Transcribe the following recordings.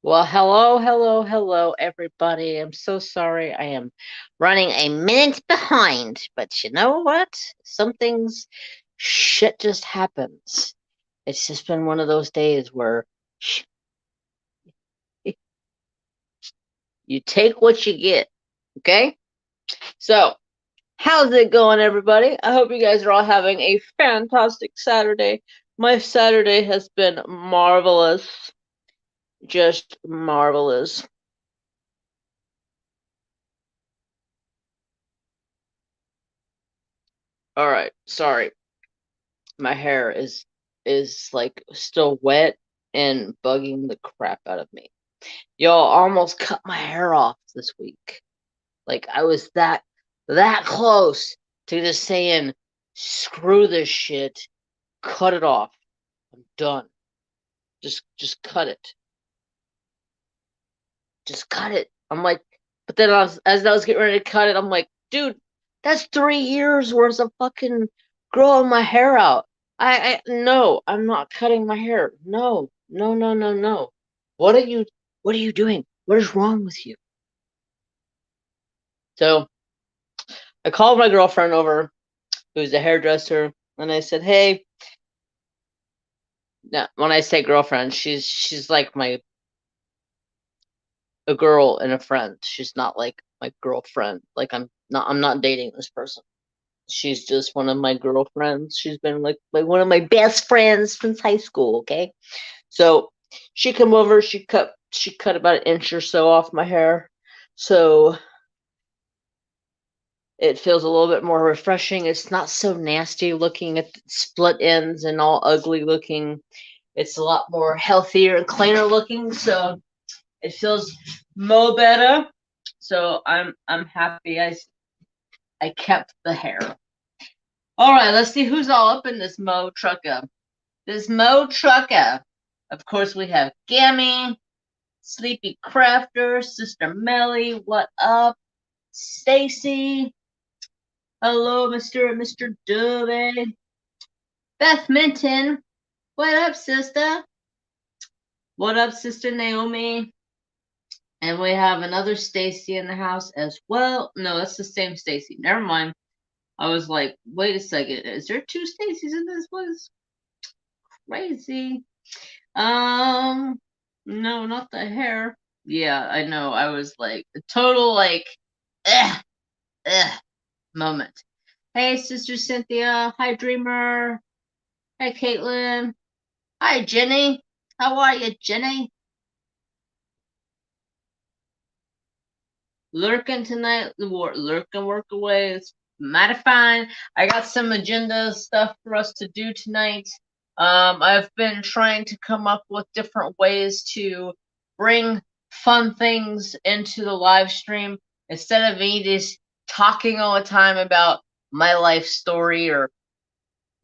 Well, hello, hello, hello, everybody. I'm so sorry. I am running a minute behind, but you know what? Some things, shit just happens. It's just been one of those days where you take what you get, okay? So, how's it going, everybody? I hope you guys are all having a fantastic Saturday. My Saturday has been marvelous, just marvelous. All right, sorry. My hair is like still wet and bugging the crap out of me. Y'all almost cut my hair off this week. Like I was that close to just saying screw this shit, cut it off. I'm done. Just cut it. Just cut it. I'm like, but then as I was getting ready to cut it, I'm like, dude, that's 3 years worth of fucking growing my hair out. No, I'm not cutting my hair. No, no, no, no, no. What are you what are you doing? What is wrong with you? So I called my girlfriend over, who's a hairdresser, and I said, hey, now, when I say girlfriend, she's like my a girl and a friend. She's not like my girlfriend. Like I'm not dating this person. She's just one of my girlfriends. She's been like one of my best friends since high school. Okay, so she come over. She cut about an inch or so off my hair, so it feels a little bit more refreshing. It's not so nasty looking at the split ends and all ugly looking. It's a lot more healthier and cleaner looking. So it feels mo better. So I'm happy I kept the hair. All right, let's see who's all up in this Mo trucker. This Mo trucker. Of course, we have Gammy, Sleepy Crafter, Sister Melly. What up? Stacy. Hello, Mr. and Mr. Dove. Beth Minton. What up, sister? What up, Sister Naomi? And we have another Stacy in the house as well. No, that's the same Stacy. Never mind. I was like, wait a second. Is there two Stacys in this place? Crazy. Um, no, not the hair. Yeah, I know. I was like a total like ugh, ugh moment. Hey, Sister Cynthia. Hi, Dreamer. Hey, Caitlin. Hi, Jenny. How are you, Jenny? Lurking tonight. Lurking work away. It's mighty fine. I got some agenda stuff for us to do tonight. I've been trying to come up with different ways to bring fun things into the live stream instead of me just talking all the time about my life story or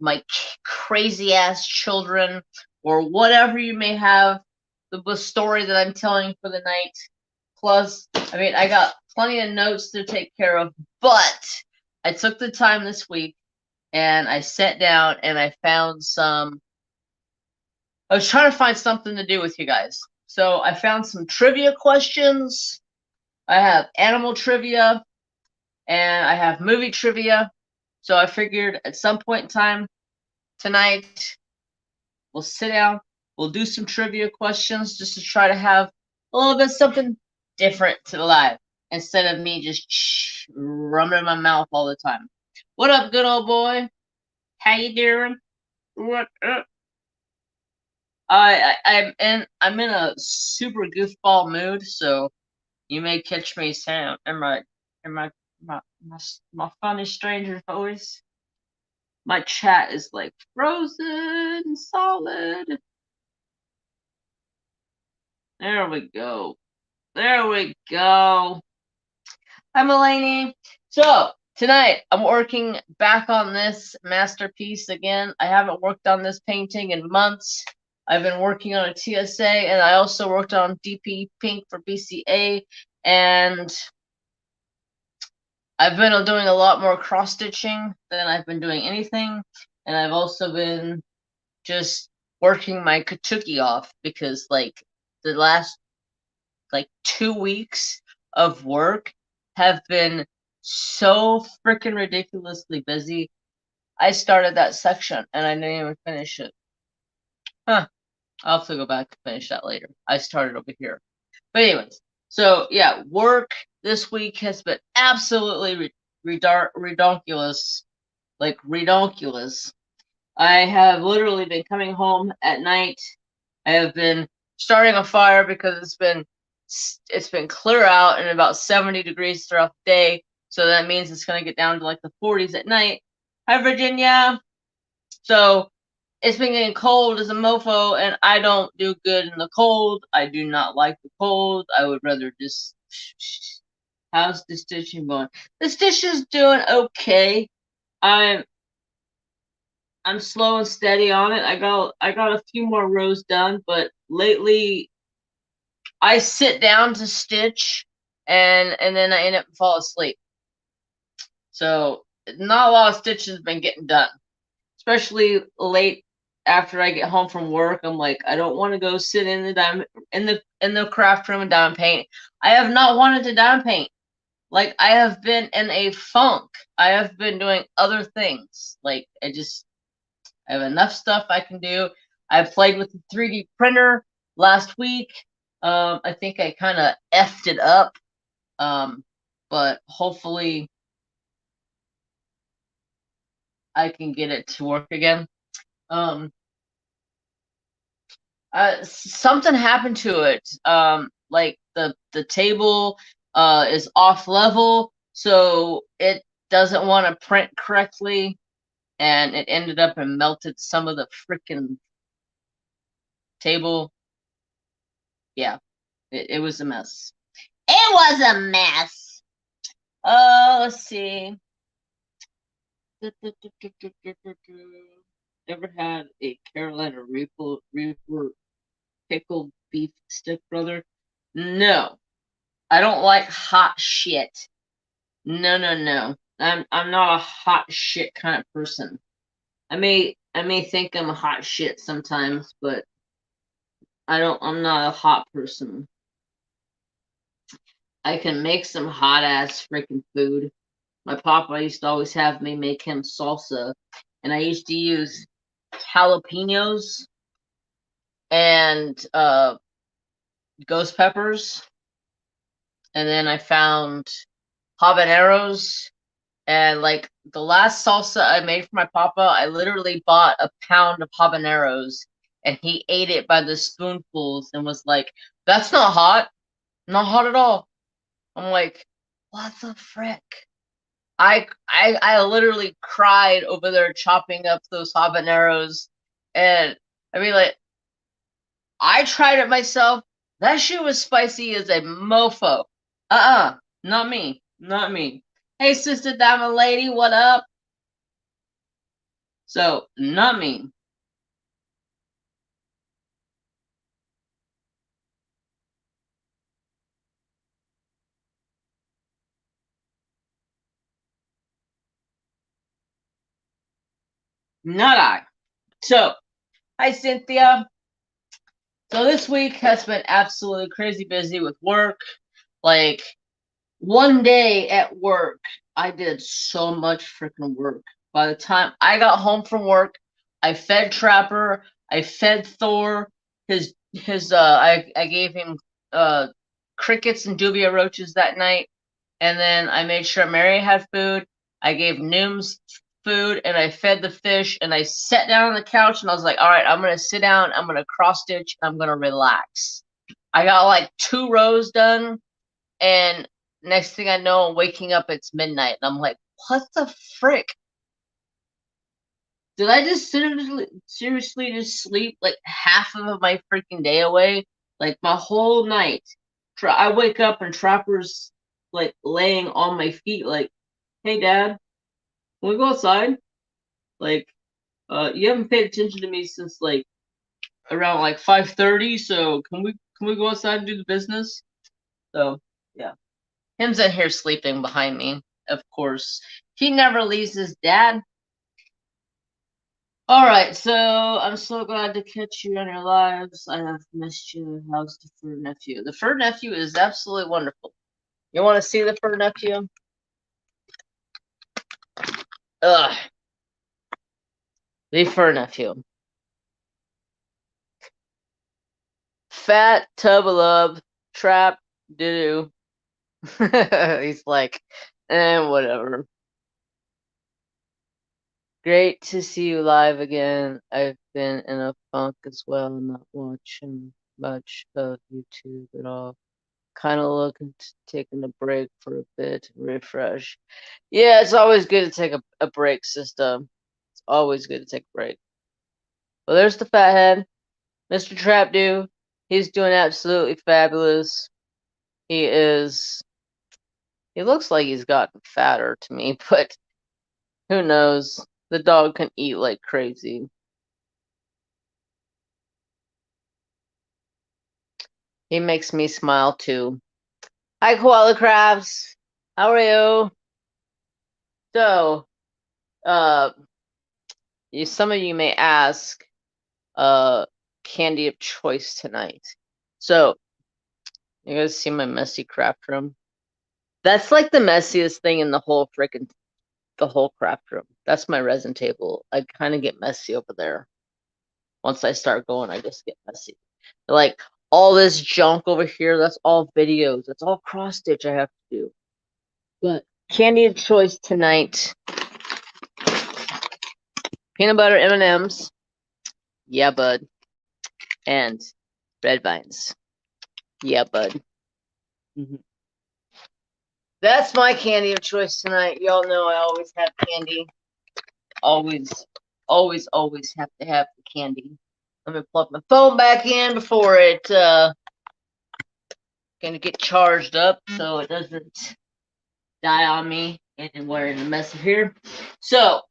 my crazy ass children or whatever you may have the story that I'm telling for the night. Plus, I mean, I got plenty of notes to take care of, but I took the time this week and I sat down and I found some. I was trying to find something to do with you guys. So I found some trivia questions. I have animal trivia and I have movie trivia. So I figured at some point in time tonight, we'll sit down, we'll do some trivia questions just to try to have a little bit something different to the live instead of me just rumming my mouth all the time. What up, good old boy? How you doing? What up? I'm in a super goofball mood, so you may catch me saying in my funny stranger voice. My chat is like frozen solid. There we go. There we go. Hi, Mulaney. So, tonight I'm working back on this masterpiece again. I haven't worked on this painting in months. I've been working on a TSA, and I also worked on DP Pink for BCA, and I've been doing a lot more cross-stitching than I've been doing anything, and I've also been just working my Katuki off because, like, the last like 2 weeks of work have been so freaking ridiculously busy. I started that section and I didn't even finish it. Huh. I'll have to go back and finish that later. I started over here. But anyways, so yeah, work this week has been absolutely redonkulous. Like redonkulous. I have literally been coming home at night. I have been starting a fire because it's been clear out and about 70 degrees throughout the day. So that means it's going to get down to like the 40s at night. Hi, Virginia. So it's been getting cold as a mofo, and I don't do good in the cold. I do not like the cold. I would rather just. How's the stitching going? The stitch is doing okay. I'm slow and steady on it. I got a few more rows done, but lately I sit down to stitch and then I end up fall asleep. So not a lot of stitches have been getting done. Especially late after I get home from work. I'm like, I don't want to go sit in the craft room and diamond paint. I have not wanted to diamond paint. Like I have been in a funk. I have been doing other things. Like I have enough stuff I can do. I played with the 3D printer last week. I think I kind of effed it up. But hopefully I can get it to work again. Something happened to it. Like the table is off level, so it doesn't want to print correctly, and it ended up and melted some of the freaking table. Yeah, it was a mess. It was a mess. Let's see. Ever had a Carolina Reaper pickled beef stick, brother? No, I don't like hot shit. No, no, no. I'm not a hot shit kind of person. I may think I'm a hot shit sometimes, but I'm not a hot person. I can make some hot ass freaking food. My papa used to always have me make him salsa, and I used to use jalapenos and ghost peppers, and then I found habaneros. And like the last salsa I made for my papa, I literally bought a pound of habaneros, and he ate it by the spoonfuls and was like, "That's not hot, not hot at all." I'm like, "What the frick?" I literally cried over there chopping up those habaneros, and I mean like I tried it myself. That shit was spicy as a mofo. Not me, not me. Hey, sister diamond lady, what up? So, not me. Not I. So, hi, Cynthia. So, this week has been absolutely crazy busy with work. Like, one day at work, I did so much freaking work. By the time I got home from work, I fed Trapper, I fed Thor, I gave him crickets and dubia roaches that night, and then I made sure Mary had food. I gave Nooms food, and I fed the fish, and I sat down on the couch, and I was like, all right, I'm gonna sit down, I'm gonna cross stitch, I'm gonna relax. I got like 2 rows done, and next thing I know, I'm waking up, it's midnight, and I'm like, what the frick? Did I just seriously just sleep like half of my freaking day away? Like my whole night. I wake up and Trapper's like laying on my feet, like, "Hey, Dad, can we go outside? Like, you haven't paid attention to me since like around like 5:30, so can we go outside and do the business?" So yeah, him's in here sleeping behind me, of course. He never leaves his dad. Alright, so I'm so glad to catch you on your lives. I have missed you. How's the fur nephew? The fur nephew is absolutely wonderful. You want to see the fur nephew? Ugh. The fur nephew. Fat tub of love. Trap. Doo doo. He's like, whatever. Great to see you live again. I've been in a funk as well, not watching much of YouTube at all. Kind of looking to taking a break for a bit, refresh. Yeah, it's always good to take a break, sister. It's always good to take a break. Well, there's the fathead, Mr. Trapdew. He's doing absolutely fabulous. He is. He looks like he's gotten fatter to me, but who knows? The dog can eat like crazy. He makes me smile too. Hi, koala crabs. How are you? So, uh, some of you may ask, candy of choice tonight. So, you guys see my messy craft room? That's like the messiest thing in the whole craft room. That's my resin table. I kind of get messy over there. Once I start going, I just get messy. Like all this junk over here, that's all videos. That's all cross stitch I have to do. But candy of choice tonight. Peanut butter M&Ms. Yeah, bud. And red vines. Yeah, bud. That's my candy of choice tonight. Y'all know I always have candy. Always, always, always have to have the candy. Let me plug my phone back in before it gonna get charged up so it doesn't die on me anywhere in the mess of here. So,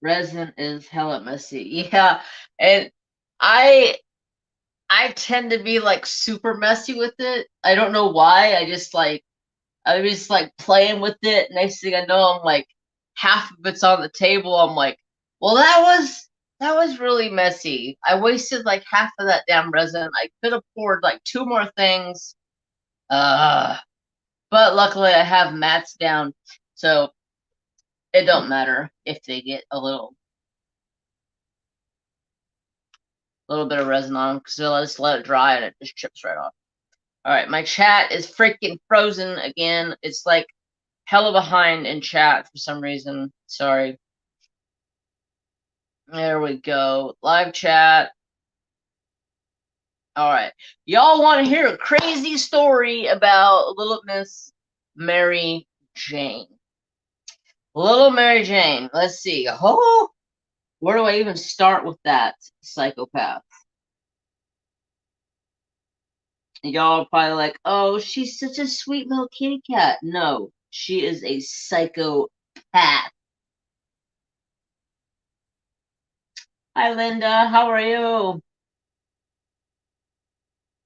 resin is hella messy. Yeah, and I tend to be like super messy with it. I don't know why. I was just like playing with it. Next thing I know, I'm like half of it's on the table. I'm like, well, that was really messy. I wasted like half of that damn resin. I could have poured like two more things. But luckily I have mats down, so it don't matter if they get a little bit of resin on them because they'll just let it dry and it just chips right off. All right, my chat is freaking frozen again. It's like hella behind in chat for some reason. Sorry. There we go. Live chat. All right. Y'all want to hear a crazy story about Little Miss Mary Jane. Little Mary Jane. Let's see. Oh, where do I even start with that psychopath? Y'all are probably like, oh, she's such a sweet little kitty cat. No, she is a psychopath. Hi, Linda. How are you?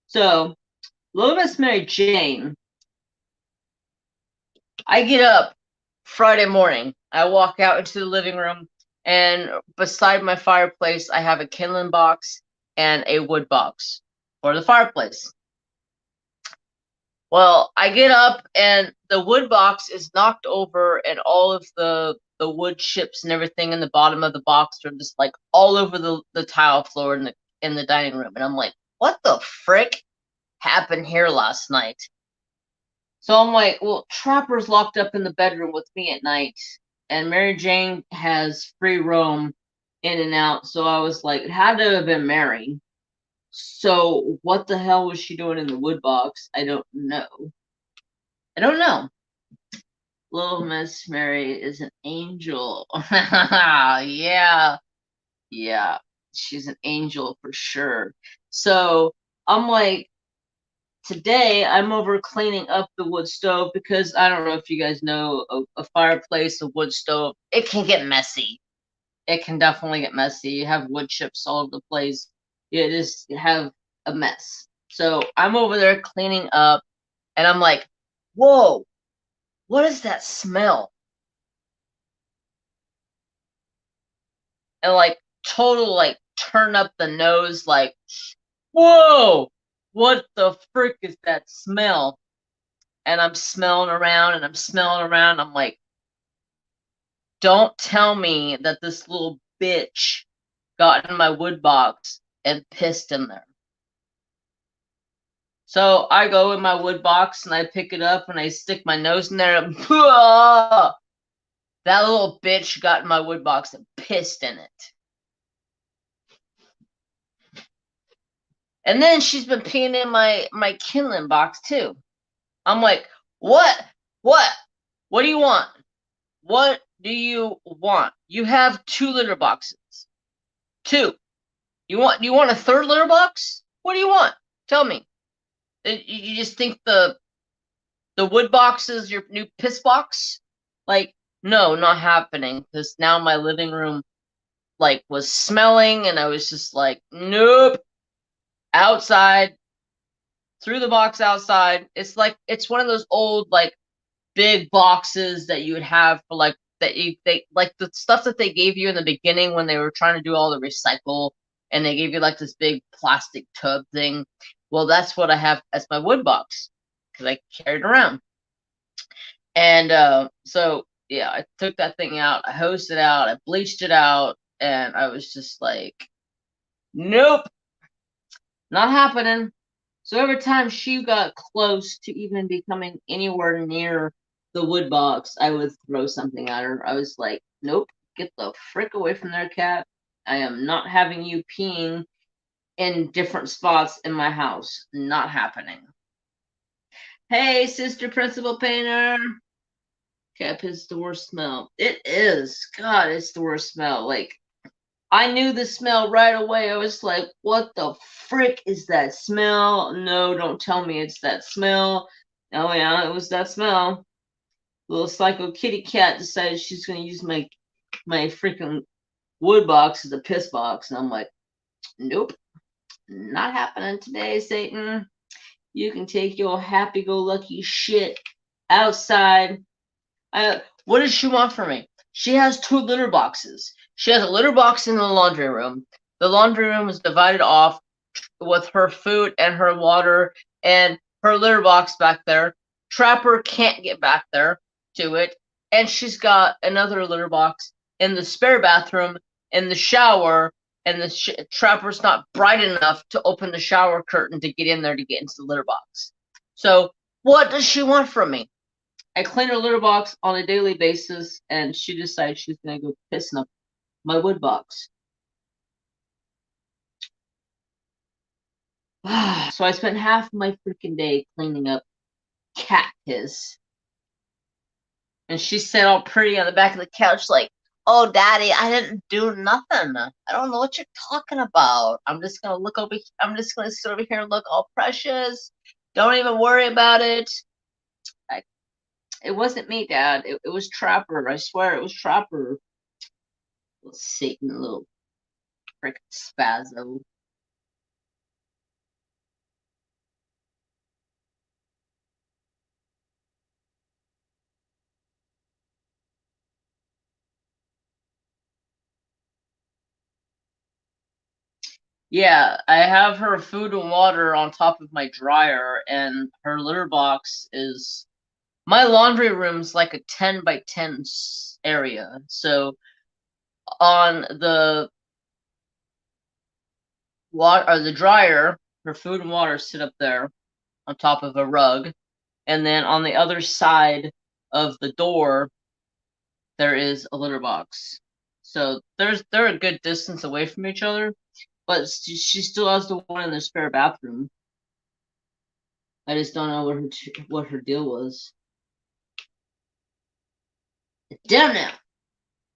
So, Little Miss Mary Jane. I get up Friday morning. I walk out into the living room, and beside my fireplace, I have a kindling box and a wood box for the fireplace. Well, I get up, and the wood box is knocked over, and all of the wood chips and everything in the bottom of the box are just like all over the tile floor in the dining room. And I'm like, what the frick happened here last night? So I'm like, well, Trapper's locked up in the bedroom with me at night, and Mary Jane has free roam in and out. So I was like, it had to have been Mary. So what the hell was she doing in the wood box? I don't know. I don't know. Little Miss Mary is an angel. Yeah. Yeah. She's an angel for sure. So I'm like, today I'm over cleaning up the wood stove because I don't know if you guys know a fireplace, a wood stove, it can get messy. It can definitely get messy. You have wood chips all over the place. You just have a mess. So I'm over there cleaning up and I'm like, whoa, what is that smell? and like total like turn up the nose like, whoa, what the frick is that smell? And I'm smelling around and I'm smelling around. I'm like, don't tell me that this little bitch got in my wood box and pissed in there. So I go in my wood box and I pick it up and I stick my nose in there. And, that little bitch got in my wood box and pissed in it. And then she's been peeing in my kindling box too. I'm like, what? What? What do you want? What do you want? You have 2 litter boxes. 2. You want a 3rd litter box? What do you want? Tell me. You just think the wood box is your new piss box? Like, no, not happening. Because now my living room like was smelling, and I was just like, nope. Outside, threw the box outside. It's like it's one of those old like big boxes that you would have for like they like the stuff that they gave you in the beginning when they were trying to do all the recycle, and they gave you like this big plastic tub thing. Well, that's what I have as my wood box because I carried it around. And so yeah, I took that thing out, I hosed it out, I bleached it out, and I was just like, nope, not happening. So every time she got close to even becoming anywhere near the wood box, I would throw something at her. I was like, nope, get the frick away from there, cat. I am not having you peeing in different spots in my house. Not happening. Hey, Sister Principal Painter. Cat piss is the worst smell. It is. God, it's the worst smell. Like, I knew the smell right away. I was like, what the frick is that smell? No, don't tell me it's that smell. Oh yeah, it was that smell. Little psycho kitty cat decided she's gonna use my freaking wood box as a piss box. And I'm like, nope, not happening today, Satan. You can take your happy-go-lucky shit outside. What does she want from me? She has 2 litter boxes. She has a litter box in the laundry room. The laundry room is divided off with her food and her water and her litter box back there. Trapper can't get back there to it. And she's got another litter box in the spare bathroom, in the shower, and the Trapper's not bright enough to open the shower curtain to get in there to get into the litter box. So what does she want from me? I clean her litter box on a daily basis, and she decides she's gonna go pissing up my wood box. So I spent half my freaking day cleaning up cat piss. And she sat all pretty on the back of the couch like, oh, Daddy, I didn't do nothing. I don't know what you're talking about. I'm just gonna look over. I'm just gonna sit over here and look all precious. Don't even worry about it. It wasn't me, Dad. It was Trapper. I swear it was Trapper. Little Satan, little frickin' spazzo. Yeah, I have her food and water on top of my dryer, and her litter box is. My laundry room's like a 10 by 10 area. So on the water or the dryer, her food and water sit up there on top of a rug, and then on the other side of the door there is a litter box. So they're a good distance away from each other, but she still has the one in the spare bathroom. I just don't know what her deal was. Damn now,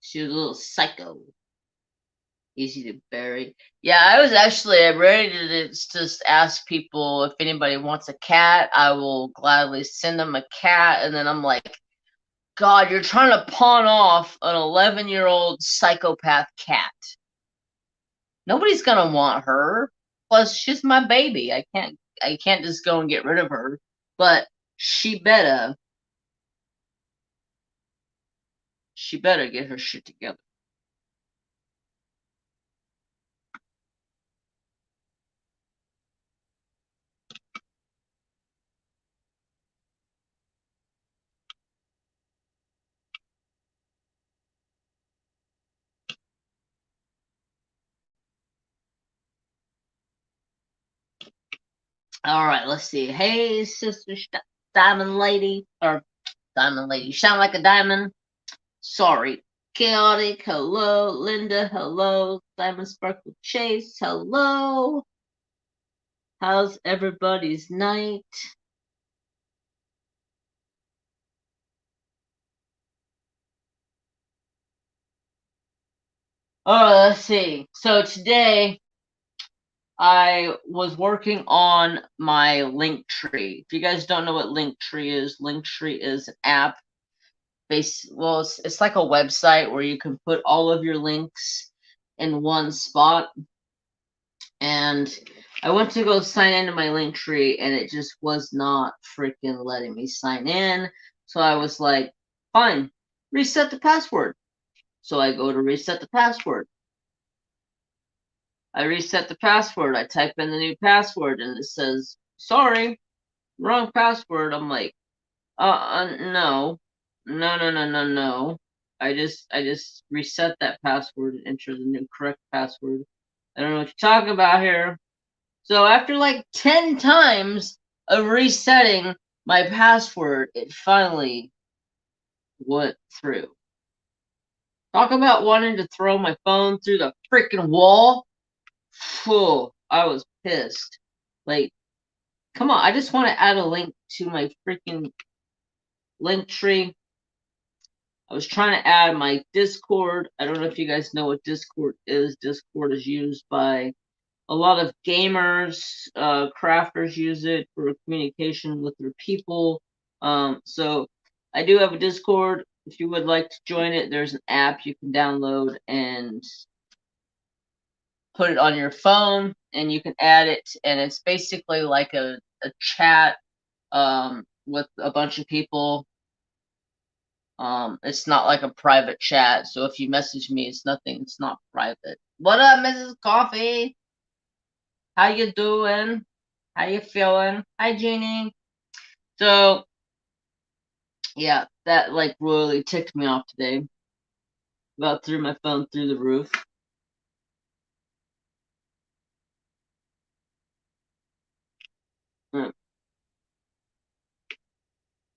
she was a little psycho. Easy to bury. Yeah, I was actually ready to just ask people if anybody wants a cat. I will gladly send them a cat, and then I'm like, God, you're trying to pawn off an 11-year-old psychopath cat. Nobody's gonna want her. Plus, she's my baby. I can't just go and get rid of her. But she better get her shit together. All right, let's see. Hey, sister Diamond Lady, or Diamond Lady, you sound like a diamond. Sorry. Chaotic, hello. Linda, hello. Diamond Sparkle Chase, hello. How's everybody's night? Oh, let's see. So today I was working on my link tree. If you guys don't know what Linktree is an app. Well, it's like a website where you can put all of your links in one spot. And I went to go sign into my Linktree, and it just was not freaking letting me sign in. So I was like, fine, reset the password. So I go to reset the password. I reset the password. I type in the new password, and it says, sorry, wrong password. I'm like, no. No. I just reset that password and enter the new correct password. I don't know what you're talking about here. So after like 10 times of resetting my password, it finally went through. Talk about wanting to throw my phone through the freaking wall. Phew, I was pissed. Like, come on, I just want to add a link to my freaking link tree. I was trying to add my Discord. I don't know if you guys know what Discord is. Discord is used by a lot of gamers, crafters use it for communication with their people. So I do have a Discord. If you would like to join it, there's an app you can download and put it on your phone, and you can add it, and it's basically like a chat with a bunch of people. It's not like a private chat, so if you message me, it's not private. What up, Mrs. Coffee? How you doing? How you feeling? Hi, Jeannie. So, yeah, that like really ticked me off today. About threw my phone through the roof.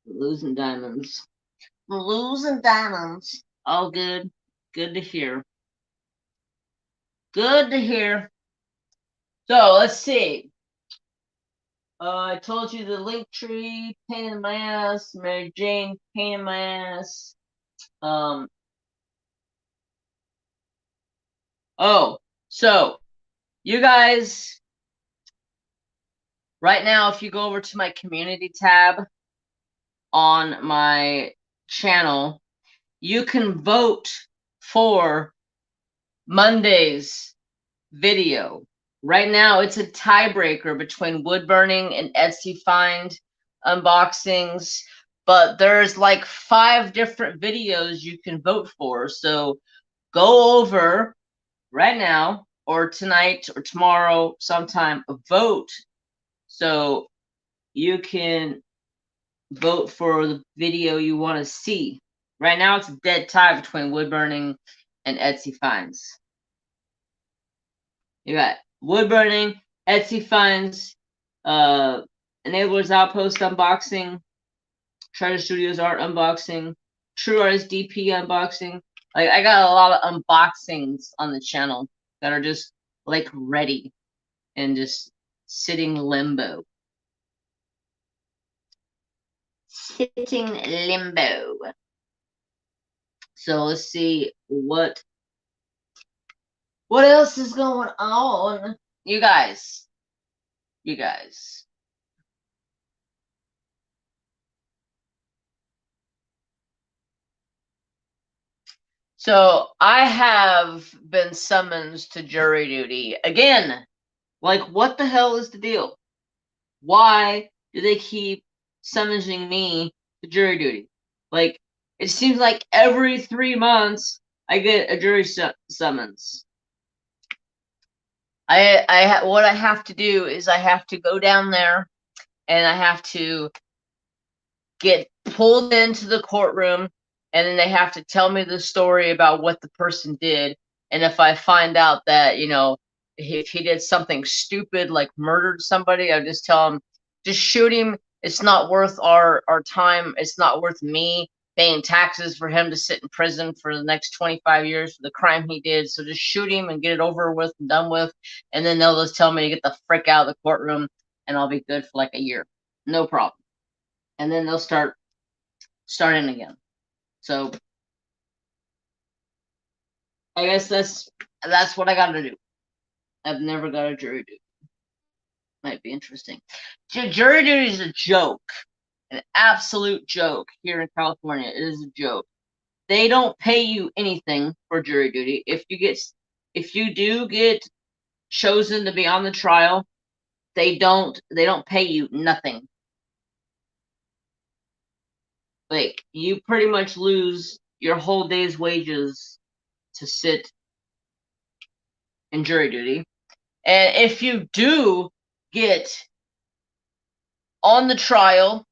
Losing diamonds. Losing diamonds. All good. Good to hear. Good to hear. So, let's see. I told you the link tree, pain in my ass. Mary Jane, pain in my ass. Oh, so you guys, right now, if you go over to my community tab on my channel, you can vote for Monday's video. Right now, it's a tiebreaker between wood burning and Etsy find unboxings, but there's like 5 different videos you can vote for. So go over right now or tonight or tomorrow sometime, vote so you can vote for the video you want to see. Right now, it's a dead tie between wood burning and Etsy finds. You got wood burning, Etsy finds, Enablers Outpost unboxing, Treasure Studios art unboxing, True Artist DP unboxing. Like, I got a lot of unboxings on the channel that are just like ready and just sitting limbo. Sitting limbo. So let's see what else is going on. You guys. So I have been summoned to jury duty again. Like, what the hell is the deal? Why do they keep summoning me to jury duty? Like, it seems like every 3 months I get a jury summons. What I have to do is I have to go down there and I have to get pulled into the courtroom, and then they have to tell me the story about what the person did. And if I find out that, if he did something stupid like murdered somebody, I would just tell him, just shoot him. It's not worth our time. It's not worth me paying taxes for him to sit in prison for the next 25 years for the crime he did. So just shoot him and get it over with and done with. And then they'll just tell me to get the frick out of the courtroom and I'll be good for like a year. No problem. And then they'll start in again. So I guess that's what I got to do. I've never got a jury duty. Might be interesting. Jury duty is a joke, an absolute joke here in California. It is a joke. They don't pay you anything for jury duty. If you do get chosen to be on the trial, they don't pay you nothing. Like, you pretty much lose your whole day's wages to sit in jury duty. And if you do get on the trial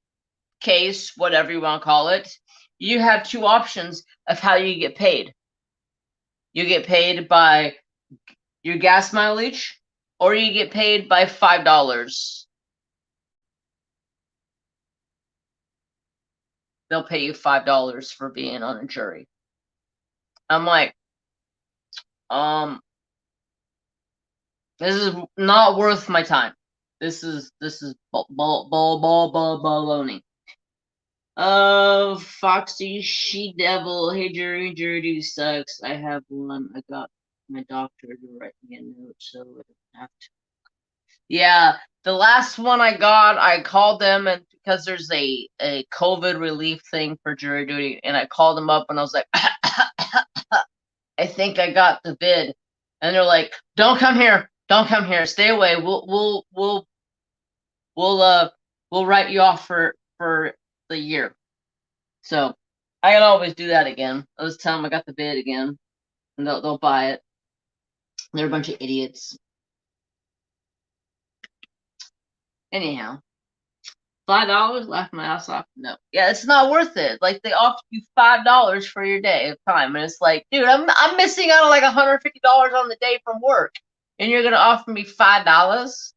case, whatever you want to call it, you have two options of how you get paid. You get paid by your gas mileage, or you get paid by $5. They'll pay you $5 for being on a jury. I'm like, this is not worth my time. This is baloney. Foxy She Devil. Hey, jury duty sucks. I have one. I got my doctor to write me a note, so I don't have to. Yeah, the last one I got, I called them, and because there's a COVID relief thing for jury duty, and I called them up and I was like, I think I got the bid, and they're like, don't come here, stay away. We'll write you off for the year. So I can always do that again. I'll just tell them I got the bid again, and they'll buy it. They're a bunch of idiots. Anyhow, $5, laugh my ass off. No, yeah, it's not worth it. Like, they offer you $5 for your day of time, and it's like, dude, I'm missing out on like $150 on the day from work, and you're gonna offer me $5?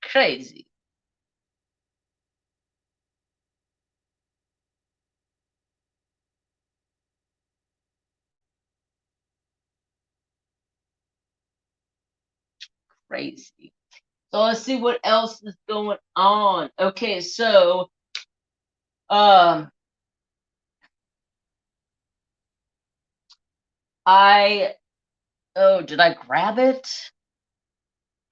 Crazy. Crazy. So let's see what else is going on. Okay, so did I grab it?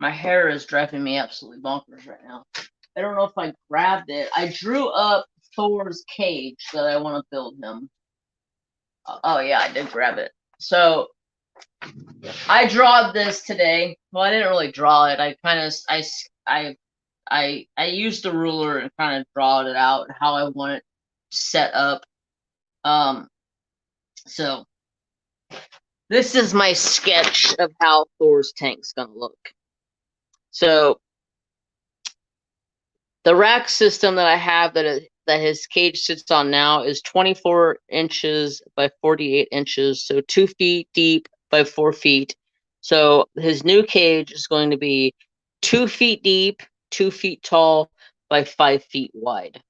My hair is driving me absolutely bonkers right now. I don't know if I grabbed it. I drew up Thor's cage that I want to build him. Oh yeah, I did grab it. So I draw this today. Well, I didn't really draw it. I kind of I used the ruler and kind of drawed it out how I want it set up. So this is my sketch of how Thor's tank's gonna look. So the rack system that I have that his cage sits on now is 24 inches by 48 inches, so 2 feet deep by 4 feet. So his new cage is going to be 2 feet deep, 2 feet tall by 5 feet wide.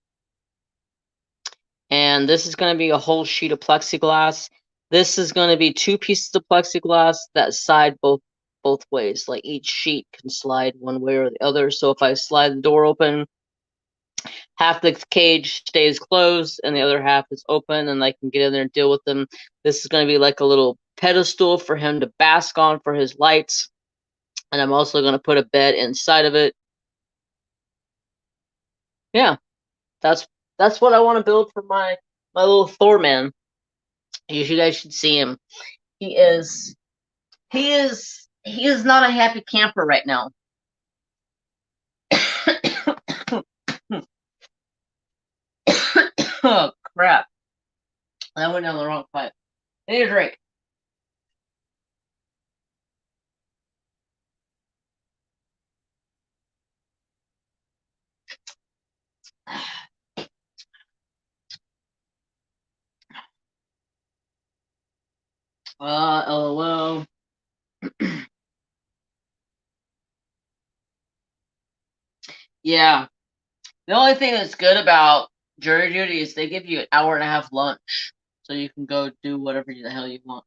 And this is going to be a whole sheet of plexiglass. This is going to be 2 pieces of plexiglass that side both ways. Like, each sheet can slide one way or the other. So if I slide the door open, half the cage stays closed and the other half is open, and I can get in there and deal with them. This is going to be like a little pedestal for him to bask on for his lights. And I'm also going to put a bed inside of it. Yeah, that's what I want to build for my little Thor man. You guys should see him. He is not a happy camper right now. Oh crap. That went down the wrong pipe. I need a drink. LOL. Yeah. The only thing that's good about jury duty is they give you an hour and a half lunch, so you can go do whatever the hell you want.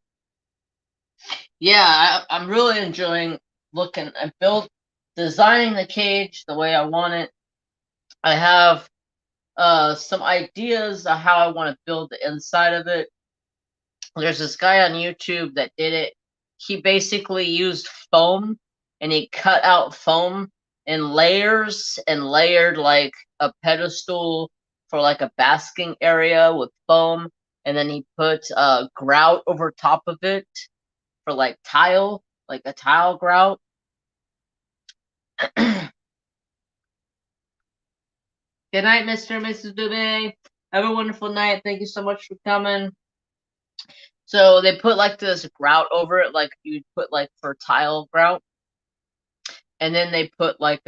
Yeah, I'm really enjoying looking. I built, designing the cage the way I want it. I have some ideas of how I want to build the inside of it. There's this guy on YouTube that did it. He basically used foam and he cut out foam in layers and layered like a pedestal for like a basking area with foam, and then he put grout over top of it for like tile, like a tile grout. Good night, Mr. and Mrs. Dubé. Have a wonderful night. Thank you so much for coming. So they put like this grout over it, like you'd put like for tile grout, and then they put like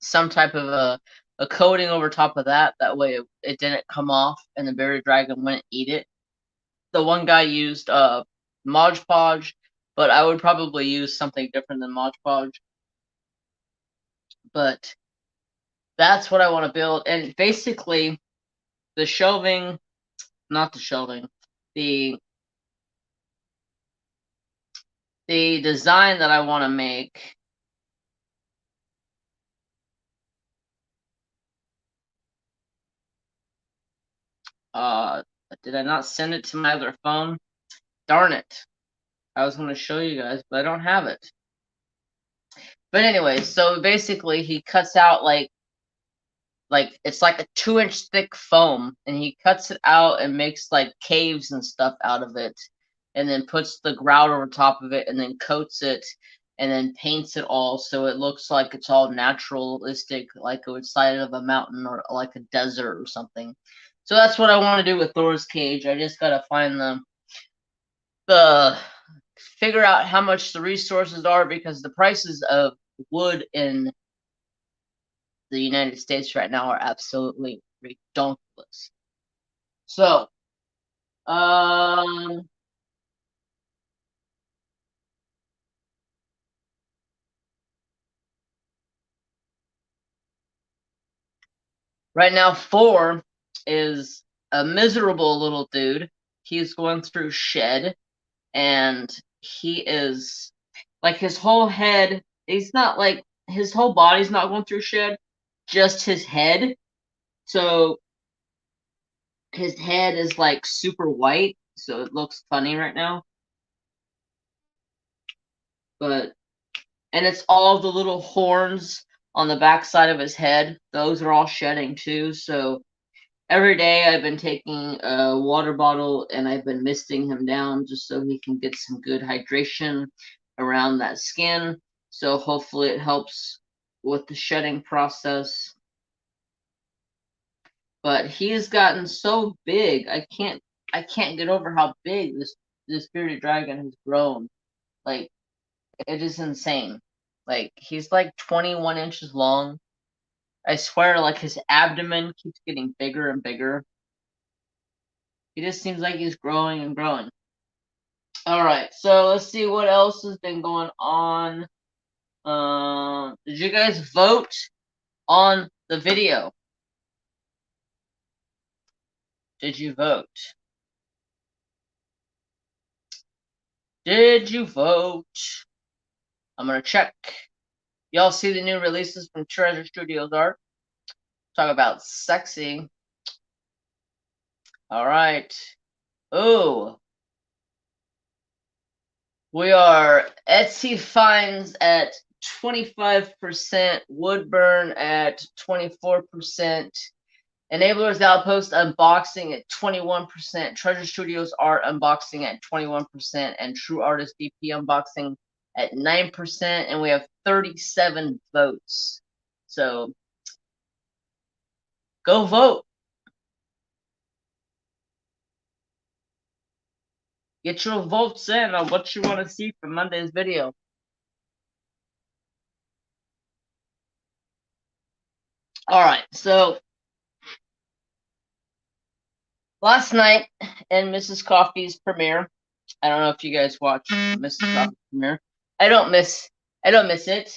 some type of a coating over top of that. That way it didn't come off, and the berry dragon wouldn't eat it. The one guy used Mod Podge, but I would probably use something different than Mod Podge. But that's what I want to build, and basically the shelving, not the shelving, the design that I want to make. Did I not send it to my other phone? Darn it. I was going to show you guys, but I don't have it. But anyway, so basically he cuts out like it's like a 2-inch thick foam, and he cuts it out and makes like caves and stuff out of it, and then puts the grout over top of it, and then coats it, and then paints it all so it looks like it's all naturalistic, like a side of a mountain or like a desert or something. So that's what I want to do with Thor's cage. I just gotta find the figure out how much the resources are, because the prices of wood in the United States right now are absolutely ridiculous. So, right now, 4 is a miserable little dude. He's going through shed, and he is like his whole head. He's not like his whole body's not going through shed, just his head. So his head is like super white, so it looks funny right now. But and it's all the little horns on the back side of his head. Those are all shedding too. So every day I've been taking a water bottle and I've been misting him down just so he can get some good hydration around that skin. So hopefully it helps with the shedding process. But he has gotten so big. I can't get over how big this bearded dragon has grown. Like, it is insane. Like, he's like 21 inches long. I swear, like, his abdomen keeps getting bigger and bigger. He just seems like he's growing and growing. Alright, so let's see what else has been going on. Did you guys vote on the video? Did you vote? Did you vote? I'm gonna check. Y'all see the new releases from Treasure Studios Art? Talk about sexy. Alright. Ooh. We are Etsy finds at 25%, Woodburn at 24%, Enablers Outpost unboxing at 21%, Treasure Studios Art unboxing at 21%, and True Artist DP unboxing at 9%, and we have 37 votes. So go vote. Get your votes in on what you want to see from Monday's video. Alright, so last night in Mrs. Coffee's premiere, I don't know if you guys watch Mrs. Coffee's premiere. I don't miss it.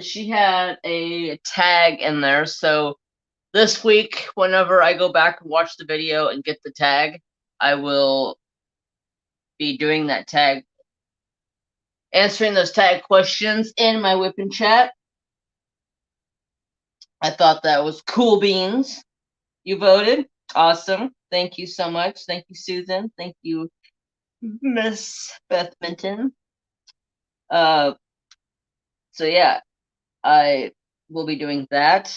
She had a tag in there, so this week, whenever I go back and watch the video and get the tag, I will be doing that tag, answering those tag questions in my whipping chat. I thought that was cool beans. You voted. Awesome. Thank you so much. Thank you, Susan. Thank you, Miss Beth Minton. So yeah, I will be doing that.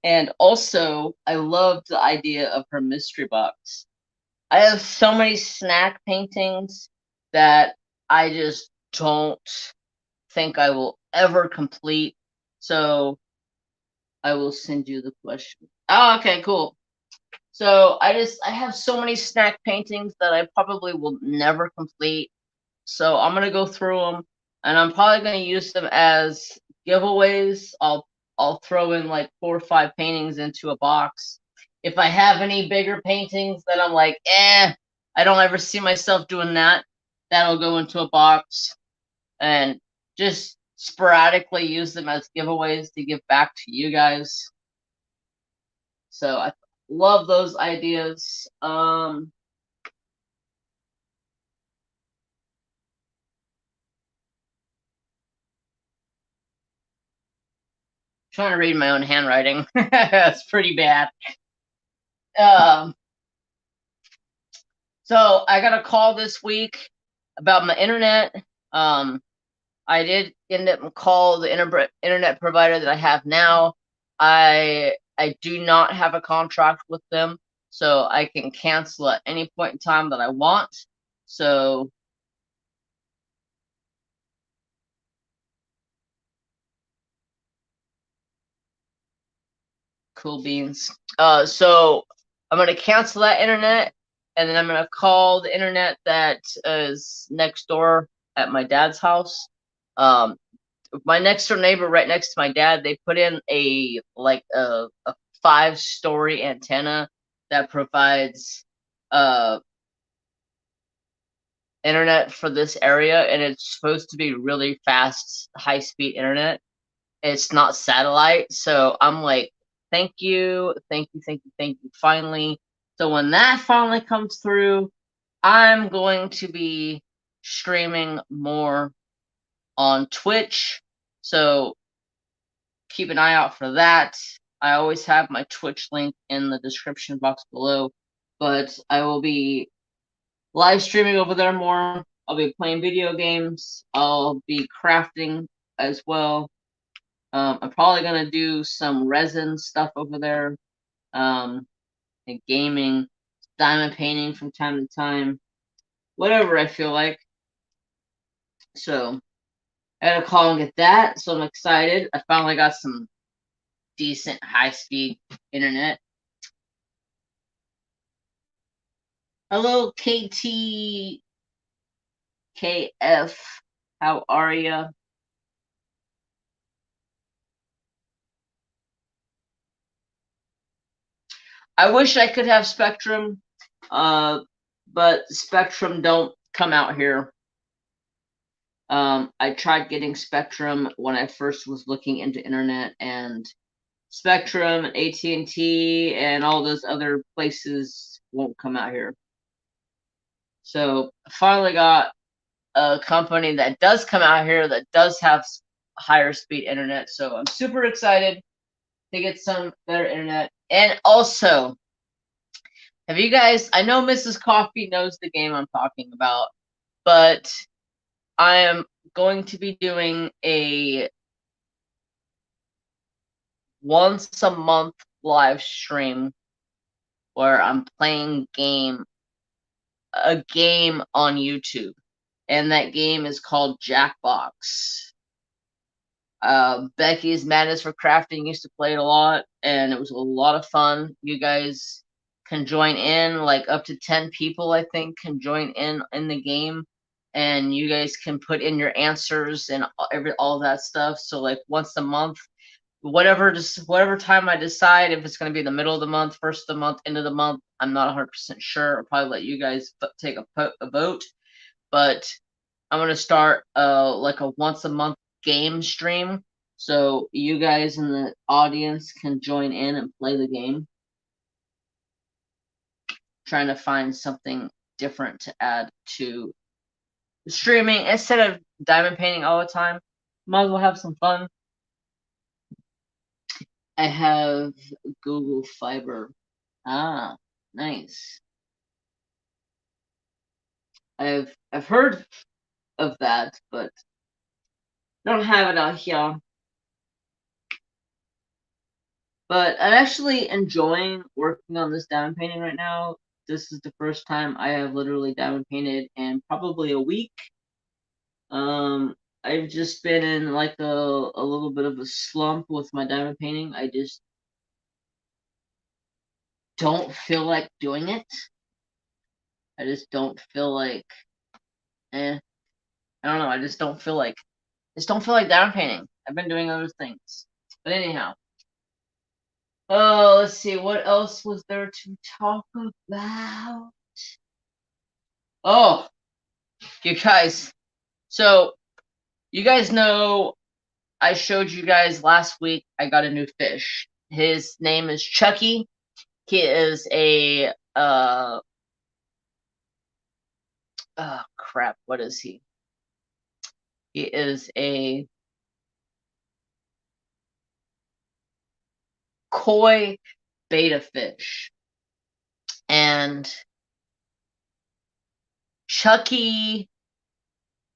And also, I love the idea of her mystery box. I have so many snack paintings that I just don't think I will ever complete. So I will send you the question. Oh, okay, cool. So I have so many snack paintings that I probably will never complete. So I'm gonna go through them, and I'm probably gonna use them as giveaways. I'll throw in like 4 or 5 paintings into a box. If I have any bigger paintings that I'm like, I don't ever see myself doing that, that'll go into a box, and just sporadically use them as giveaways to give back to you guys. So I love those ideas. Trying to read my own handwriting. That's pretty bad. Um, so I got a call this week about my internet. I did end up call the internet provider that I have now. I do not have a contract with them, so I can cancel at any point in time that I want. So cool beans. So I'm gonna cancel that internet, and then I'm gonna call the internet that is next door at my dad's house. Um, my next door neighbor, right next to my dad, they put in a 5-story antenna that provides internet for this area, and it's supposed to be really fast, high speed internet. It's not satellite. So I'm like, thank you, thank you, thank you, thank you, finally. So when that finally comes through, I'm going to be streaming more on Twitch. So keep an eye out for that. I always have my Twitch link in the description box below, but I will be live streaming over there more. I'll be playing video games. I'll be crafting as well. I'm probably gonna do some resin stuff over there, and gaming, diamond painting from time to time, whatever I feel like. So I gotta call and get that. So I'm excited. I finally got some decent high speed internet. Hello, KTKF. How are ya? I wish I could have Spectrum, but Spectrum don't come out here. I tried getting Spectrum when I first was looking into internet, and Spectrum and AT&T and all those other places won't come out here. So I finally got a company that does come out here that does have higher speed internet. So I'm super excited to get some better internet. And also, have you guys, I know Mrs. Coffee knows the game I'm talking about, but I am going to be doing a once a month live stream where I'm playing a game on YouTube, and that game is called Jackbox. Becky's Madness for Crafting used to play it a lot, and it was a lot of fun. You guys can join in, like up to 10 people, I think, can join in the game, and you guys can put in your answers and all that stuff. So like once a month, whatever time I decide, if it's going to be the middle of the month, first of the month, end of the month, I'm not 100% sure. I'll probably let you guys take a vote, but I'm going to start like a once a month game stream so you guys in the audience can join in and play the game. Trying to find something different to add to streaming instead of diamond painting all the time. Might as well have some fun. I have Google Fiber. Ah, nice. I've heard of that, but don't have it out here. But I'm actually enjoying working on this diamond painting right now. This is the first time I have literally diamond painted in probably a week. I've just been in like a little bit of a slump with my diamond painting. I just don't feel like doing it. I just don't feel like I don't know, I just don't feel like diamond painting. I've been doing other things. But anyhow. Oh, let's see, what else was there to talk about? Oh, you guys. So you guys know I showed you guys last week I got a new fish. His name is Chucky. He is a crap, what is he? He is a koi betta fish. And Chucky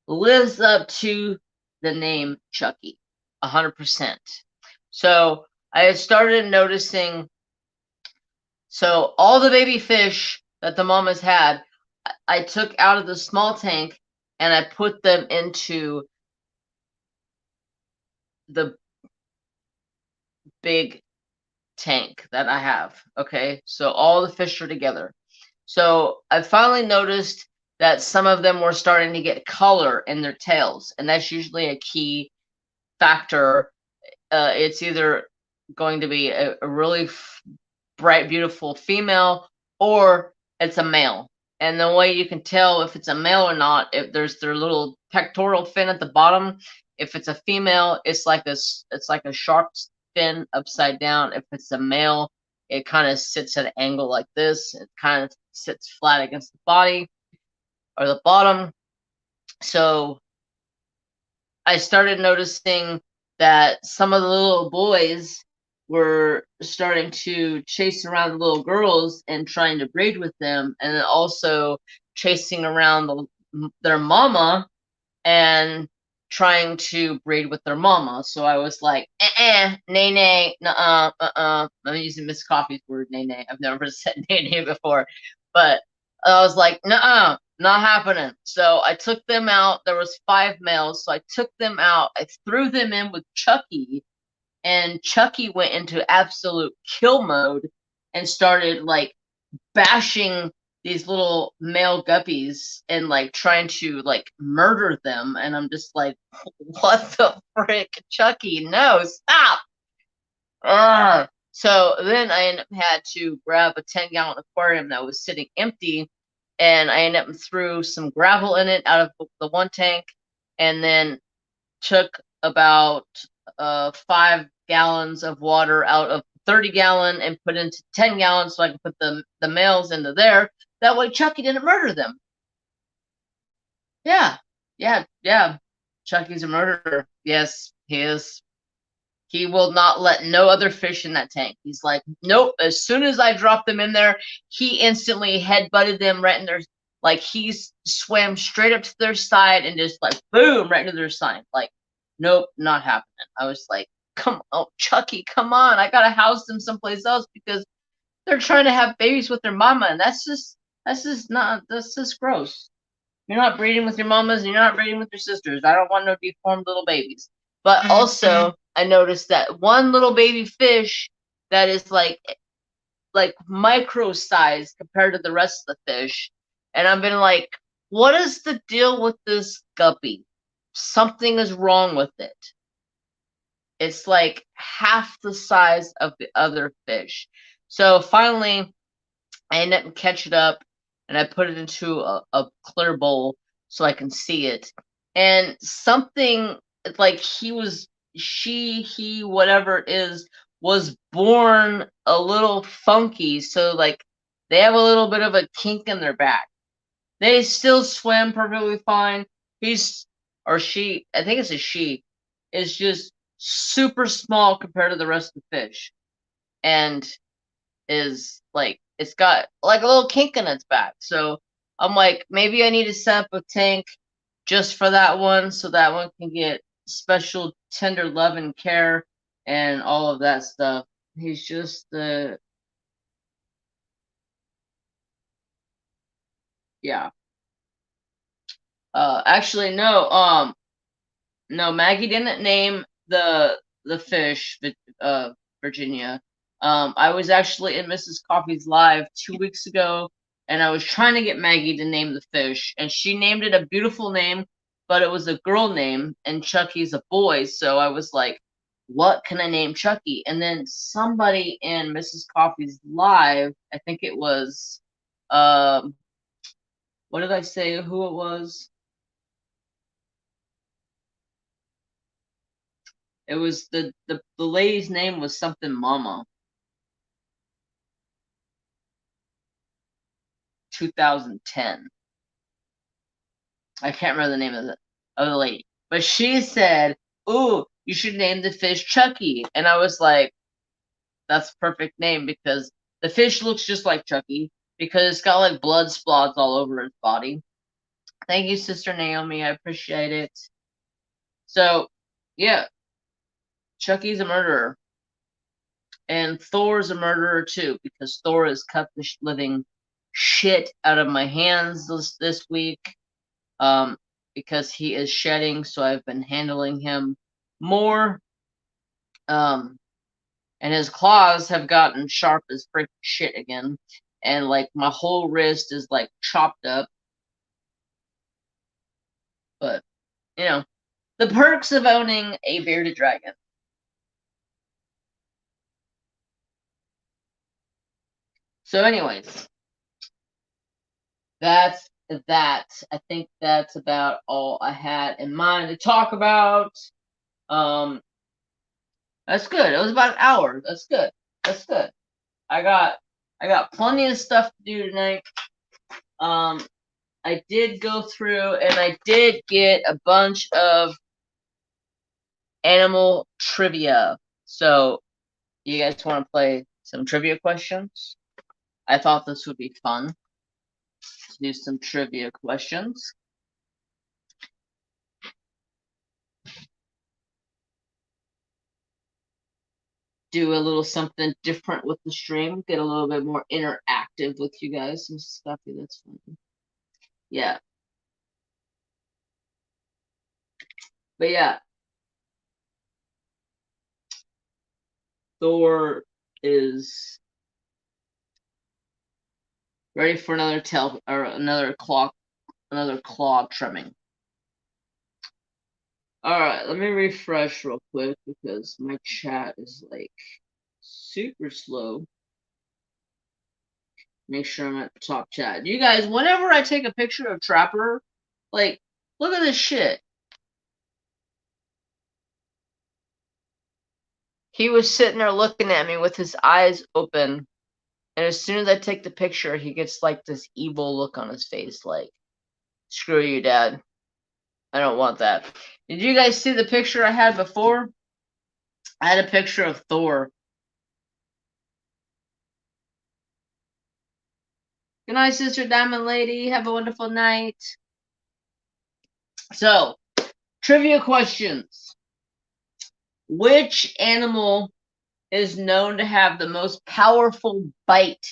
lives up to the name Chucky 100%. So I started noticing, so all the baby fish that the mamas had, I took out of the small tank and I put them into the big tank that I have. Okay, so all the fish are together. So I finally noticed that some of them were starting to get color in their tails, and that's usually a key factor. It's either going to be a really bright, beautiful female, or it's a male. And the way you can tell if it's a male or not, if there's their little pectoral fin at the bottom. If it's a female, it's like a shark's fin upside down. If it's a male, it kind of sits at an angle like this. It kind of sits flat against the body or the bottom. So I started noticing that some of the little boys were starting to chase around the little girls and trying to breed with them, and then also chasing around their mama and trying to breed with their mama. So I was like, nay, nay, nuh-uh. I'm using Miss Coffee's word, nay, nay. I've never said nay, nay before, but I was like, nuh-uh, not happening. So I took them out. There was 5 males, so I took them out. I threw them in with Chucky, and Chucky went into absolute kill mode and started like bashing these little male guppies and like trying to like murder them. And I'm just like, what the frick, Chucky? No, stop. Ugh. So then I had to grab a 10-gallon aquarium that was sitting empty, and I ended up threw some gravel in it out of the one tank, and then took about 5 gallons of water out of 30-gallon and put into 10 gallons so I could put the males into there. That way Chucky didn't murder them. Yeah. Chucky's a murderer. Yes, he is. He will not let no other fish in that tank. He's like, nope. As soon as I dropped them in there, he instantly headbutted them right in their, like he swam straight up to their side and just like boom right into their side. Like, nope, not happening. I was like, come on, Chucky, come on. I gotta house them someplace else because they're trying to have babies with their mama, and that's just gross. You're not breeding with your mamas, and you're not breeding with your sisters. I don't want no deformed little babies. But also, I noticed that one little baby fish that is like micro size compared to the rest of the fish, and I've been like, what is the deal with this guppy? Something is wrong with it. It's like half the size of the other fish. So finally, I ended up catching it up, and I put it into a clear bowl so I can see it. And something like he was she, he, whatever it is, was born a little funky. So, like, they have a little bit of a kink in their back. They still swim perfectly fine. He's, or she, I think it's a she, is just super small compared to the rest of the fish. And is like, it's got like a little kink in its back. So I'm like, maybe I need to set up a tank just for that one so that one can get special tender love and care and all of that stuff. He's just the, yeah. Actually, no. No, Maggie didn't name the fish, Virginia. I was actually in Mrs. Coffee's live 2 weeks ago, and I was trying to get Maggie to name the fish, and she named it a beautiful name, but it was a girl name, and Chucky's a boy, so I was like, what can I name Chucky? And then somebody in Mrs. Coffee's live, I think it was, um, what did I say? Who it was? It was the lady's name was something Momma. 2010. I can't remember the name of the lady, but she said, "Ooh, you should name the fish Chucky." And I was like, "That's a perfect name because the fish looks just like Chucky because it's got like blood splots all over its body." Thank you, Sister Naomi. I appreciate it. So, yeah, Chucky's a murderer. And Thor's a murderer too, because Thor has cut the living shit out of my hands this week. Um, because he is shedding, so I've been handling him more. Um, and his claws have gotten sharp as freaking shit again. And like my whole wrist is like chopped up. But, you know, the perks of owning a bearded dragon. So, anyways, that's that. I think that's about all I had in mind to talk about. Um, that's good. It was about an hour. That's good. That's good. I got I got plenty of stuff to do tonight. Um, I did go through and I did get a bunch of animal trivia. So, you guys want to play some trivia questions? I thought this would be fun to do some trivia questions. Do a little something different with the stream, get a little bit more interactive with you guys. Some stuff that's fun. Yeah. But yeah, Thor is ready for another tail or another claw trimming. Alright, let me refresh real quick because my chat is like super slow. Make sure I'm at the top chat. You guys, whenever I take a picture of Trapper, like, look at this shit. He was sitting there looking at me with his eyes open, and as soon as I take the picture, he gets like this evil look on his face, like, screw you, Dad. I don't want that. Did you guys see the picture I had before? I had a picture of Thor. Good night, Sister Diamond Lady. Have a wonderful night. So, trivia questions. Which animal is known to have the most powerful bite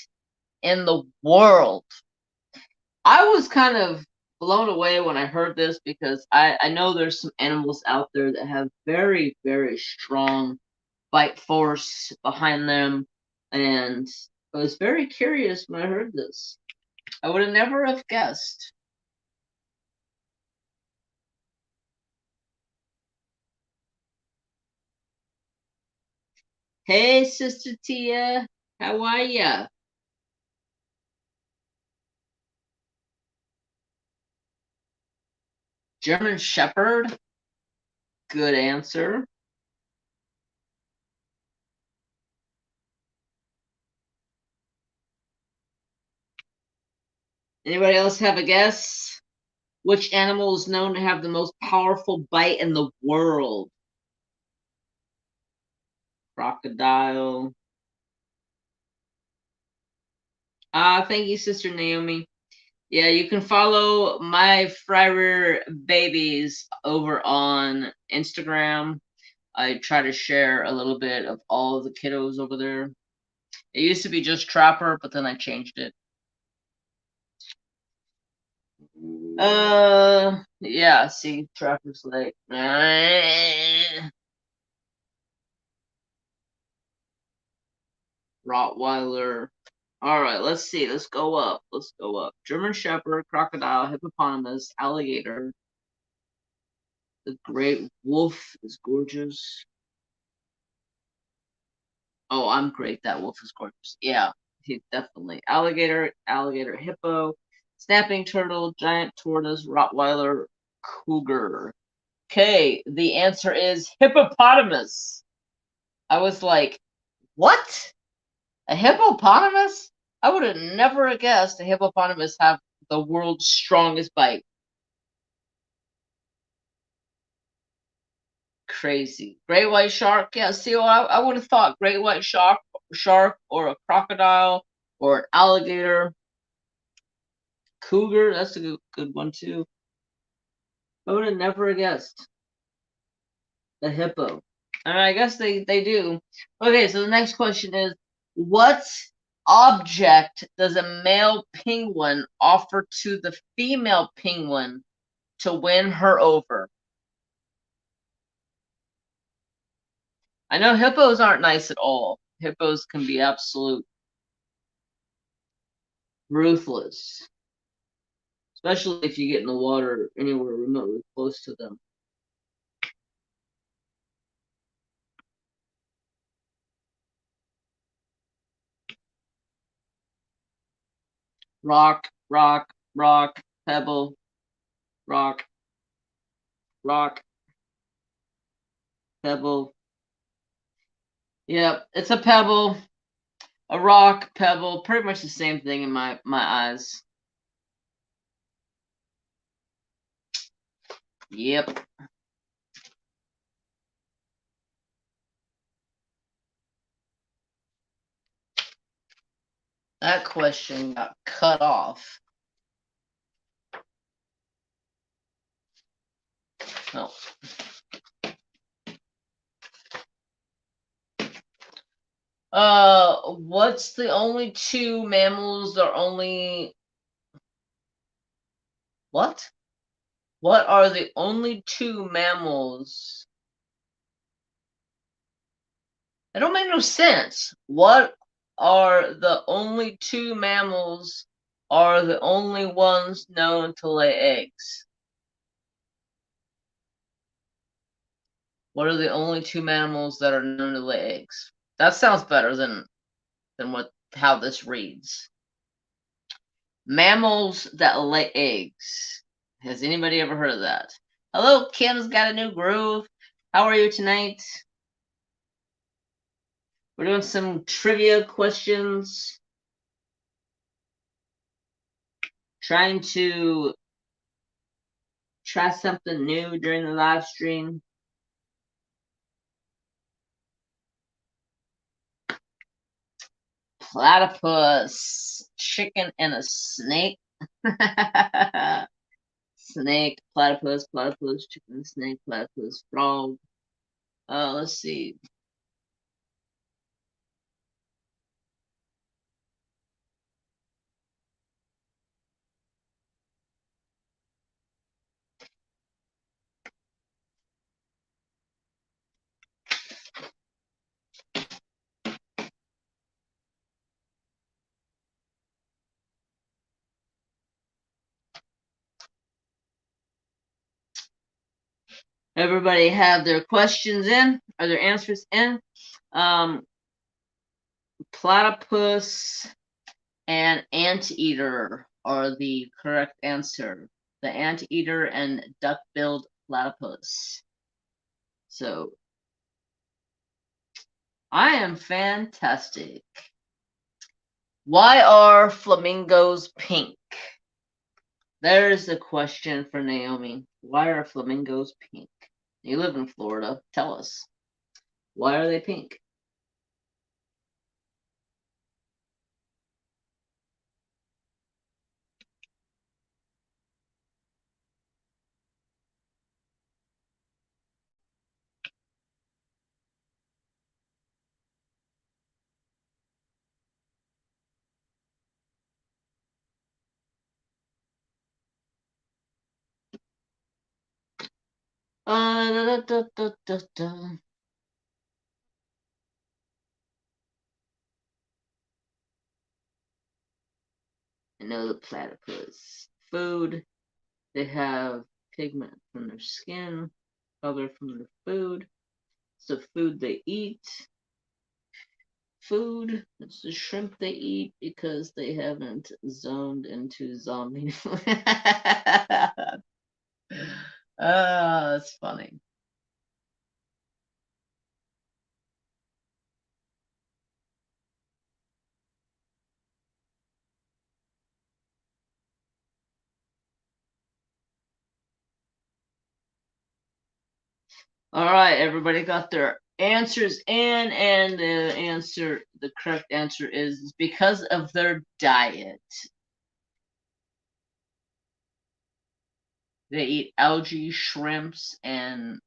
in the world? I was kind of blown away when I heard this because I know there's some animals out there that have very, very strong bite force behind them, and I was very curious when I heard this. I would have never have guessed. Hey, Sister Tia, how are ya? German Shepherd? Good answer. Anybody else have a guess? Which animal is known to have the most powerful bite in the world? Crocodile. Thank you, Sister Naomi. Yeah, you can follow my Friar babies over on Instagram. I try to share a little bit of all of the kiddos over there. It used to be just Trapper, but then I changed it. Yeah, see, Trapper's like, Rottweiler. All right, let's see. Let's go up. Let's go up. German Shepherd, crocodile, hippopotamus, alligator. The great wolf is gorgeous. Oh, I'm great. That wolf is gorgeous. Yeah, he definitely. Alligator, alligator, hippo, snapping turtle, giant tortoise, Rottweiler, cougar. Okay, the answer is hippopotamus. I was like, what? A hippopotamus? I would have never guessed a hippopotamus have the world's strongest bite. Crazy. Great white shark. Yeah, see, I would have thought great white shark, or a crocodile, or an alligator. Cougar, that's a good one too. I would have never guessed the hippo. And I guess they do. Okay, so the next question is, what object does a male penguin offer to the female penguin to win her over? I know hippos aren't nice at all. Hippos can be absolute ruthless, especially if you get in the water anywhere remotely close to them. Rock, rock, rock, pebble, rock, rock, pebble. Yep, it's a pebble, a rock, pebble, pretty much the same thing in my eyes. Yep. That question got cut off. Oh. What's the only two mammals that are only what? What are the only two mammals? That don't make no sense. What are the only two mammals are the only ones known to lay eggs? What are the only two mammals that are known to lay eggs? That sounds better than how this reads. Mammals that lay eggs. Has anybody ever heard of that? Hello, Kim's got a new groove. How are you tonight? We're doing some trivia questions. Trying to try something new during the live stream. Platypus, chicken, and a snake. Snake, platypus, platypus, chicken, snake, platypus, frog. Let's see. Everybody have their questions in, or their answers in. Platypus and anteater are the correct answer. The anteater and duck-billed platypus. So, I am fantastic. Why are flamingos pink? There's a question for Naomi. Why are flamingos pink? You live in Florida. Tell us. Why are they pink? Da, da, da, da, da. I know the platypus. Food. They have pigment from their skin, color from their food. So food they eat. Food. It's the shrimp they eat because they haven't zoned into zombie. That's funny. All right, everybody got their answers in, and the correct answer is because of their diet. They eat algae, shrimps, and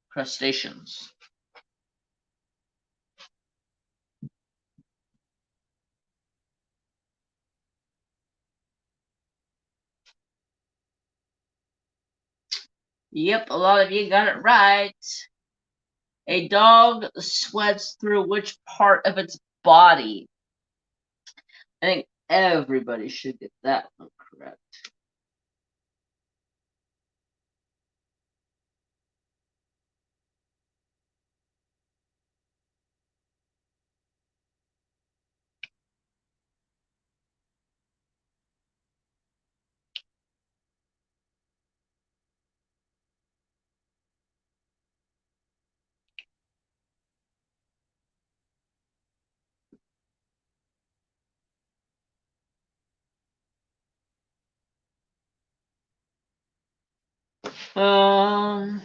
crustaceans. Yep, a lot of you got it right. A dog sweats through which part of its body? I think everybody should get that one correct. Um,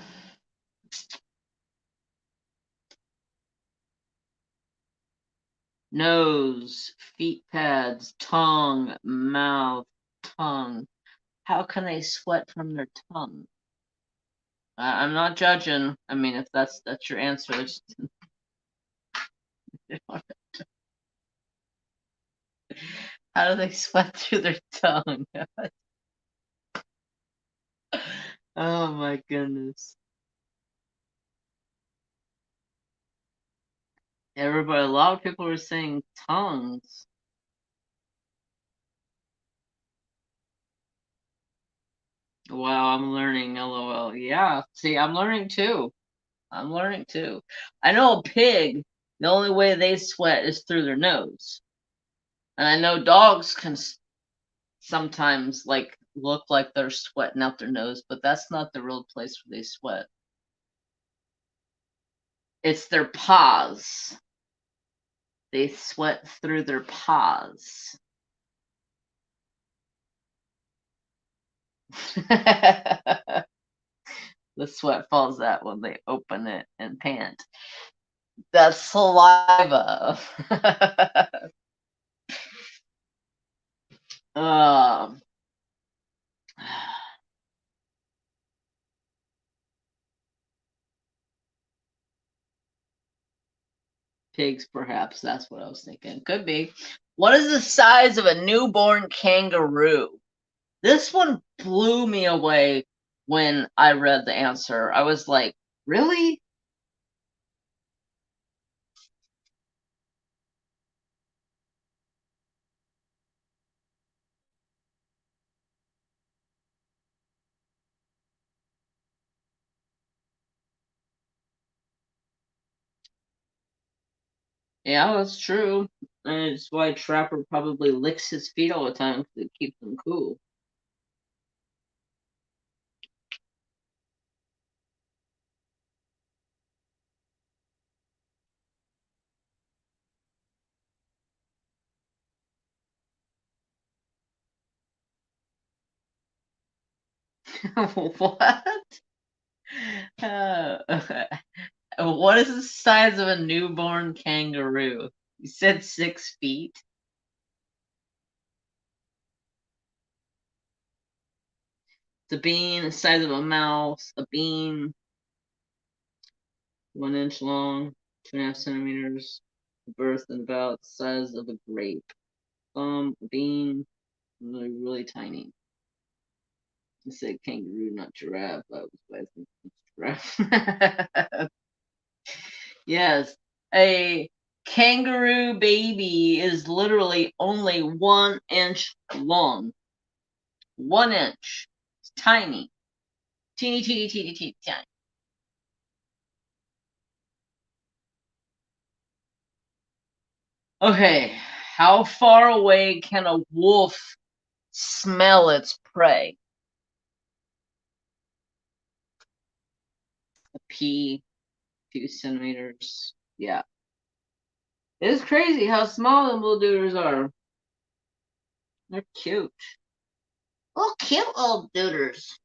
Nose, feet pads, tongue, mouth, tongue. How can they sweat from their tongue? I'm not judging. I mean, if that's your answers. How do they sweat through their tongue? Oh my goodness. Everybody, a lot of people are saying tongues. Wow, I'm learning, lol. Yeah, see, I'm learning too. I'm learning too. I know a pig, the only way they sweat is through their nose. And I know dogs can sometimes like look like they're sweating out their nose, but that's not the real place where they sweat. It's their paws. They sweat through their paws. The sweat falls out when they open it and pant. That's saliva. um, Pigs, perhaps. That's what I was thinking. Could be. What is the size of a newborn kangaroo? This one blew me away when I read the answer. I was like, really? Yeah, that's true. And it's why Trapper probably licks his feet all the time because it keeps him cool. What? What is the size of a newborn kangaroo? You said 6 feet. The bean, the size of a mouse. A bean, 1 inch long, 2.5 centimeters. Birth and about the size of a grape. A bean, really, really tiny. I said kangaroo, not giraffe. That was what I think giraffe. Yes, a kangaroo baby is literally only 1 inch long. 1 inch. It's tiny. Teeny, teeny, teeny, teeny, tiny. Okay, how far away can a wolf smell its prey? A pea, 2 centimeters. Yeah. It's crazy how small them little dudes are. They're cute. Oh, cute little dudes.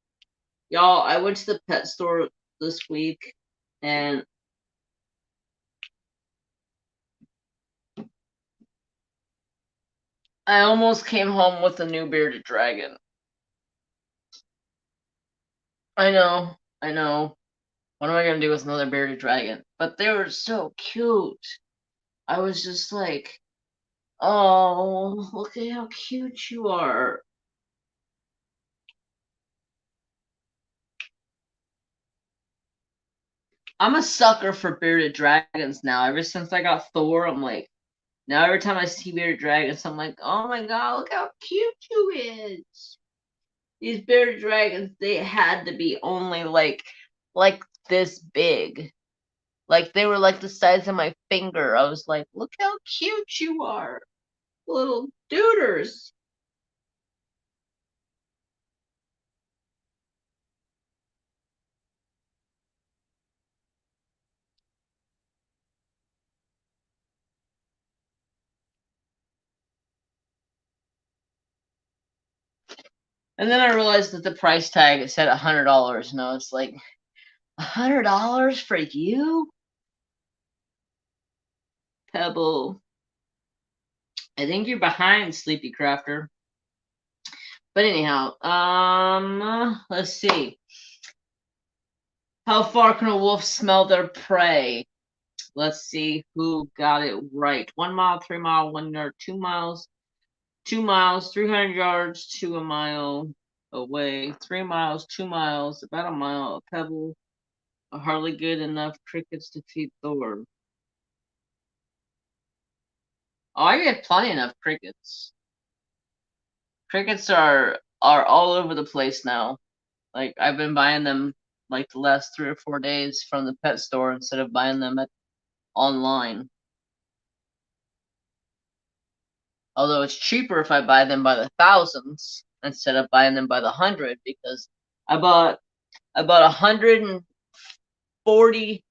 Y'all, I went to the pet store this week and I almost came home with a new bearded dragon. I know, I know. What am I gonna do with another bearded dragon? But they were so cute. I was just like, oh, look at how cute you are. I'm a sucker for bearded dragons now. Ever since I got Thor, I'm like, now every time I see bearded dragons, I'm like, oh my god, look how cute you is. These bearded dragons, they had to be only like this big. Like they were like the size of my finger. I was like, look how cute you are. Little duders. And then I realized that the price tag it said $100, and I was like, $100 for you? Pebble. I think you're behind, Sleepy Crafter. But anyhow, let's see. How far can a wolf smell their prey? Let's see who got it right. 1 mile, 3 mile, 1 yard, 2 miles, 2 miles, 300 yards to a mile away. 3 miles, 2 miles, about a mile. A pebble, hardly good enough. Crickets to feed Thor. Oh, I get plenty enough crickets. Crickets are all over the place now. Like I've been buying them like the last 3 or 4 days from the pet store instead of buying them online. Although it's cheaper if I buy them by the thousands instead of buying them by the hundred because I bought 140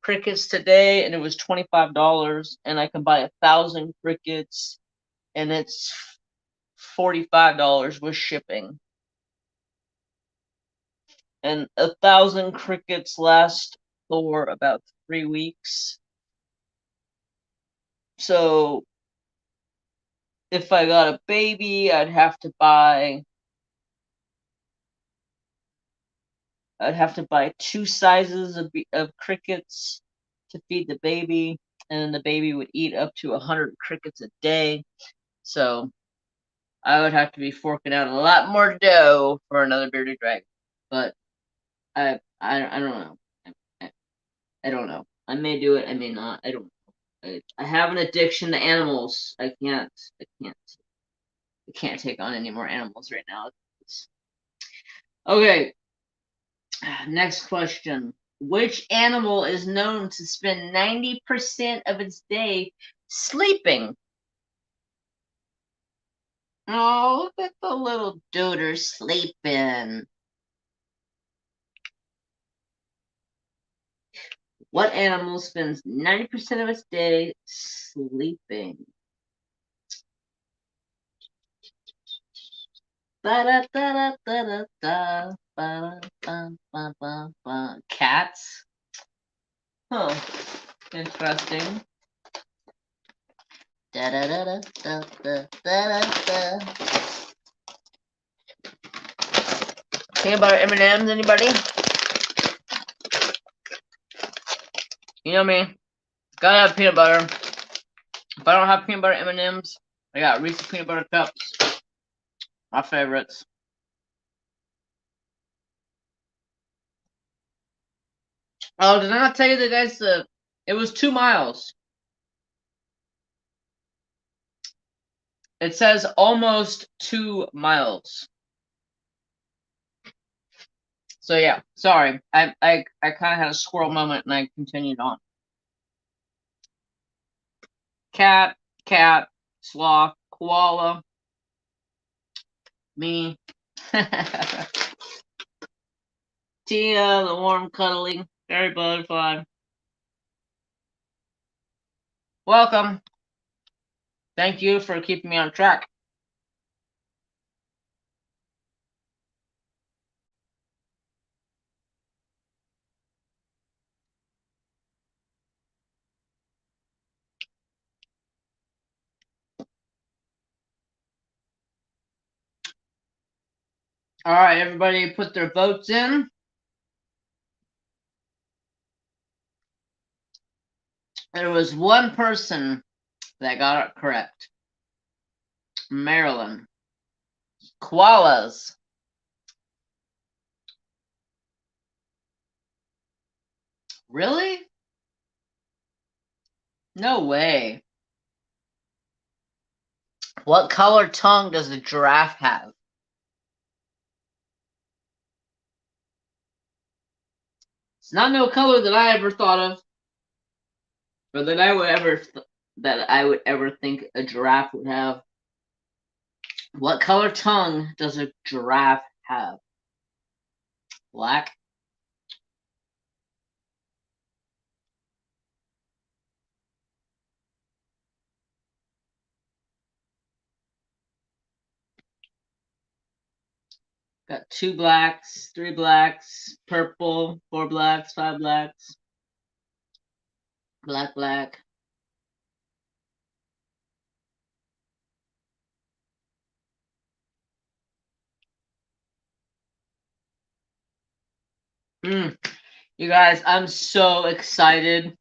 crickets today and it was $25 and I can buy 1,000 crickets and it's $45 with shipping. And 1,000 crickets last for about 3 weeks. So if I got a baby, I'd have to buy 2 sizes of crickets to feed the baby, and then the baby would eat up to 100 crickets a day. So I would have to be forking out a lot more dough for another bearded dragon. But I don't know. I don't know. I may do it. I may not. I don't know. I have an addiction to animals. I can't. I can't. I can't take on any more animals right now. Okay. Next question. Which animal is known to spend 90% of its day sleeping? Oh, look at the little duder sleeping. What animal spends 90% of its day sleeping? Cats. Huh. Interesting. Da da da da da da da da. Peanut butter M&Ms, anybody? You know me. Gotta have peanut butter. If I don't have peanut butter M&Ms, I got Reese's peanut butter cups. My favorites. Oh, did I not tell you the guys? It was 2 miles. It says almost 2 miles. So yeah, sorry. I kind of had a squirrel moment and I continued on. Cat, sloth, koala, me. Tia, the warm, cuddly, fairy butterfly. Welcome. Thank you for keeping me on track. All right, everybody put their votes in. There was one person that got it correct. Maryland. Koalas. Really? No way. What color tongue does a giraffe have? It's not no color that I ever thought of, or that I would ever think a giraffe would have. What color tongue does a giraffe have? Black. Got 2 blacks, 3 blacks, purple, 4 blacks, 5 blacks, black. You guys, I'm so excited.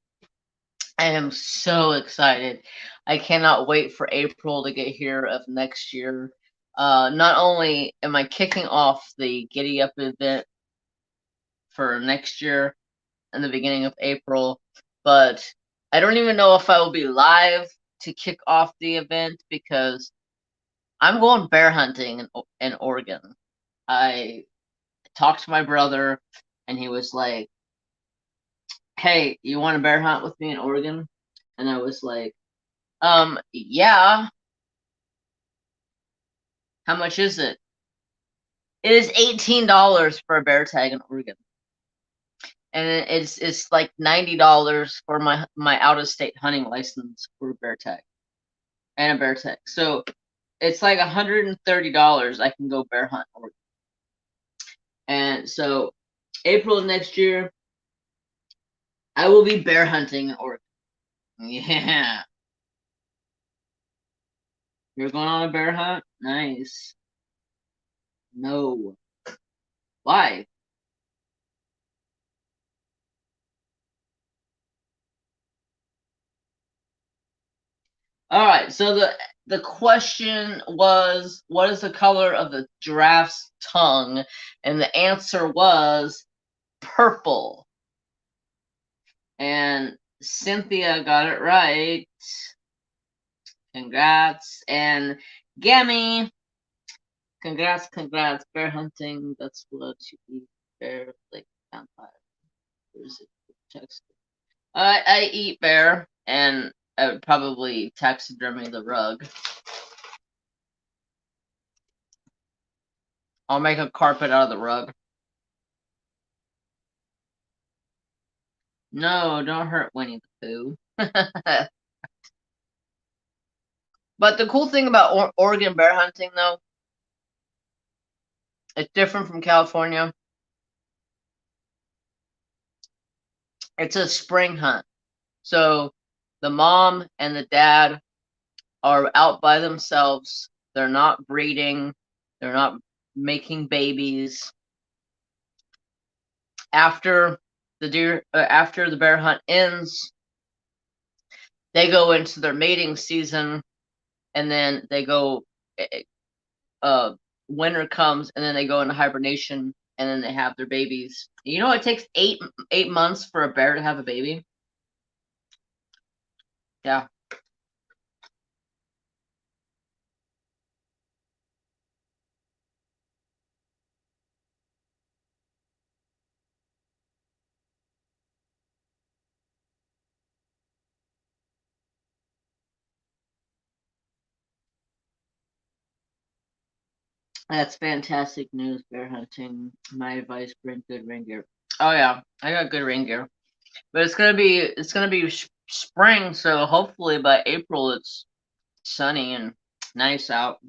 I am so excited. I cannot wait for April to get here of next year. Not only am I kicking off the Giddy Up event for next year in the beginning of April, but I don't even know if I will be live to kick off the event because I'm going bear hunting in Oregon. I talked to my brother and he was like, "Hey, you want to bear hunt with me in Oregon?" And I was like, yeah. How much is it? It is $18 for a bear tag in Oregon, and it's like $90 for my out of state hunting license for a bear tag and a bear tag. So it's like $130. I can go bear hunt in Oregon, and so April of next year, I will be bear hunting in Oregon. Yeah, you're going on a bear hunt? Nice. No. Why? All right. So the question was, what is the color of the giraffe's tongue? And the answer was purple. And Cynthia got it right. Congrats. And Gammy, congrats. Bear hunting. That's what you eat. Bear like vampire. Where is it? Text. I eat bear, and I would probably taxidermy the rug. I'll make a carpet out of the rug. No, don't hurt Winnie the Pooh. But the cool thing about Oregon bear hunting, though, It's different from California. It's a spring hunt. So the mom and the dad are out by themselves. They're not breeding. They're not making babies. After after the bear hunt ends, they go into their mating season, and then they go. Uh, Winter comes, and then they go into hibernation, and then they have their babies. You know, it takes 8 months for a bear to have a baby. Yeah. That's fantastic news, bear hunting. My advice: bring good rain gear. Oh yeah, I got good rain gear, but it's gonna be spring, so hopefully by April it's sunny and nice out.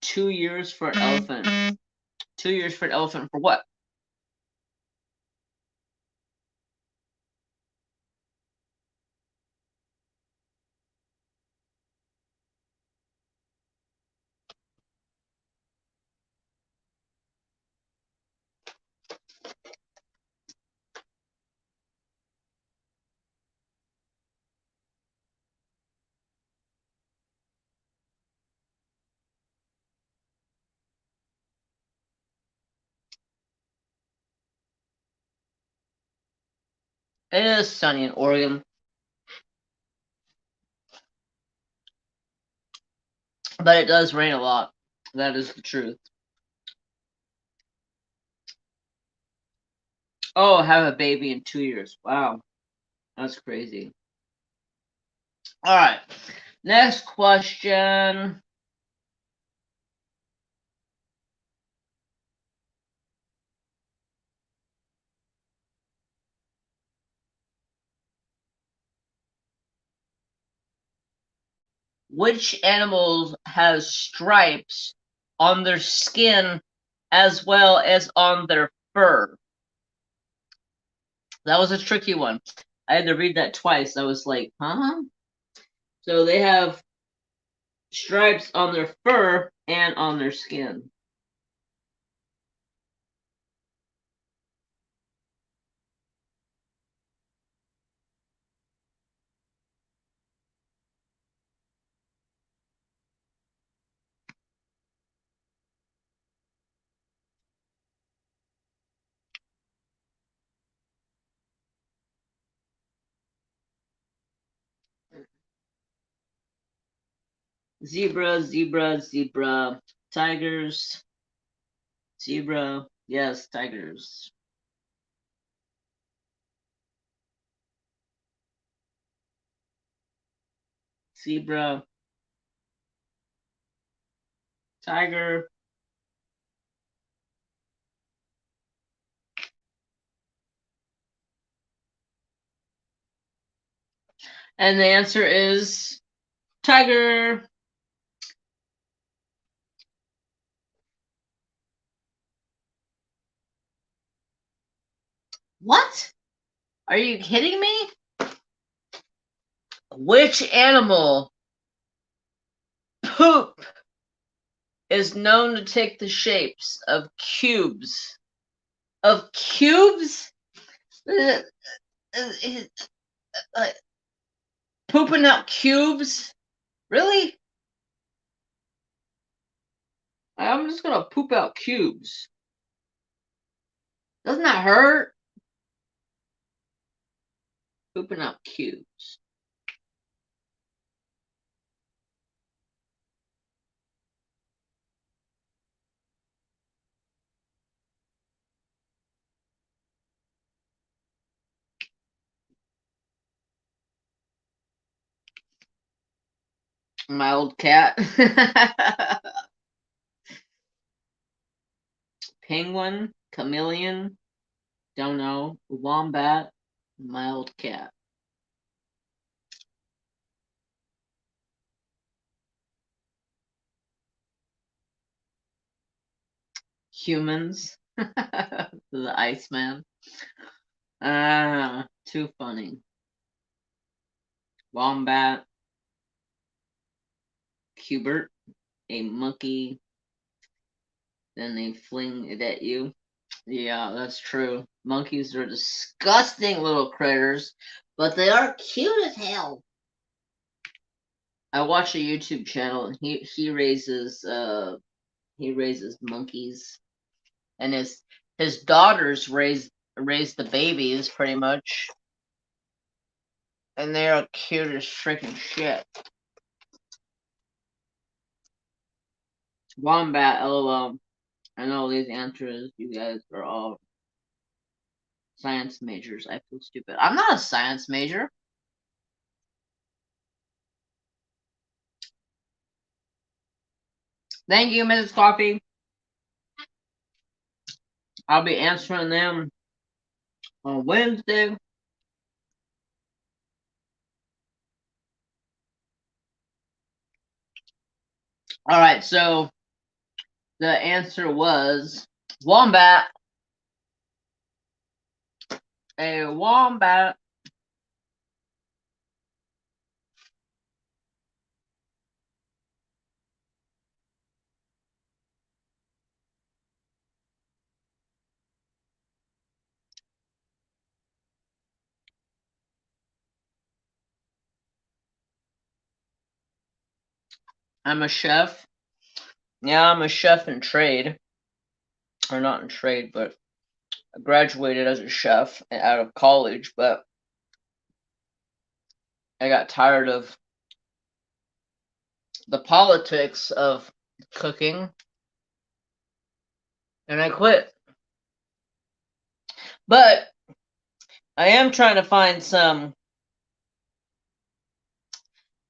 2 years for an elephant. 2 years for an elephant for what? It is sunny in Oregon, but it does rain a lot. That is the truth. Oh, have a baby in 2 years. Wow, that's crazy. All right, next question. Which animals has stripes on their skin as well as on their fur? That was a tricky one. I had to read that twice. I was like, huh? So they have stripes on their fur and on their skin. Zebra, zebra, zebra. Tigers, zebra. Yes, tigers. Zebra, tiger. And the answer is tiger. What? Are you kidding me? Which animal poop is known to take the shapes of cubes? Of cubes? Uh, uh, uh, Pooping out cubes? Really? I'm just gonna poop out cubes. Doesn't that hurt? Pooping out cubes. My old cat. Penguin, chameleon, don't know. Wombat, my old cat. Humans. The Iceman. Too funny. Wombat. Cubert. A monkey. Then they fling it at you. Yeah, that's true. Monkeys are disgusting little critters, but they are cute as hell. I watch a YouTube channel and he raises monkeys, and his daughters raise the babies pretty much, and they are cute as freaking shit. Wombat, lol. I know these answers, you guys are all science majors. I feel stupid. I'm not a science major. Thank you, Mrs. Coffee. I'll be answering them on Wednesday. All right, so the answer was wombat. A wombat. I'm a chef. Yeah, I'm a chef in trade. Or not in trade, but I graduated as a chef out of college, but I got tired of the politics of cooking and I quit. But I am trying to find some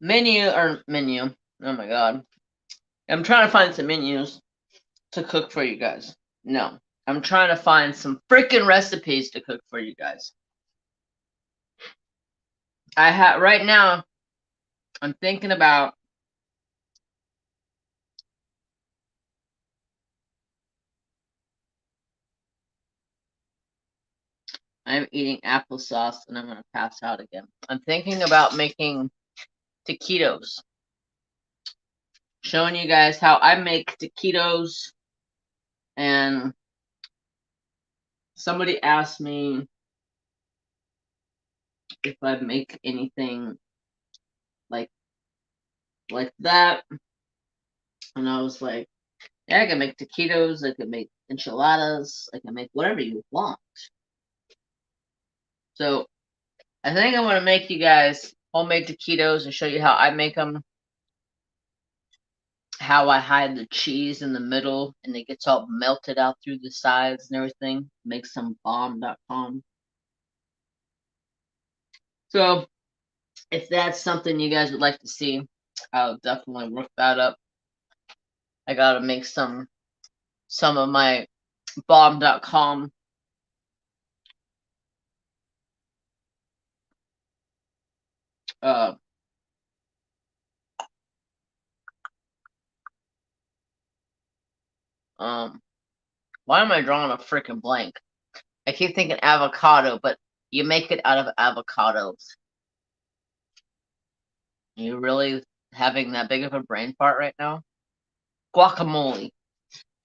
menu. Oh my god. I'm trying to find some menus to cook for you guys. No. I'm trying to find some freaking recipes to cook for you guys. Right now I'm thinking about I'm eating applesauce and I'm gonna pass out again. I'm thinking about making taquitos. Showing you guys how I make taquitos, and somebody asked me if I make anything like that, and I was like, yeah, I can make taquitos, I can make enchiladas, I can make whatever you want. So I think I want to make you guys homemade taquitos and show you how I make them, how I hide the cheese in the middle and it gets all melted out through the sides and everything. Make some bomb.com. So if that's something you guys would like to see, I'll definitely work that up. I gotta make some of my bomb.com why am I drawing a freaking blank? I keep thinking avocado, but you make it out of avocados. Are you really having that big of a brain fart right now? Guacamole.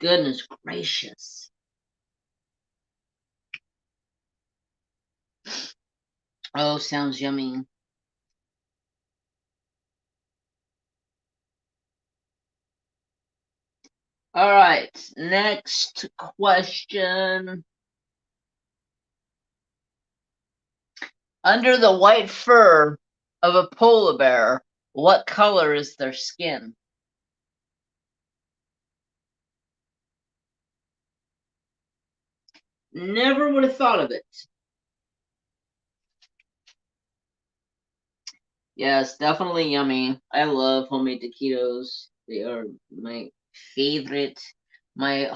Goodness gracious. Oh, sounds yummy. All right, next question. Under the white fur of a polar bear, what color is their skin? Never would have thought of it. Yes, definitely yummy. I love homemade taquitos. They are my favorite. My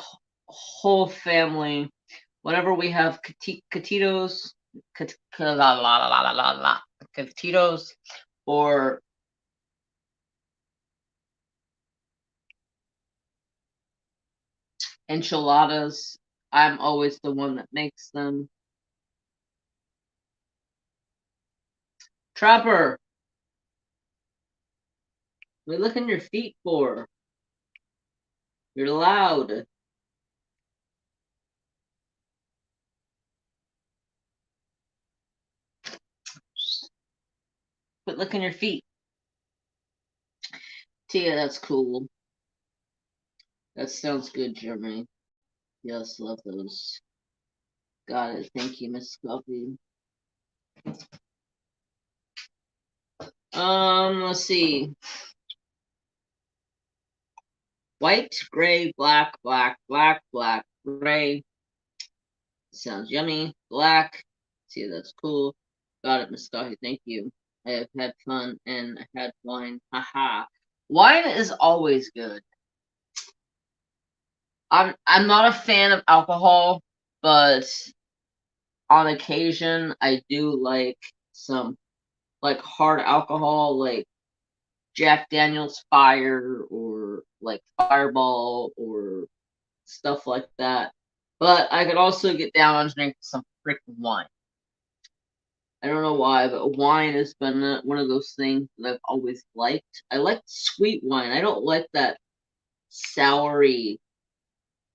whole family, whenever we have taquitos, taquitos, or Enchiladas. I'm always the one that makes them. Trapper, what are you looking at your feet for? You're loud. Quit licking your feet. Tia, that's cool. That sounds good, Jeremy. Yes, love those. Got it. Thank you, Miss Coffee. Let's see. White, gray, black, black, black, black, gray. Sounds yummy. Black. See, that's cool. Got it, Miss Coffee. Thank you. I have had fun and I had wine. Haha. Wine is always good. I'm not a fan of alcohol, but on occasion I do like some like hard alcohol, like Jack Daniel's Fire or like Fireball or stuff like that. But I could also get down on drinking some freaking wine. I don't know why, but wine has been one of those things that I've always liked. I like sweet wine. I don't like that soury,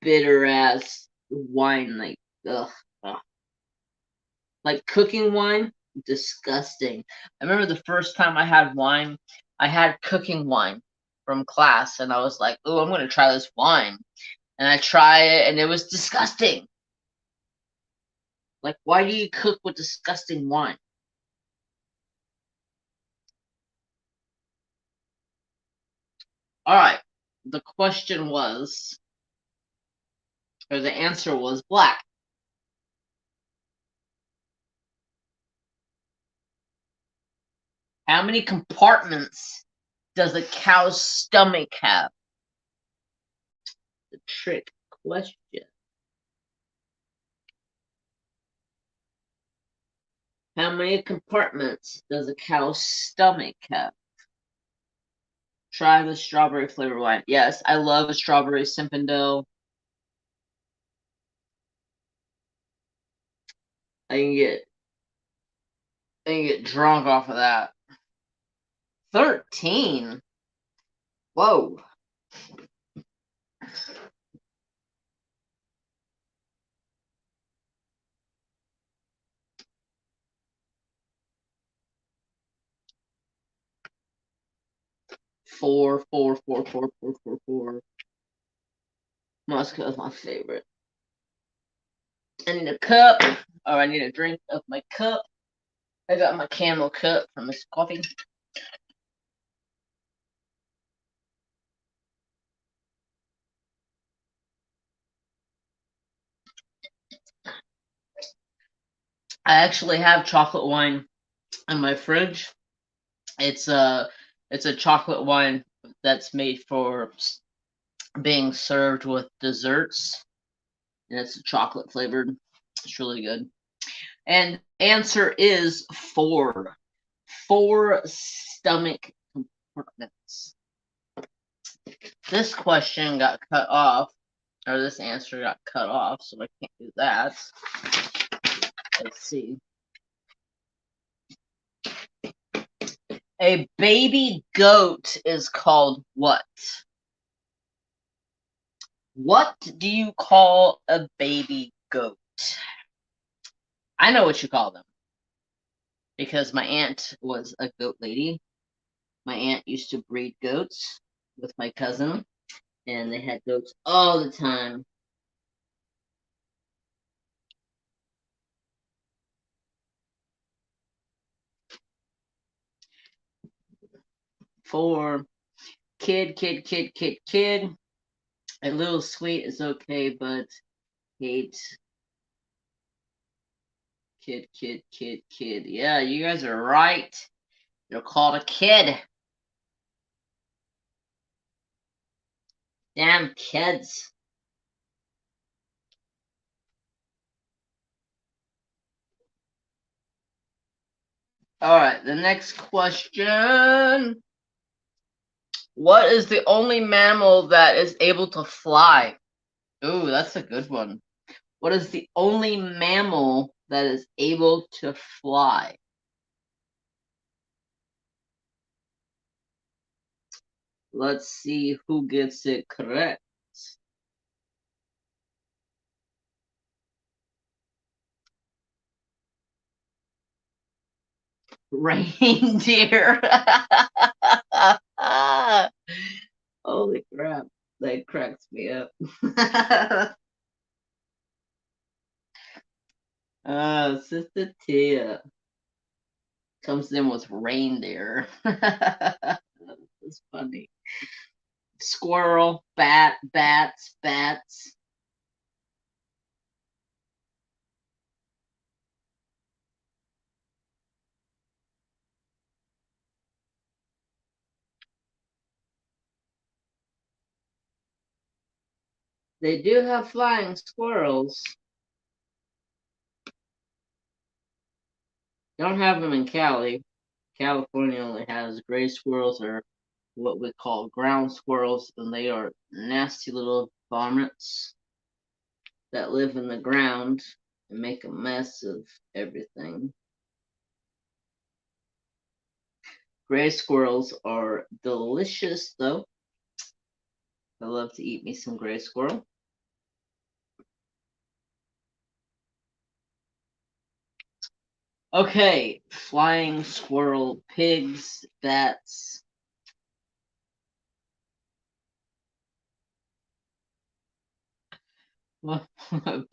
bitter ass wine. Like, ugh, ugh. Like cooking wine, disgusting. I remember the first time I had wine, I had cooking wine from class, and I was like, "Oh, I'm gonna try this wine." And I try it, and it was disgusting. Like, why do you cook with disgusting wine? All right. The question was, or the answer was black. How many compartments does a cow's stomach have? The trick question. How many compartments does a cow's stomach have? Try the strawberry flavor wine. Yes, I love a strawberry Zinfandel. I can get drunk off of that. 13. Whoa. Four, four, four, four, four, four, four. Moscow is my favorite. I need a cup, or I need a drink of my cup. I got my camel cup from Miss Coffee. I actually have chocolate wine in my fridge. It's a chocolate wine that's made for being served with desserts, and it's chocolate flavored. It's really good. And answer is 4. 4 stomach compartments. This question got cut off, or this answer got cut off, so I can't do that. Let's see. A baby goat is called what? What do you call a baby goat? I know what you call them. Because my aunt was a goat lady. My aunt used to breed goats with my cousin, and they had goats all the time. For kid, kid, kid, kid, kid. A little sweet is okay, but hate. Kid, kid, kid, kid. Yeah, you guys are right. You're called a kid. Damn kids. Alright, the next question. What is the only mammal that is able to fly? Ooh, that's a good one. What is the only mammal that is able to fly? Let's see who gets it correct. Reindeer. Holy crap. That cracks me up. Sister Tia comes in with reindeer. That's funny. Squirrel, bats. They do have flying squirrels. Don't have them in Cali. California only has gray squirrels, or what we call ground squirrels, and they are nasty little varmints that live in the ground and make a mess of everything. Gray squirrels are delicious, though. I love to eat me some gray squirrel. Okay, flying squirrel, pigs, bats.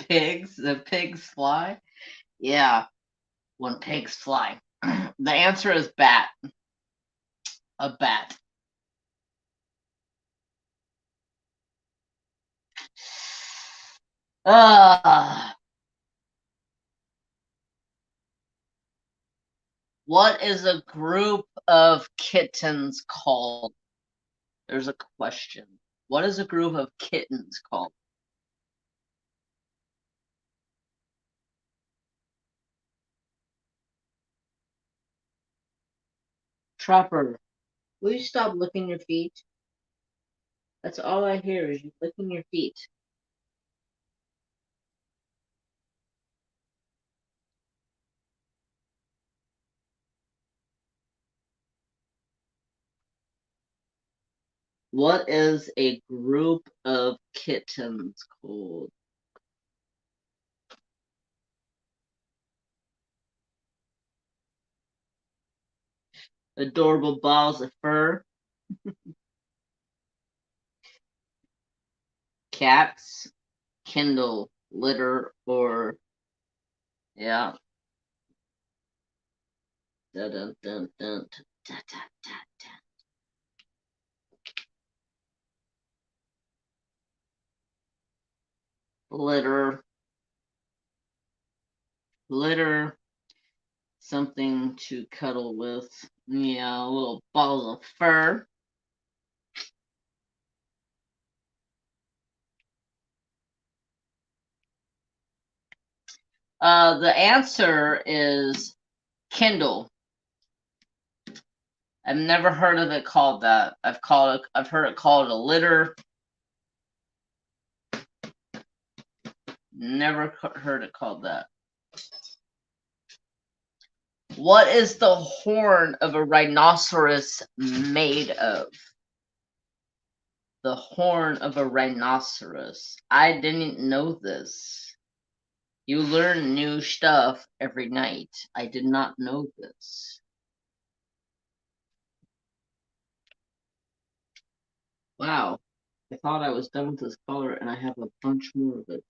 Pigs? The pigs fly? Yeah, when pigs fly. The answer is bat. A bat. Uh, what is a group of kittens called? There's a question. What is a group of kittens called? Trapper, will you stop licking your feet? That's all I hear is you licking your feet. What is a group of kittens called? Adorable balls of fur. Cats. Kindle. Litter. Or, yeah. Dun, dun, dun, dun, dun, dun, dun. Litter. Litter. Something to cuddle with. Yeah, little balls of fur. The answer is Kindle. I've never heard of it called that. I've heard it called a litter. Never heard it called that. What is the horn of a rhinoceros made of? The horn of a rhinoceros. I didn't know this. You learn new stuff every night. I did not know this. Wow. I thought I was done with this color and I have a bunch more of it.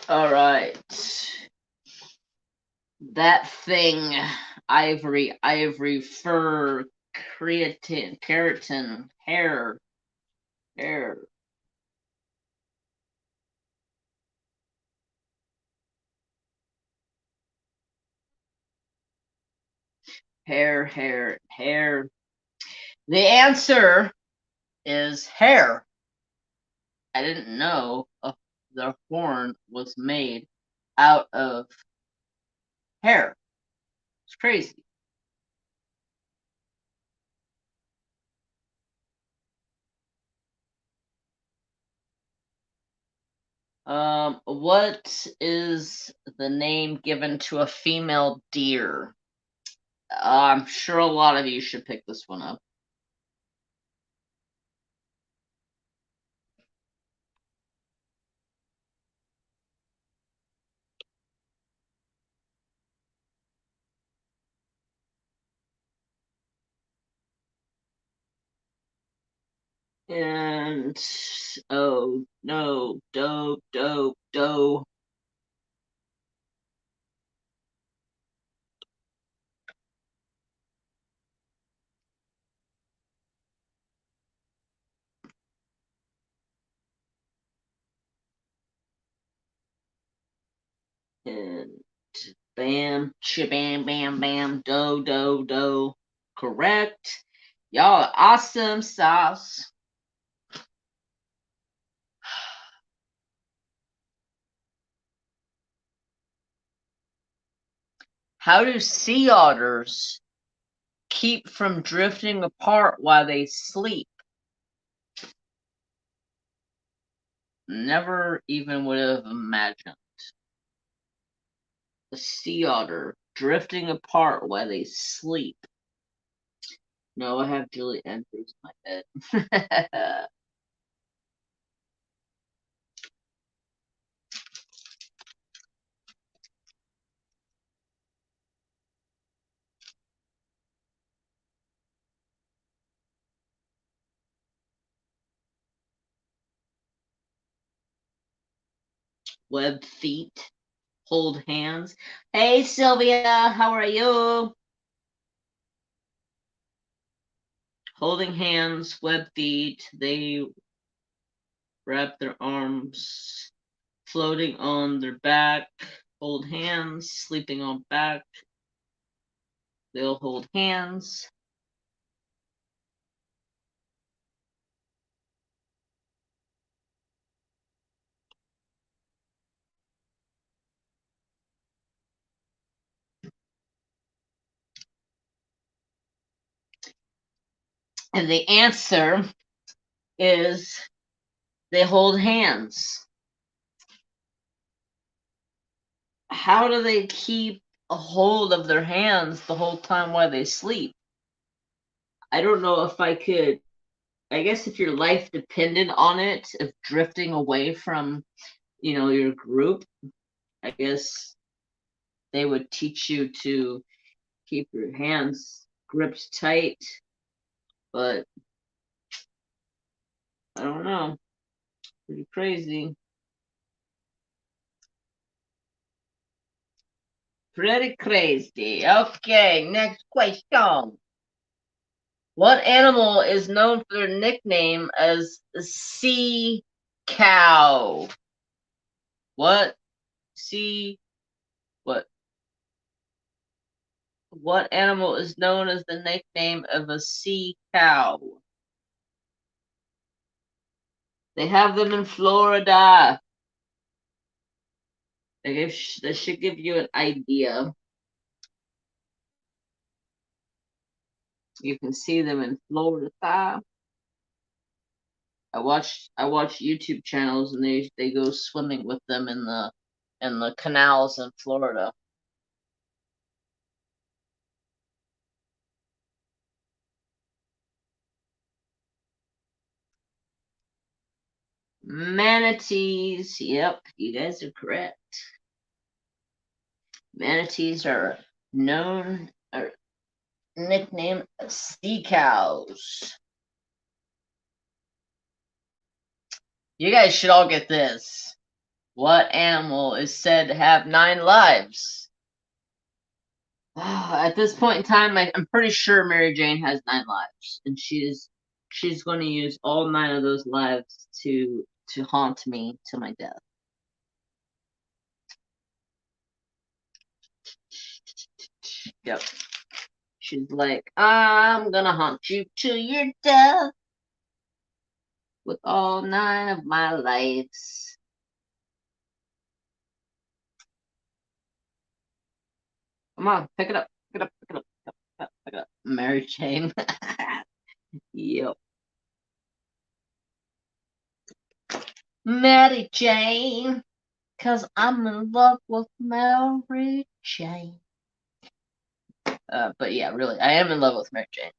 All right. That thing, ivory, fur, keratin, hair, hair, hair. The answer is hair. I didn't know their horn was made out of hair. It's crazy. What is the name given to a female deer? I'm sure a lot of you should pick this one up. And oh no, doe. And bam, shabam, bam, bam, doe. Correct. Y'all are awesome sauce. How do sea otters keep from drifting apart while they sleep? Never even would have imagined. The sea otter drifting apart while they sleep. No, I have Julie Andrews in my head. Web feet, hold hands. Hey Sylvia, how are you? Holding hands, web feet. They wrap their arms, floating on their back. Hold hands, sleeping on back. They'll hold hands. And the answer is they hold hands. How do they keep a hold of their hands the whole time while they sleep? I don't know if I could. I guess if your life depended on it, of drifting away from, your group, I guess they would teach you to keep your hands gripped tight. But I don't know. Pretty crazy. Pretty crazy. Okay, next question. What animal is known for their nickname as sea cow? What sea what what animal is known as the nickname of a sea cow? They have them in Florida. That should give you an idea. You can see them in Florida. I watch YouTube channels and they go swimming with them in the canals in Florida. Manatees. Yep, you guys are correct. Manatees are known or nicknamed sea cows. You guys should all get this. What animal is said to have 9 lives? At this point in time, I'm pretty sure Mary Jane has 9 lives, and she's going to use all 9 of those lives to haunt me to my death. Yep. She's like, I'm gonna haunt you to your death. with all 9 of my lives. Come on, pick it up, pick it up, pick it up, pick it up, pick it up. Mary Jane. Yep. Mary Jane. Cause I'm in love with Mary Jane. But yeah, really, I am in love with Mary Jane.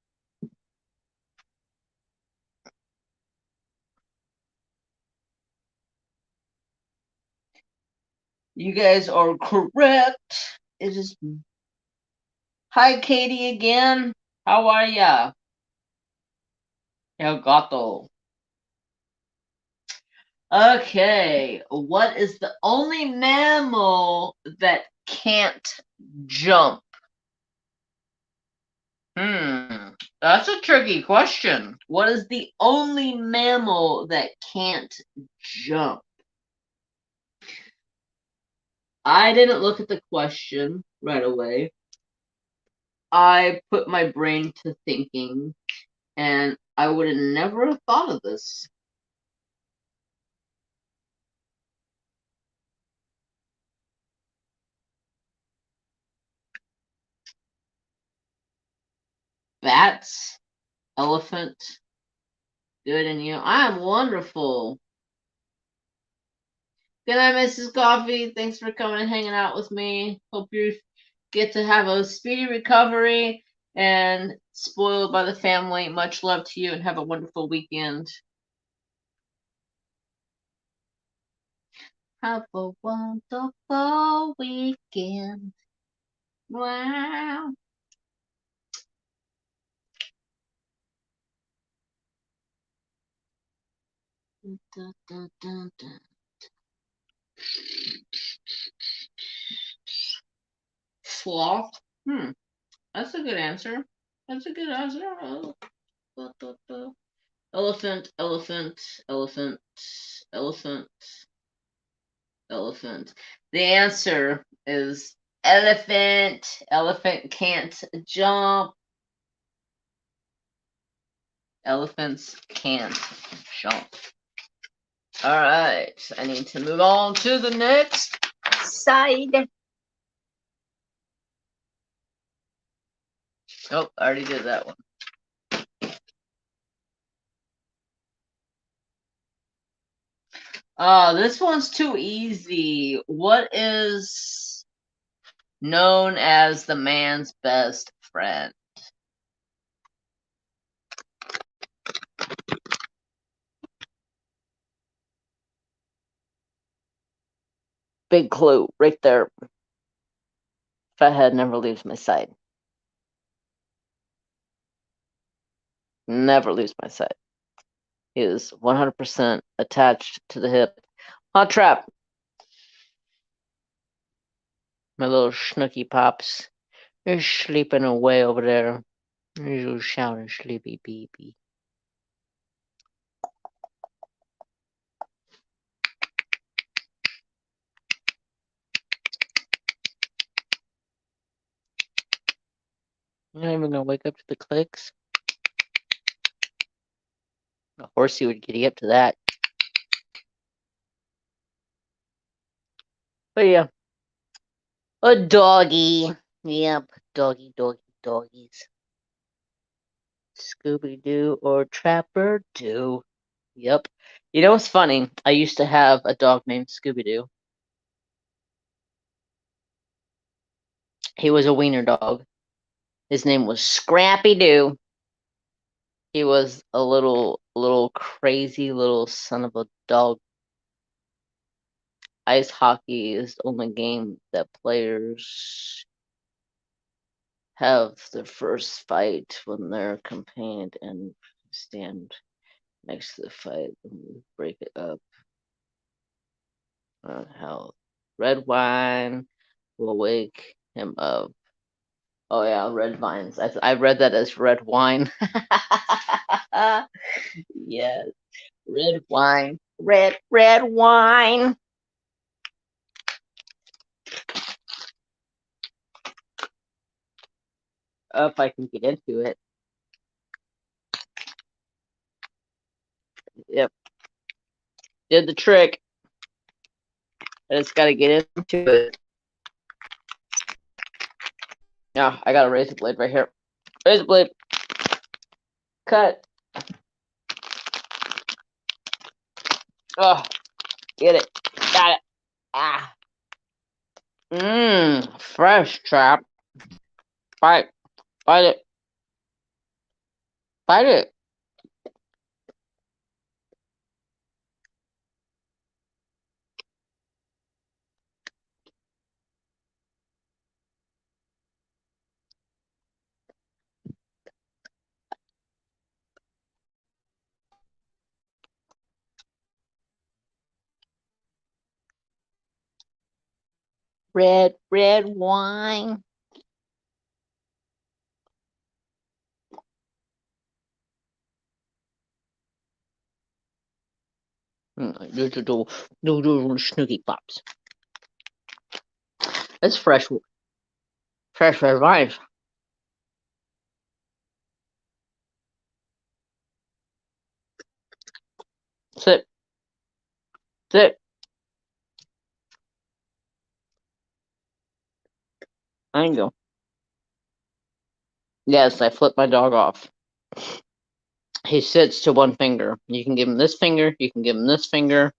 You guys are correct. It is. Hi, Katie again. How are ya? El gato. Okay, what is the only mammal that can't jump? That's a tricky question. What is the only mammal that can't jump? I didn't look at the question right away. I put my brain to thinking, and I would have never have thought of this. Bats, elephant, good, and you. I am wonderful. Good night, Mrs. Coffee. Thanks for coming and hanging out with me. Hope you get to have a speedy recovery and spoiled by the family. Much love to you and have a wonderful weekend. Have a wonderful weekend. Wow. Dun, dun, dun, dun. Sloth? That's a good answer. That's a good answer. Elephant, elephant, elephant, elephant, elephant. The answer is elephant. Elephant can't jump. Elephants can't jump. All right. I need to move on to the next side. Oh, I already did that one. This one's too easy. What is known as the man's best friend? Big clue right there. Fathead never leaves my side. Never leaves my side. He is 100% attached to the hip. Hot trap. My little snooky pops. They're sleeping away over there. There's a shouting sleepy baby. You're not even gonna wake up to the clicks? A horsey would giddy up to that. But yeah. A doggy. Yep. Doggy, doggy, doggies. Scooby-Doo or Trapper Doo. Yep. You know what's funny? I used to have a dog named Scooby-Doo. He was a wiener dog. His name was Scrappy-Doo. He was a little crazy little son of a dog. Ice hockey is the only game that players have their first fight when they're campaigned and stand next to the fight and break it up. How red wine will wake him up. Oh yeah, red vines. I read that as red wine. Yes, red wine. Red wine. If I can get into it. Yep. Did the trick. I just gotta get into it. Yeah, I got a razor blade right here. Razor blade. Cut. Oh, get it. Got it. Ah. Fresh trap. Bite. Bite it. Bite it. Red wine. Little snooky pops. It's fresh red wine. Sit. Sit. There you go. Yes, I flipped my dog off. He sits to one finger. You can give him this finger. You can give him this finger.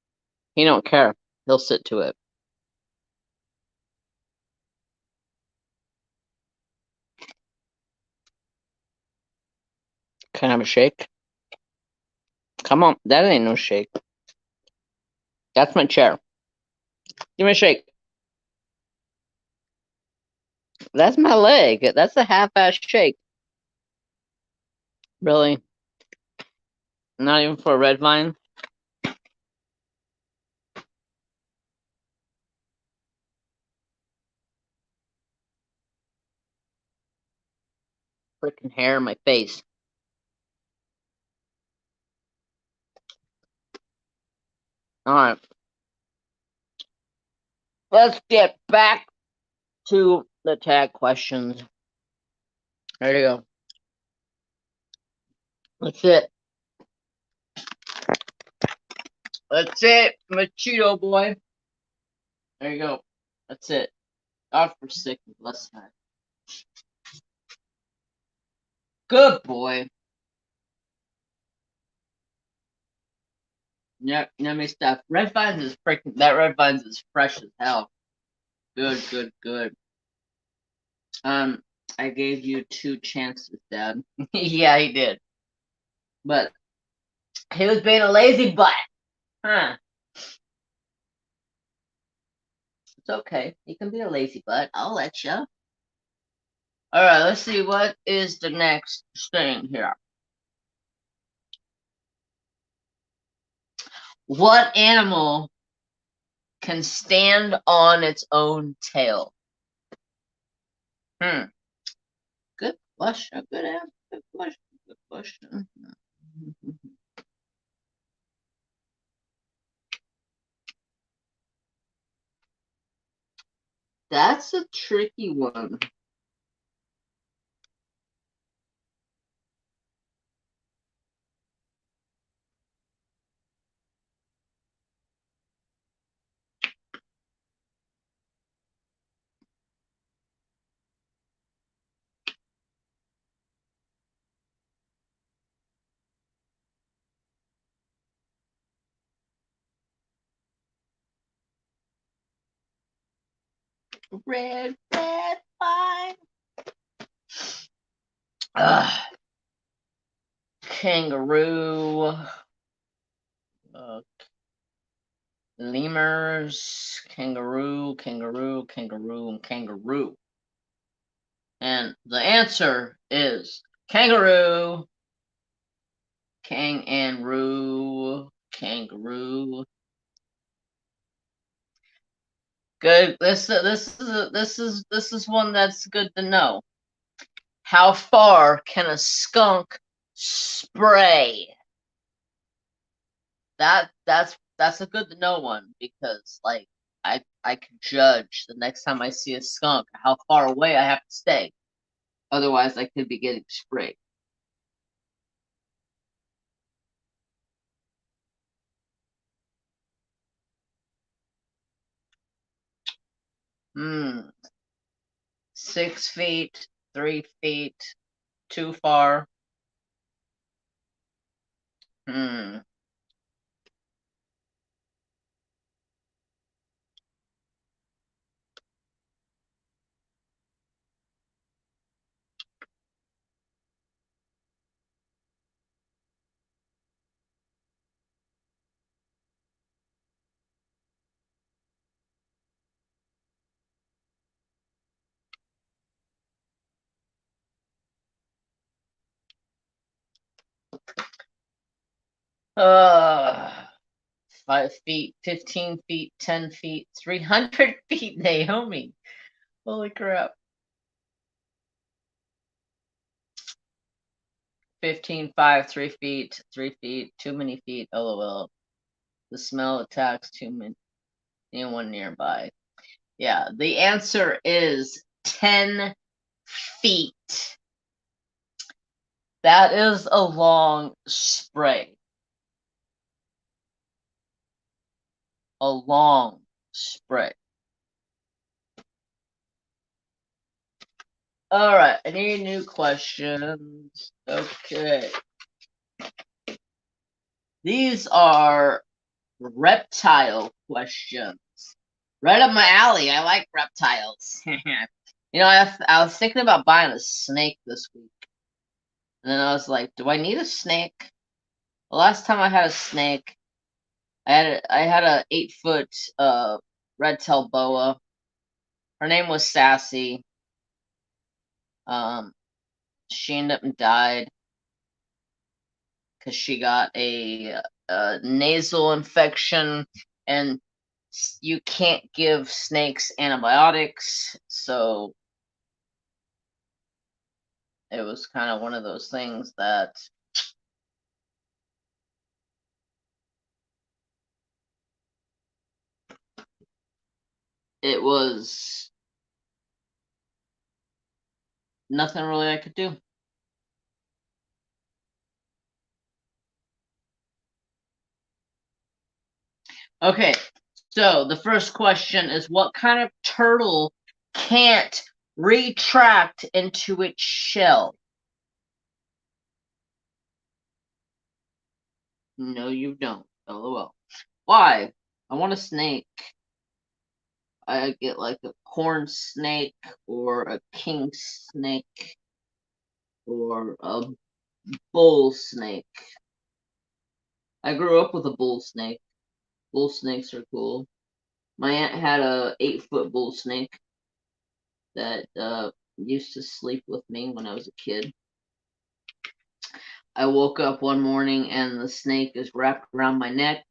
He don't care. He'll sit to it. Can I have a shake? Come on. That ain't no shake. That's my chair. Give me a shake. That's my leg. That's a half-ass shake. Really? Not even for a red vine? Freaking hair in my face. Alright. Let's get back to the tag questions. There you go. That's it. That's it, Machito boy. There you go. That's it. God forsake me, bless that. Good boy. Yep, yummy stuff. Red vines is freaking. That red vines is fresh as hell. Good, good, good. I gave you 2 chances, Dad. Yeah, he did. But he was being a lazy butt. Huh. It's okay. He can be a lazy butt. I'll let you. Alright, let's see what is the next thing here. What animal can stand on its own tail? Good question. Good answer. Good question. Good question. That's a tricky one. Red wine. Kangaroo. Lemurs. Kangaroo, kangaroo, kangaroo, and kangaroo. And the answer is kangaroo. Kangaroo. Kangaroo. Good. This is one that's good to know. How far can a skunk spray? That's a good to know one because like I can judge the next time I see a skunk how far away I have to stay. Otherwise, I could be getting sprayed. Hmm. 6 feet, 3 feet, too far. Hmm. Uh, 5 feet, 15 feet, 10 feet, 300 feet, Naomi. Holy crap. 15, 5, 3 feet, 3 feet, too many feet, lol. The smell attacks too many, anyone nearby. Yeah, the answer is 10 feet. That is a long spray. A long spray. Alright, I need new questions. Okay. These are reptile questions. Right up my alley. I like reptiles. I was thinking about buying a snake this week. And then I was like, do I need a snake? The last time I had a snake, I had a 8-foot red-tailed boa. Her name was Sassy. She ended up and died because she got a nasal infection, and you can't give snakes antibiotics, so it was kind of one of those things that it was nothing really I could do. Okay, so the first question is, what kind of turtle can't retract into its shell? No, you don't. LOL. Why? I want a snake. I get like a corn snake or a king snake or a bull snake. I grew up with a bull snake. Bull snakes are cool. My aunt had a 8-foot bull snake that used to sleep with me when I was a kid. I woke up one morning and the snake is wrapped around my neck.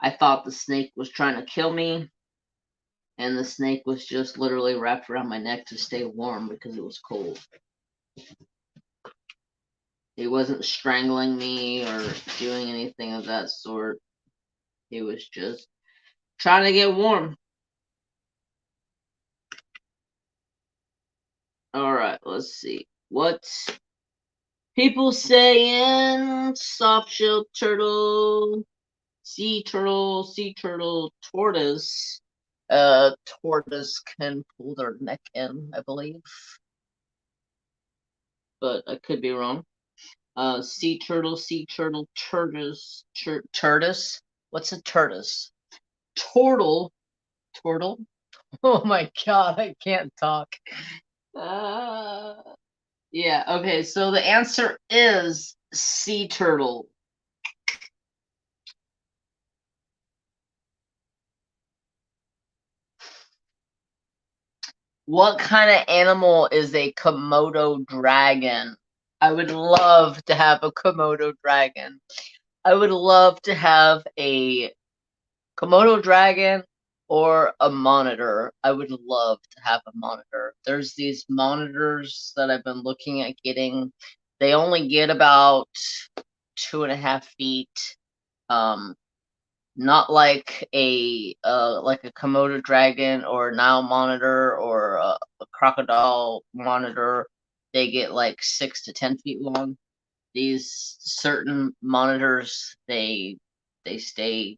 I thought the snake was trying to kill me, and the snake was just literally wrapped around my neck to stay warm because it was cold. He wasn't strangling me or doing anything of that sort. He was just trying to get warm. Alright, let's see. What's people saying? Soft shell turtle, sea turtle, tortoise. Tortoise can pull their neck in, I believe. But I could be wrong. Sea turtle, tortoise, tortoise. What's a tortoise? Turtle. Oh my god, I can't talk. Uh, yeah, okay, so the answer is sea turtle. What kind of animal is a Komodo dragon? I would love to have a Komodo dragon. I would love to have a Komodo dragon or a monitor. I would love to have a monitor. There's these monitors that I've been looking at getting. They only get about 2.5 feet. Not like a Komodo dragon or a Nile monitor or a crocodile monitor. They get like 6 to 10 feet long. These certain monitors, they stay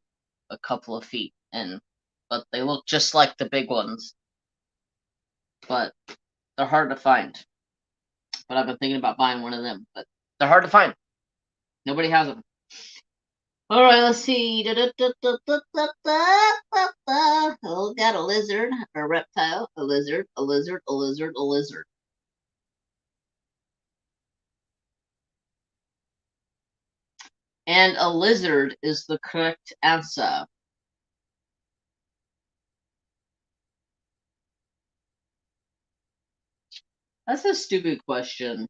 a couple of feet, and but they look just like the big ones. But they're hard to find. But I've been thinking about buying one of them, but they're hard to find. Nobody has them. All right, let's see. Oh, got a lizard, a reptile, a lizard, a lizard, a lizard, a lizard. And a lizard is the correct answer. That's a stupid question.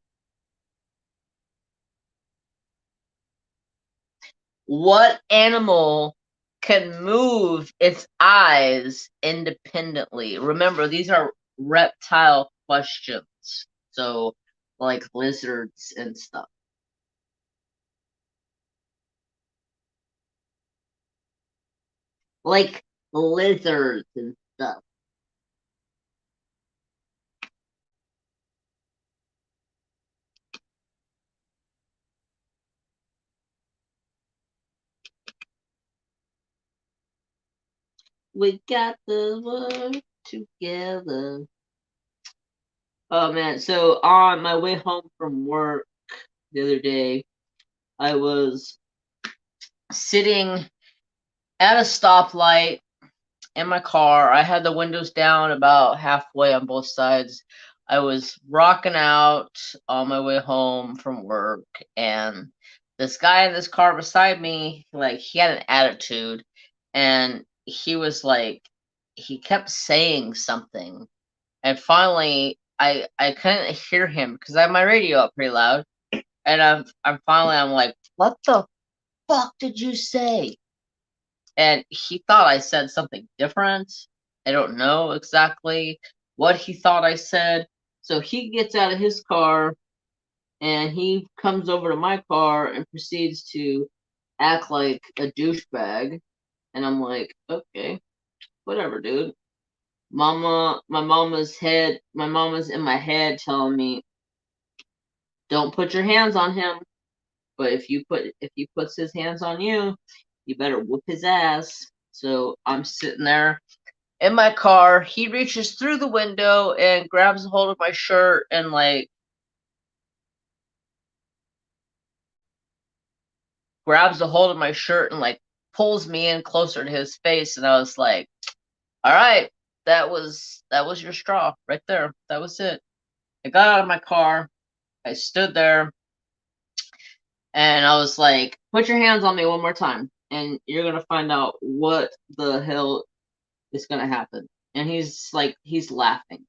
What animal can move its eyes independently? Remember, these are reptile questions. So, like lizards and stuff. Like lizards and stuff. We got the work together. Oh man, so on my way home from work the other day, I was sitting at a stoplight in my car. I had the windows down about halfway on both sides. I was rocking out on my way home from work, and this guy in this car beside me, like, he had an attitude, and he was like, he kept saying something, and finally, I couldn't hear him because I have my radio up pretty loud, and I'm like, what the fuck did you say? And he thought I said something different. I don't know exactly what he thought I said. So he gets out of his car and he comes over to my car and proceeds to act like a douchebag. And I'm like, okay, whatever, dude. My mama's in my head telling me, don't put your hands on him. But if he puts his hands on you, you better whoop his ass. So I'm sitting there in my car. He reaches through the window and grabs a hold of my shirt and like pulls me in closer to his face, and I was like, all right, that was your straw right there. That was it. I got out of my car, I stood there, and I was like, put your hands on me one more time and you're gonna find out what the hell is gonna happen. And he's laughing.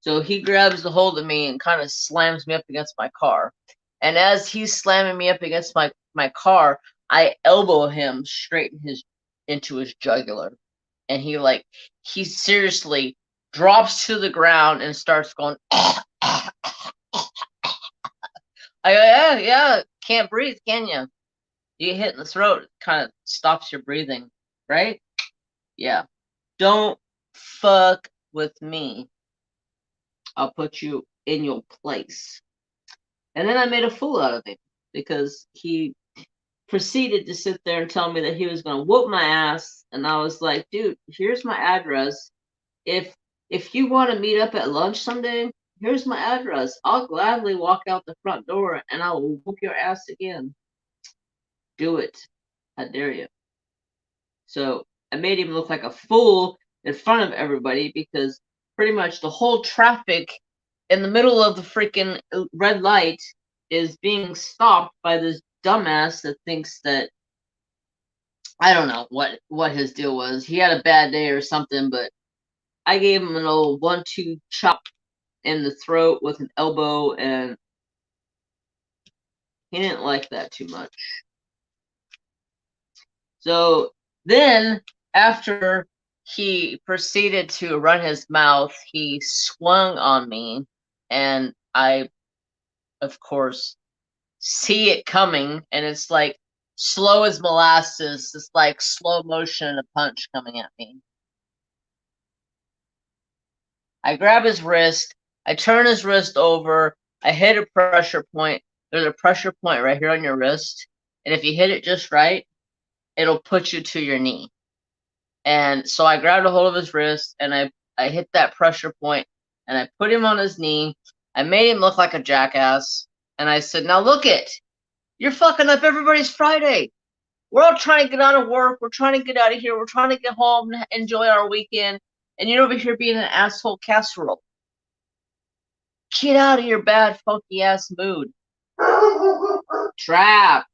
So he grabs the hold of me and kind of slams me up against my car. And as he's slamming me up against my car, I elbow him straight into his jugular. And he seriously drops to the ground and starts going, I go, yeah, can't breathe, can you? You get hit in the throat, it kind of stops your breathing, right? Yeah. Don't fuck with me. I'll put you in your place. And then I made a fool out of him because he proceeded to sit there and tell me that he was going to whoop my ass. And I was like, dude, here's my address. If you want to meet up at lunch someday, here's my address. I'll gladly walk out the front door and I will whoop your ass again. Do it. I dare you. So I made him look like a fool in front of everybody because pretty much the whole traffic in the middle of the freaking red light is being stopped by this dumbass that thinks that, I don't know what his deal was. He had a bad day or something, but I gave him an old 1-2 chop in the throat with an elbow, and he didn't like that too much. So then, after he proceeded to run his mouth, he swung on me, and I, of course, see it coming, and it's like slow as molasses. It's like slow motion, a punch coming at me. I grab his wrist, I turn his wrist over, I hit a pressure point. There's a pressure point right here on your wrist, and if you hit it just right, it'll put you to your knee. And so I grabbed a hold of his wrist and I hit that pressure point and I put him on his knee. I made him look like a jackass. And I said, now look it. You're fucking up everybody's Friday. We're all trying to get out of work. We're trying to get out of here. We're trying to get home and enjoy our weekend. And you're over here being an asshole casserole. Get out of your bad, funky ass mood. Trap.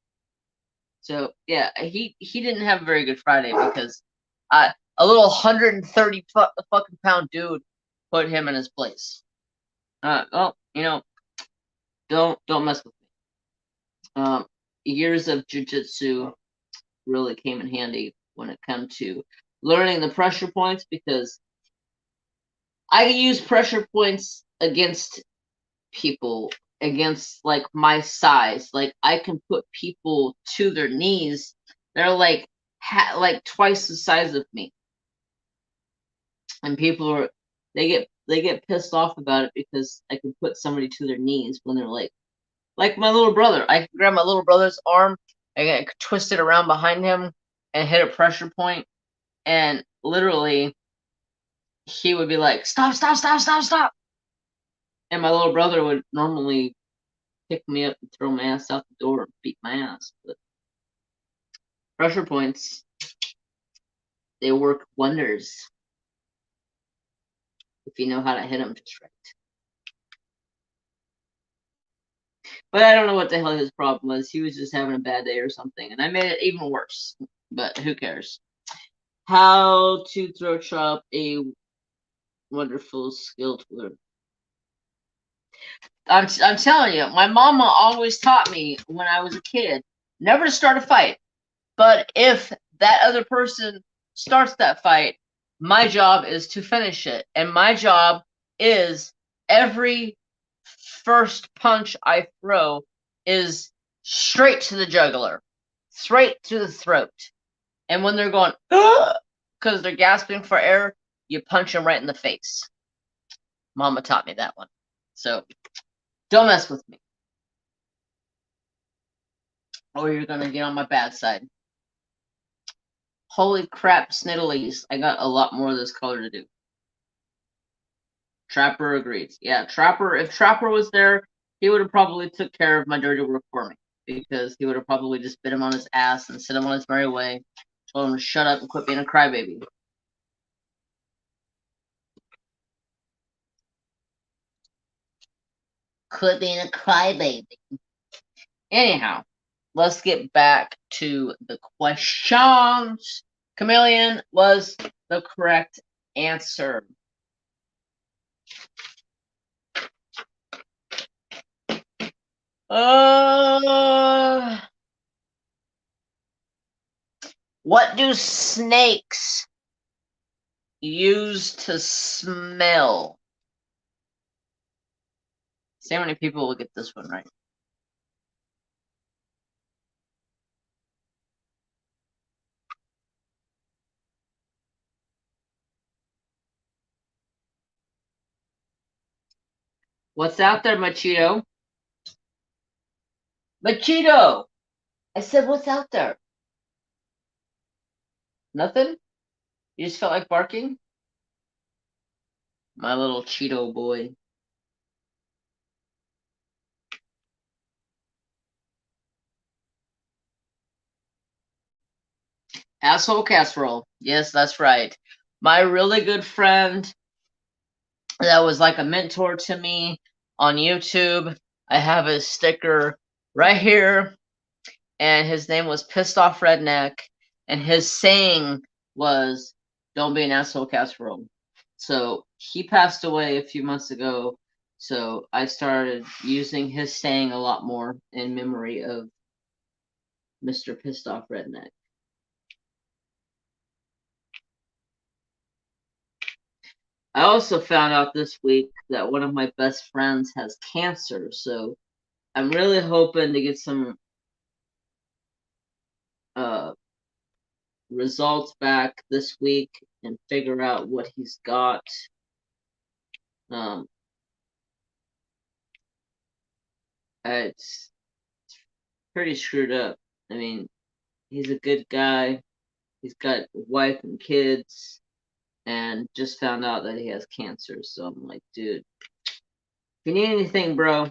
So yeah, he didn't have a very good Friday because a little 130 fucking pound dude put him in his place. Well, you know, don't mess with me. Years of jujitsu really came in handy when it comes to learning the pressure points, because I use pressure points against people, against like my size. Like I can put people to their knees. They're like like twice the size of me, and people are they get pissed off about it because I can put somebody to their knees when they're like my little brother. I can grab my little brother's arm, I can twist it around behind him and hit a pressure point, and literally he would be like, stop, stop, stop, stop, stop. And my little brother would normally pick me up and throw my ass out the door and beat my ass. But pressure points, they work wonders if you know how to hit them just right. But I don't know what the hell his problem was. He was just having a bad day or something, and I made it even worse. But who cares? How to throat chop a wonderful skill to learn. I'm telling you, my mama always taught me when I was a kid never to start a fight. But if that other person starts that fight, my job is to finish it. And my job is every first punch I throw is straight to the jugular, straight to the throat. And when they're going, because they're gasping for air, you punch them right in the face. Mama taught me that one. So don't mess with me, or you're going to get on my bad side. Holy crap, sniddlies. I got a lot more of this color to do. Trapper agrees. Yeah, Trapper, if Trapper was there, he would have probably took care of my dirty work for me, because he would have probably just bit him on his ass and sent him on his merry way, told him to shut up and quit being a crybaby. Quit being a crybaby. Anyhow, let's get back to the questions. Chameleon was the correct answer. What do snakes use to smell? See how many people will get this one right. What's out there, Machito? Machito! I said, what's out there? Nothing? You just felt like barking? My little Cheeto boy. Asshole casserole. Yes, that's right. My really good friend that was like a mentor to me on YouTube. I have his sticker right here, and his name was Pissed Off Redneck, and his saying was, don't be an asshole casserole. So he passed away a few months ago, so I started using his saying a lot more in memory of Mr. Pissed Off Redneck. I also found out this week that one of my best friends has cancer, so I'm really hoping to get some results back this week and figure out what he's got. Um, it's pretty screwed up. I mean, he's a good guy. He's got a wife and kids, and just found out that he has cancer. So I'm like, dude, if you need anything, bro,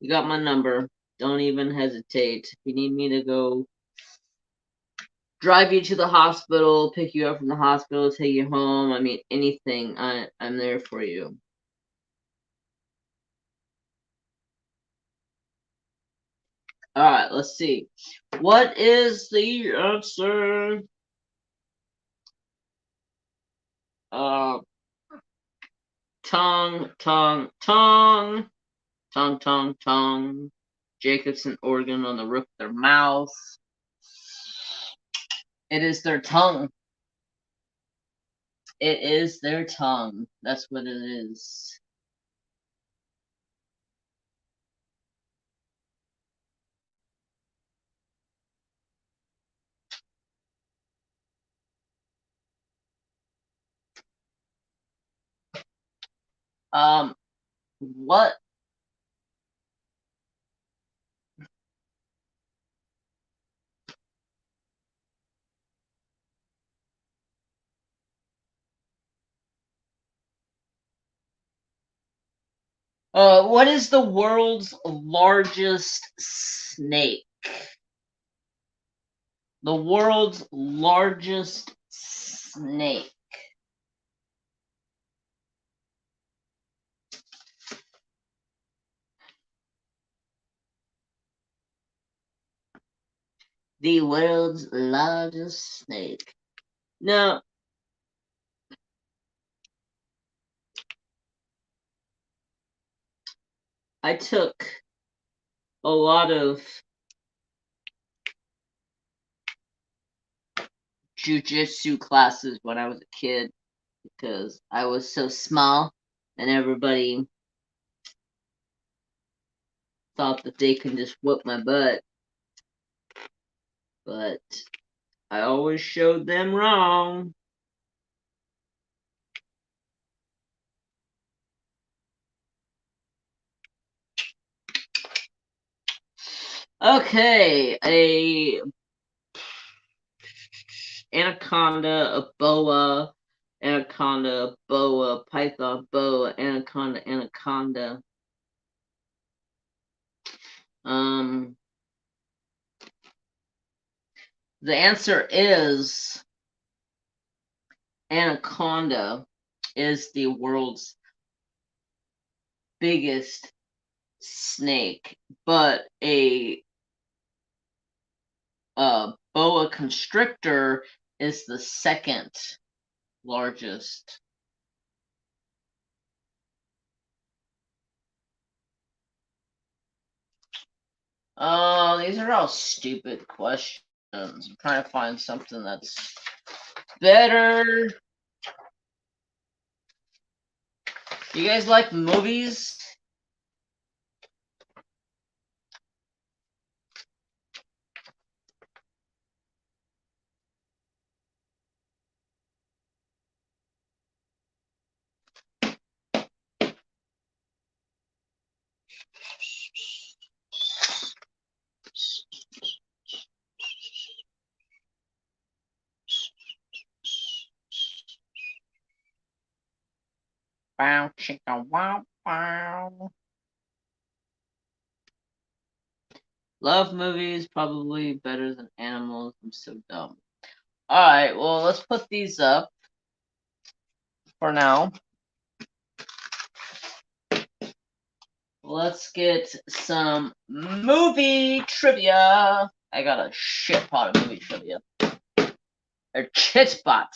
you got my number. Don't even hesitate. If you need me to go drive you to the hospital, pick you up from the hospital, take you home, I mean, anything, I'm there for you. Alright, let's see. What is the answer? Tongue, tongue, tongue. Tongue, tongue, tongue. Jacobson organ on the roof of their mouth. It is their tongue. It is their tongue. That's what it is. What? What is the world's largest snake? The world's largest snake. The world's largest snake. Now, I took a lot of jujitsu classes when I was a kid because I was so small and everybody thought that they can just whoop my butt. But I always showed them wrong. Okay, a anaconda, a boa, anaconda, boa, python, boa, anaconda, anaconda. The answer is anaconda is the world's biggest snake, but a boa constrictor is the second largest. Oh, these are all stupid questions. I'm trying to find something that's better. You guys like movies? Bow, chicka, wow, wow. Love movies, probably better than animals. I'm so dumb. Alright, well, let's put these up for now. Let's get some movie trivia. I got a shit pot of movie trivia. A chit pot.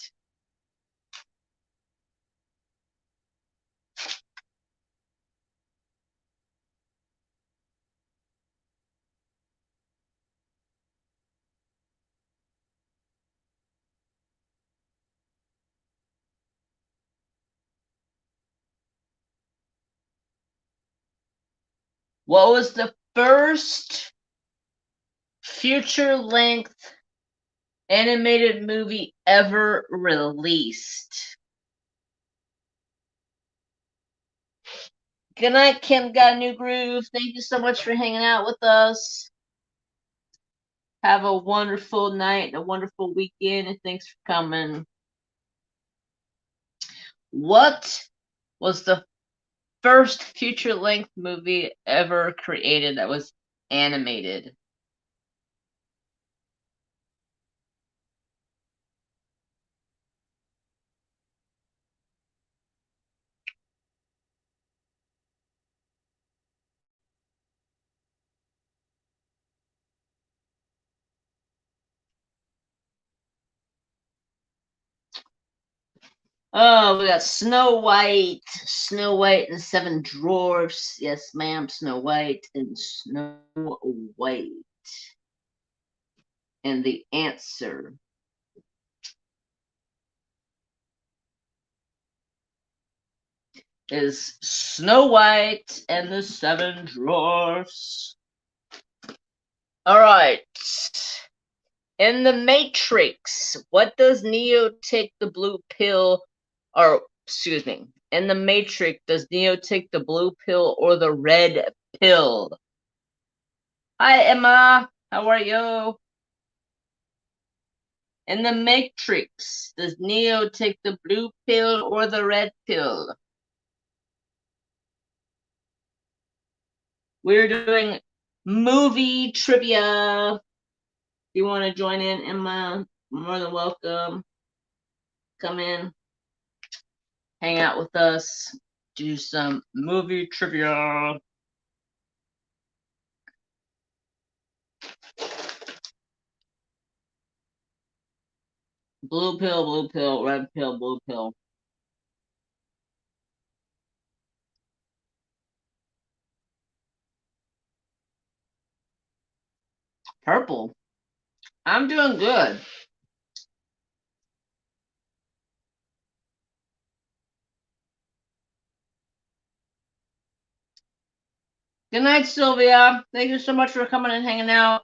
What was the first feature-length animated movie ever released? Good night, Kim Got a New Groove. Thank you so much for hanging out with us. Have a wonderful night, a wonderful weekend, and thanks for coming. What was the first feature-length movie ever created that was animated? Oh, we got Snow White and the Seven Dwarfs. Yes, ma'am, Snow White and Snow White. And the answer is Snow White and the Seven Dwarfs. All right. In the Matrix, what does Neo take the blue pill, or excuse me, in the Matrix, does Neo take the blue pill or the red pill? Hi, Emma. How are you? In the Matrix, does Neo take the blue pill or the red pill? We're doing movie trivia. If you want to join in, Emma, more than welcome. Come in, hang out with us, do some movie trivia. Blue pill, red pill, blue pill. Purple. I'm doing good. Good night, Sylvia. Thank you so much for coming and hanging out.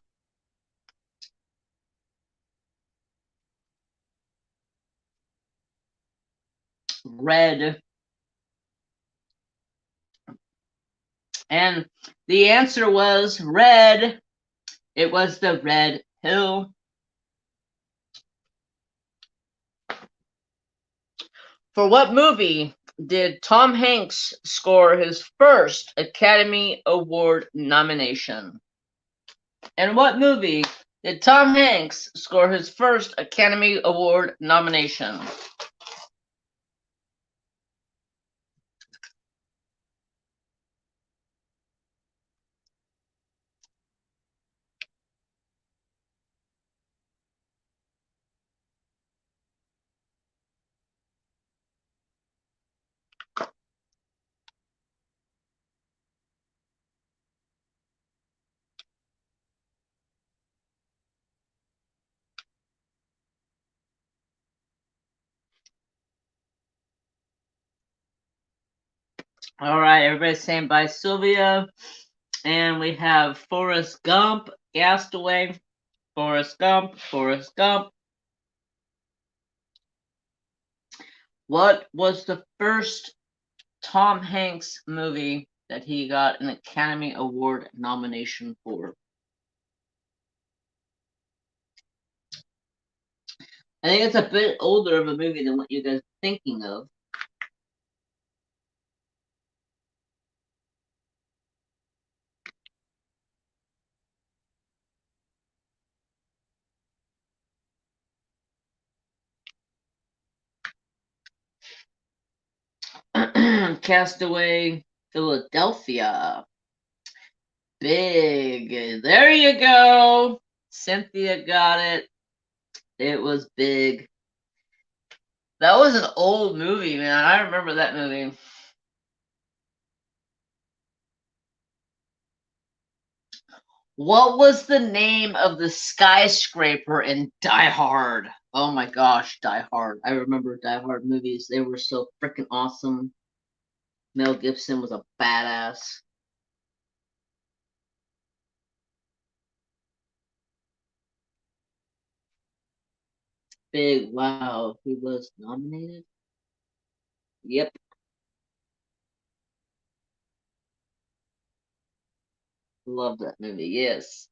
Red. And the answer was red. It was the red pill. For what movie did Tom Hanks score his first Academy Award nomination? And what movie did Tom Hanks score his first Academy Award nomination? All right, everybody's saying bye, Sylvia. And we have Forrest Gump, Castaway, Forrest Gump, Forrest Gump. What was the first Tom Hanks movie that he got an Academy Award nomination for? I think it's a bit older of a movie than what you guys are thinking of. Castaway, Philadelphia. Big. There you go. Cynthia got it. It was Big. That was an old movie, man. I remember that movie. What was the name of the skyscraper in Die Hard? Oh my gosh, Die Hard. I remember Die Hard movies. They were so freaking awesome. Mel Gibson was a badass. Big, wow. He was nominated? Yep. Love that movie, yes.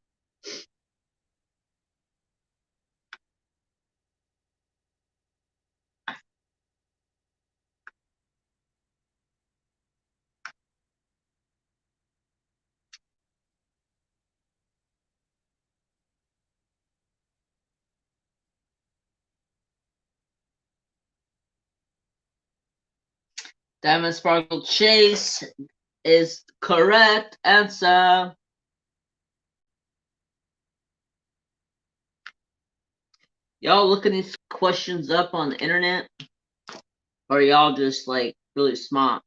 Diamond Sparkle Chase is correct answer. Y'all looking these questions up on the internet? Or y'all just like really smart?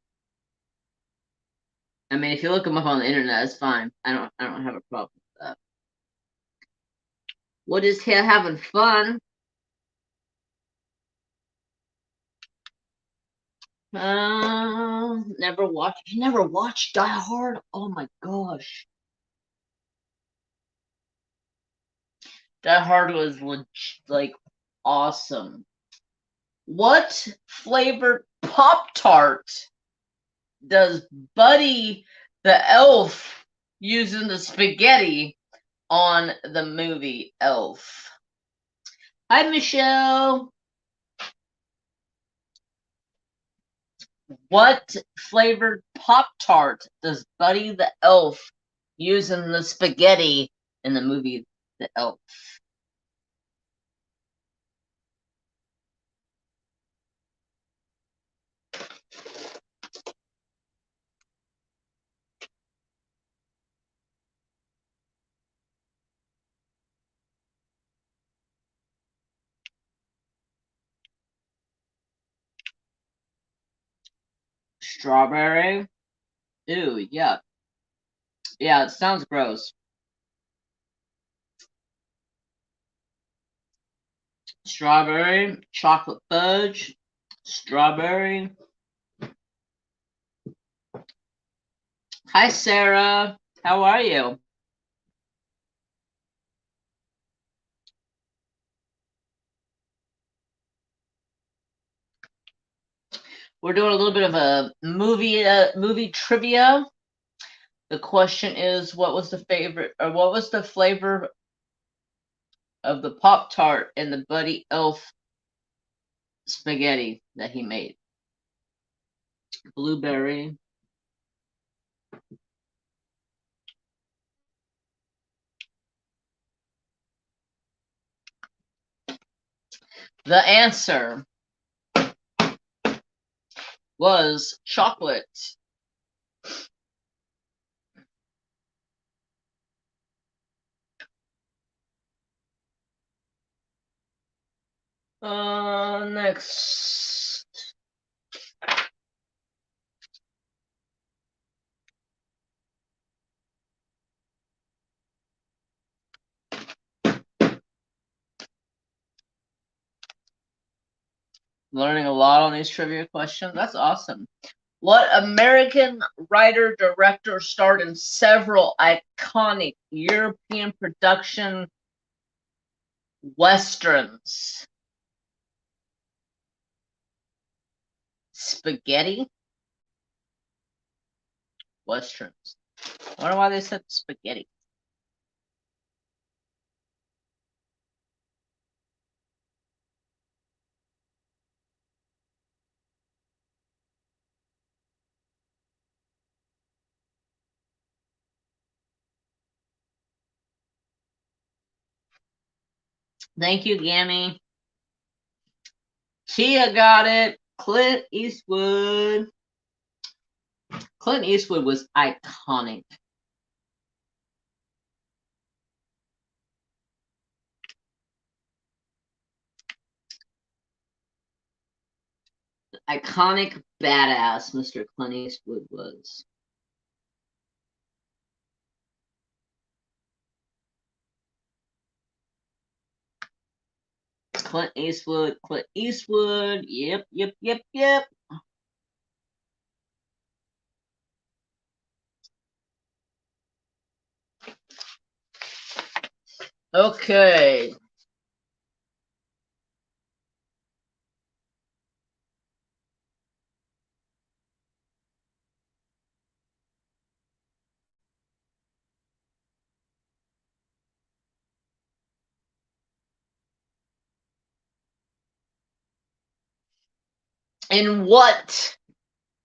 I mean, if you look them up on the internet, that's fine. I don't have a problem with that. What is here having fun? Never watched. You never watched Die Hard? Oh my gosh. Die Hard was like awesome. What flavored Pop-Tart does Buddy the Elf use in the spaghetti on the movie Elf? Hi, Michelle. What flavored Pop-Tart does Buddy the Elf use in the spaghetti in the movie The Elf? Strawberry? Ew, yuck. Yeah, it sounds gross. Strawberry, chocolate fudge, strawberry. Hi, Sarah. How are you? We're doing a little bit of a movie trivia. The question is, what was the flavor of the Pop-Tart in the Buddy Elf spaghetti that he made? Blueberry. The answer was chocolate. Next. Learning a lot on these trivia questions. That's awesome. What American writer-director starred in several iconic European production westerns? Spaghetti? Westerns. I wonder why they said spaghetti. Thank you, Gammy. Tia got it. Clint Eastwood. Clint Eastwood was iconic. Iconic badass Mr. Clint Eastwood was. Clint Eastwood, Clint Eastwood. Yep, yep, yep, yep. Okay. In what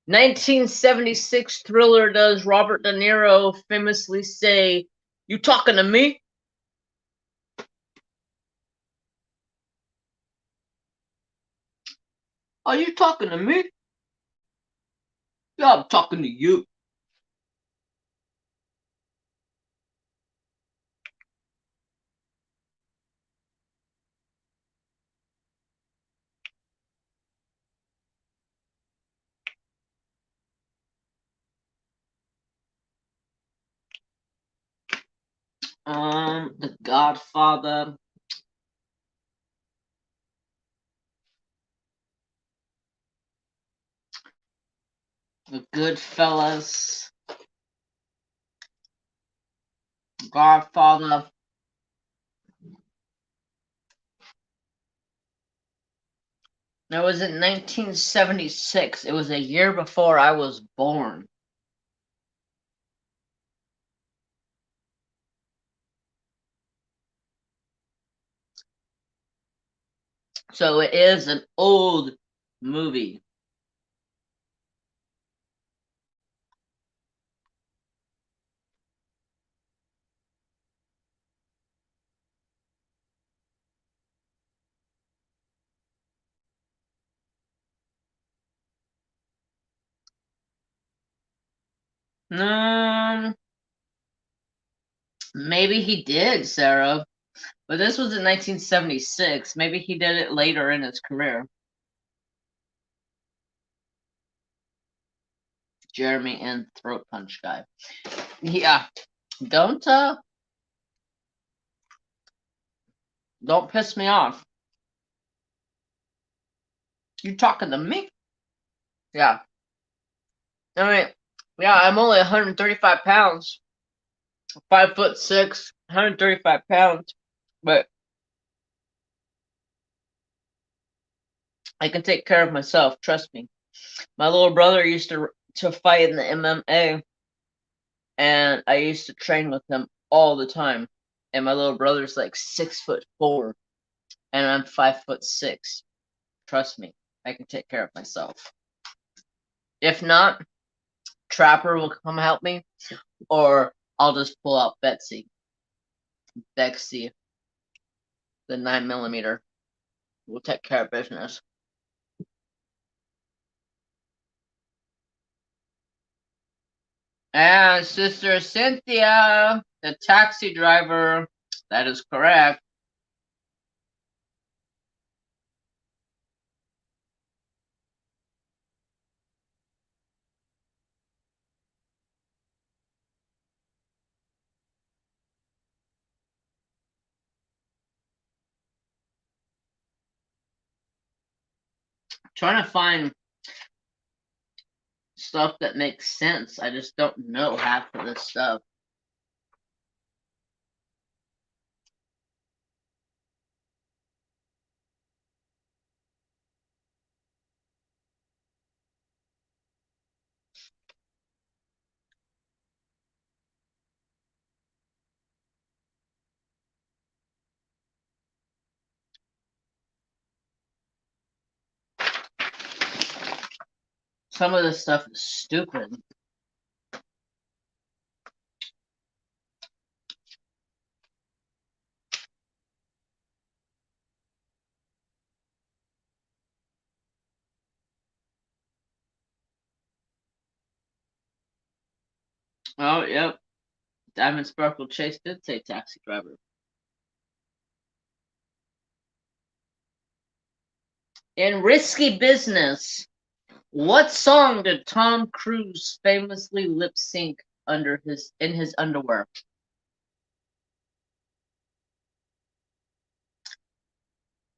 1976 thriller does Robert De Niro famously say, "You talking to me?" Are you talking to me? Yeah, I'm talking to you. The Godfather, the Goodfellas, Godfather. That was in 1976. It was a year before I was born. So it is an old movie. Um, Maybe he did, Sarah. But this was in 1976. Maybe he did it later in his career. Jeremy and Throat Punch guy. Yeah. Don't don't piss me off. You talking to me? Yeah. I mean, yeah, I'm only 135 pounds. 5'6", 135 pounds. But I can take care of myself, trust me. My little brother used to fight in the MMA, and I used to train with him all the time. And my little brother's like 6'4", and I'm 5'6". Trust me, I can take care of myself. If not, Trapper will come help me, or I'll just pull out Bexy, the 9mm. We'll take care of business. And Sister Cynthia, the taxi driver. That is correct. I'm trying to find stuff that makes sense. I just don't know half of this stuff. Some of this stuff is stupid. Oh, yep. Diamond Sparkle Chase did say taxi driver. In Risky Business, what song did Tom Cruise famously lip sync in his underwear?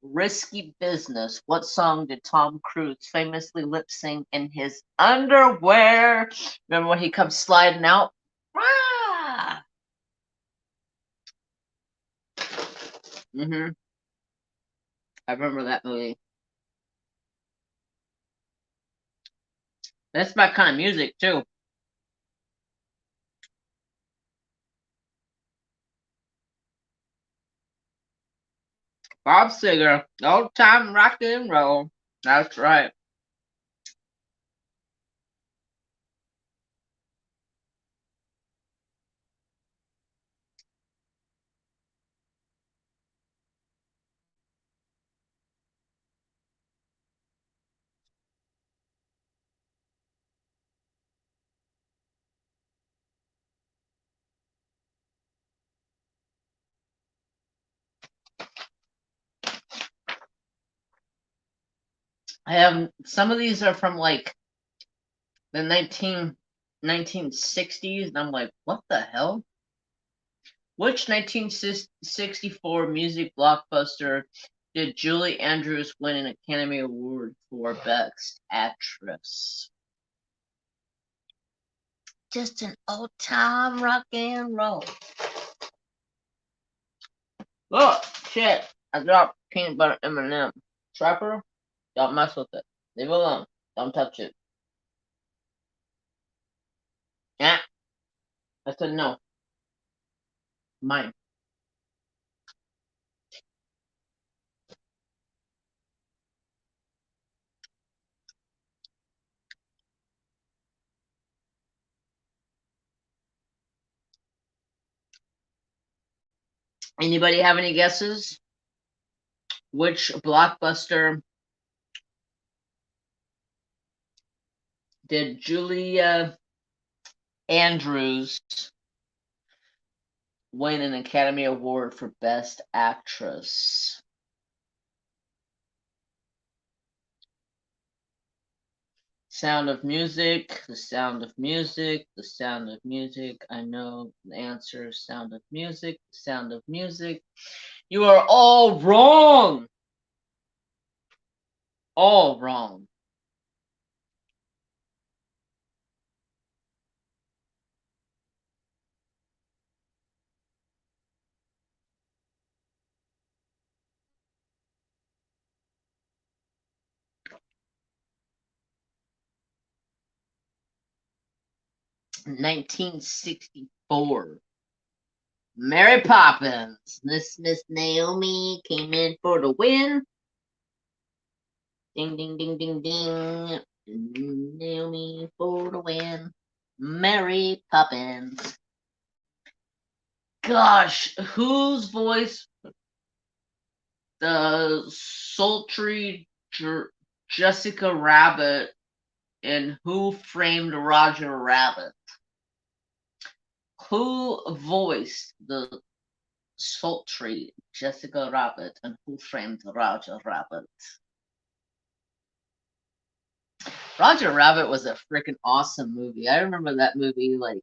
Risky Business. What song did Tom Cruise famously lip sync in his underwear? Remember when he comes sliding out? Ah! Mm-hmm. I remember that movie. That's my kind of music too. Bob Seger, old time rock and roll. That's right. I have some of these are from like the 1960s, and I'm like, what the hell? Which 1964 music blockbuster did Julie Andrews win an Academy Award for Best Actress? Just an old time rock and roll. Oh shit! I dropped peanut butter M&M. Trapper, don't mess with it. Leave it alone. Don't touch it. Yeah, I said no. Mine. Anybody have any guesses? Which blockbuster did Julia Andrews win an Academy Award for Best Actress? Sound of Music, The Sound of Music, The Sound of Music. I know the answer. Sound of Music, The Sound of Music. You are all wrong. All wrong. (1964). Mary Poppins. Miss Naomi came in for the win. Ding, ding, ding, ding, ding. Naomi for the win. Mary Poppins. Gosh, whose voice the sultry Jessica Rabbit in Who Framed Roger Rabbit? Who voiced the sultry Jessica Rabbit and Who Framed Roger Rabbit? Roger Rabbit was a freaking awesome movie. I remember that movie like,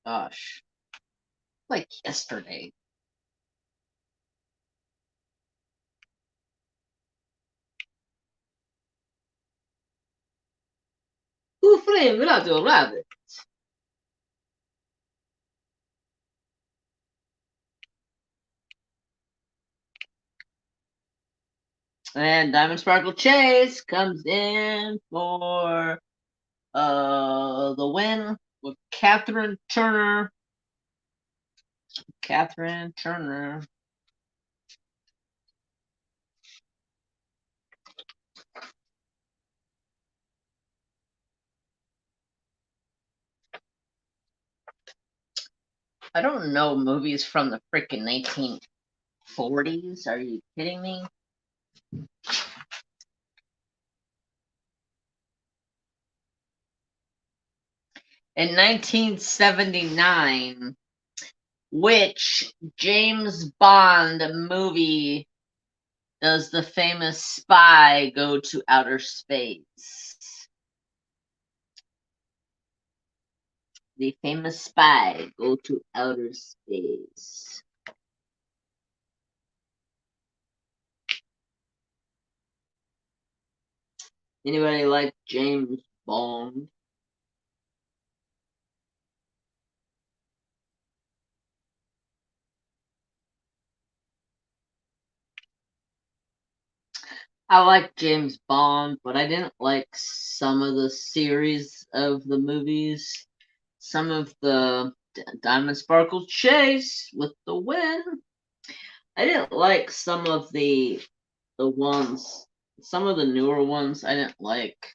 gosh, like yesterday. Who Framed Roger Rabbit? And Diamond Sparkle Chase comes in for the win with Catherine Turner. Catherine Turner. I don't know movies from the freaking 1940s. Are you kidding me? In 1979, which James Bond movie does the famous spy go to outer space? The famous spy go to outer space. Anybody like James Bond? I like James Bond, but I didn't like some of the series of the movies. Some of the Diamond Sparkle Chase with the win. I didn't like some of the ones, some of the newer ones. I didn't like.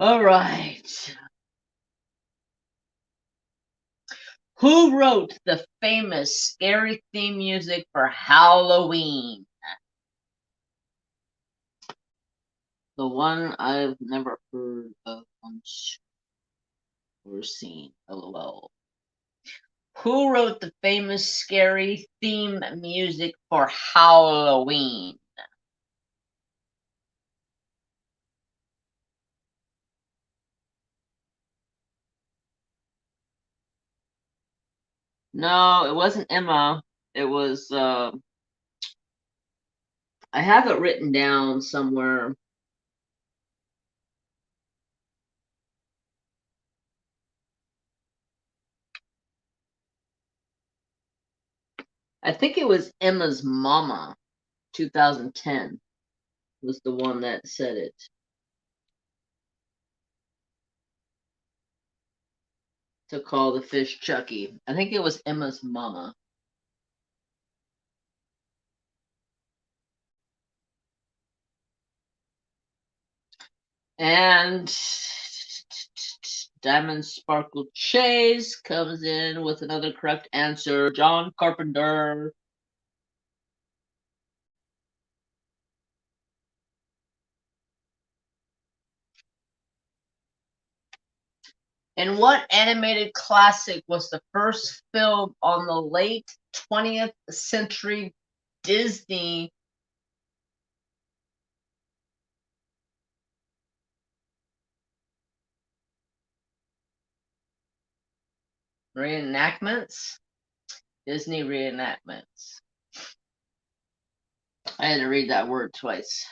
All right. Who wrote the famous scary theme music for Halloween? The one I've never heard of or seen. LOL. Who wrote the famous scary theme music for Halloween? No, it wasn't Emma. It was I have it written down somewhere. I think it was Emma's Momma, 2010 was the one that said it. To call the fish Chucky. I think it was Emma's Momma. And Diamond Sparkle Chase comes in with another correct answer. John Carpenter. And what animated classic was the first film on the late 20th century Disney reenactments? Disney reenactments. I had to read that word twice.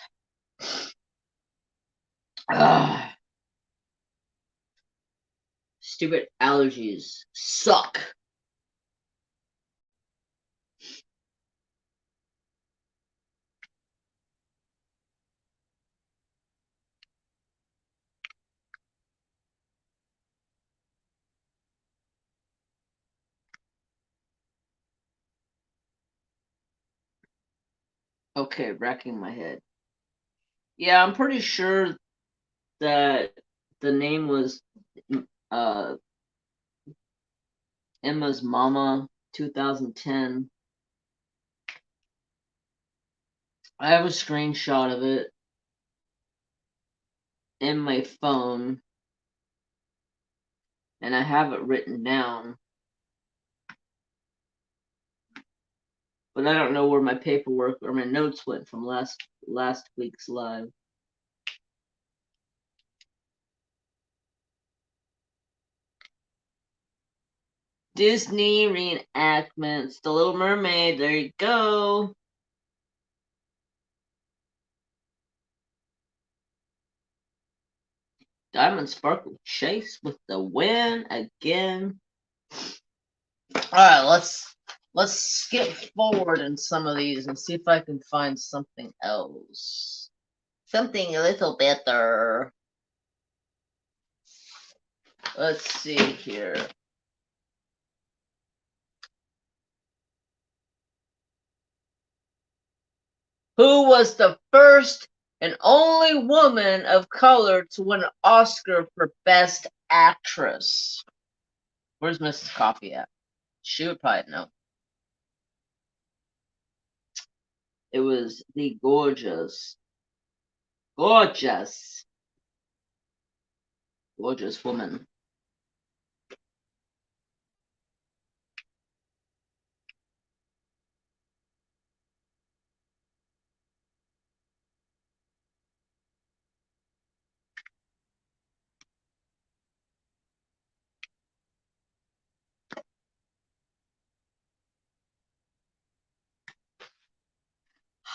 Ugh. Stupid allergies suck. Okay, racking my head. Yeah, I'm pretty sure that the name was uh, Emma's Momma, 2010. I have a screenshot of it in my phone, and I have it written down. But I don't know where my paperwork or my notes went from last week's live. Disney reenactments, The Little Mermaid. There you go. Diamond Sparkle Chase with the win again. All right, let's skip forward in some of these and see if I can find something else. Something a little better. Let's see here. Who was the first and only woman of color to win an Oscar for Best Actress? Where's Mrs. Coffee at? She would probably know. It was the gorgeous woman.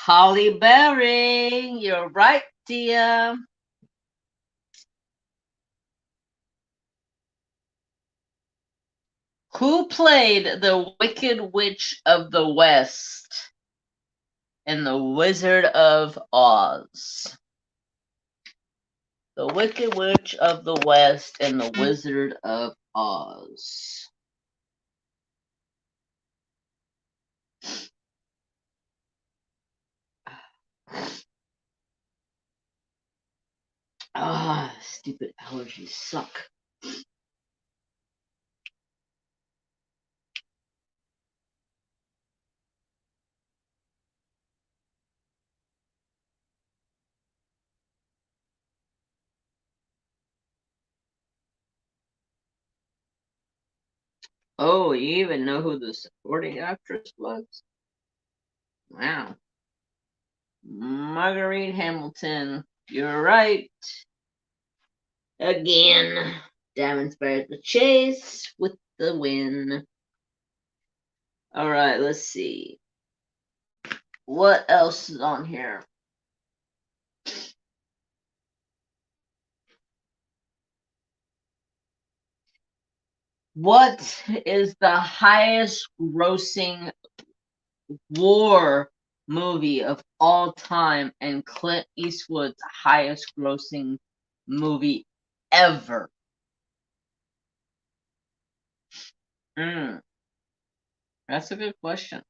Holly Berry, you're right, dear. Who played the Wicked Witch of the West in The Wizard of Oz? The Wicked Witch of the West and The Wizard of Oz. Ah, stupid allergies suck. Oh, you even know who the supporting actress was? Wow. Marguerite Hamilton. You're right. Again. Diamonds bear the chase with the win. Alright, let's see. What else is on here? What is the highest grossing war movie of all time and Clint Eastwood's highest grossing movie ever? That's a good question.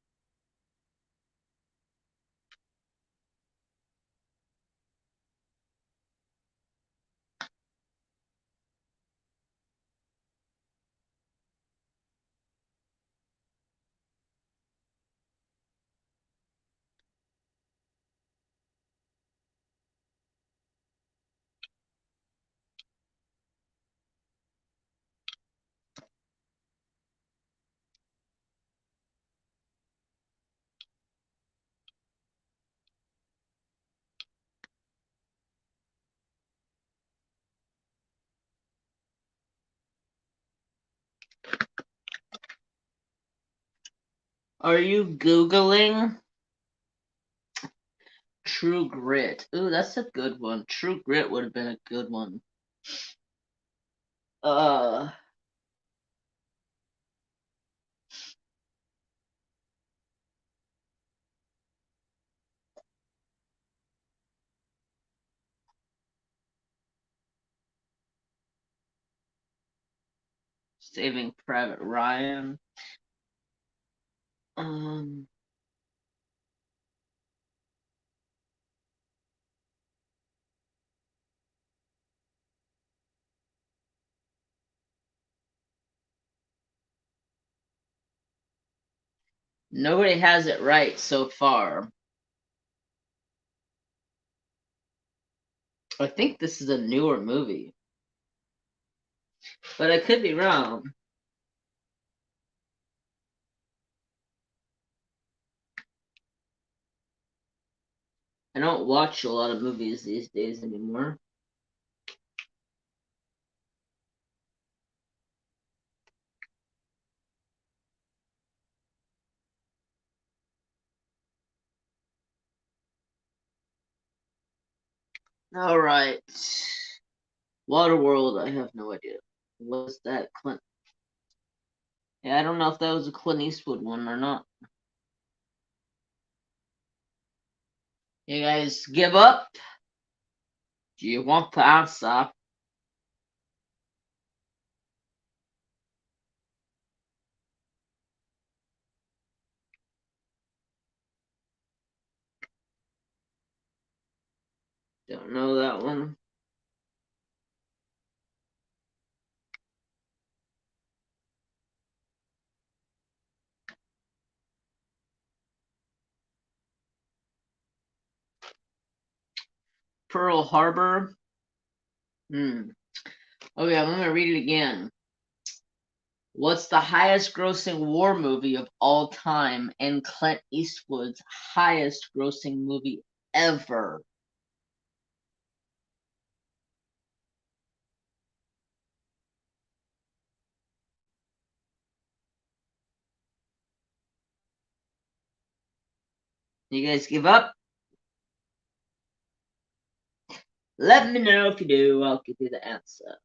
Are you Googling True Grit? Ooh, that's a good one. True Grit would have been a good one. Uh, Saving Private Ryan. Um, Nobody has it right so far. I think this is a newer movie, but I could be wrong. I don't watch a lot of movies these days anymore. All right. Waterworld, I have no idea. Was that Clint? Yeah, I don't know if that was a Clint Eastwood one or not. You guys give up? Do you want the answer? Don't know that one. Pearl Harbor. Okay, I'm gonna read it again. What's the highest grossing war movie of all time and Clint Eastwood's highest grossing movie ever? You guys give up? Let me know if you do. I'll give you the answer.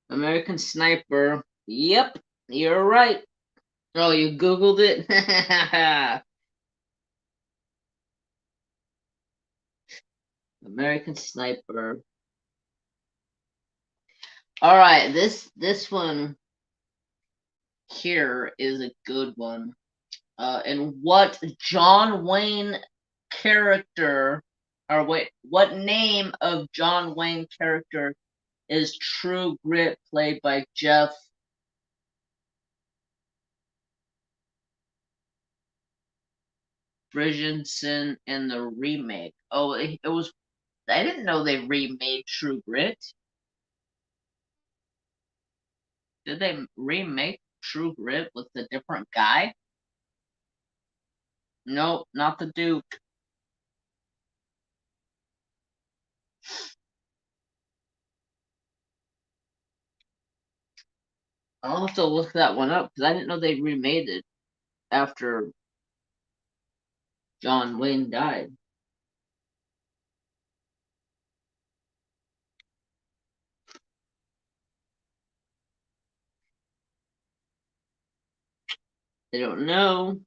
American Sniper. Yep, you're right. Oh, you Googled it? American Sniper. All right, this one here is a good one. And what John Wayne character, or wait, what name of John Wayne character is True Grit played by Jeff Bridgerton in the remake. Oh, it was. I didn't know they remade True Grit. Did they remake True Grit with a different guy? Nope, not the Duke. I'll have to look that one up because I didn't know they remade it after John Wayne died. They don't know.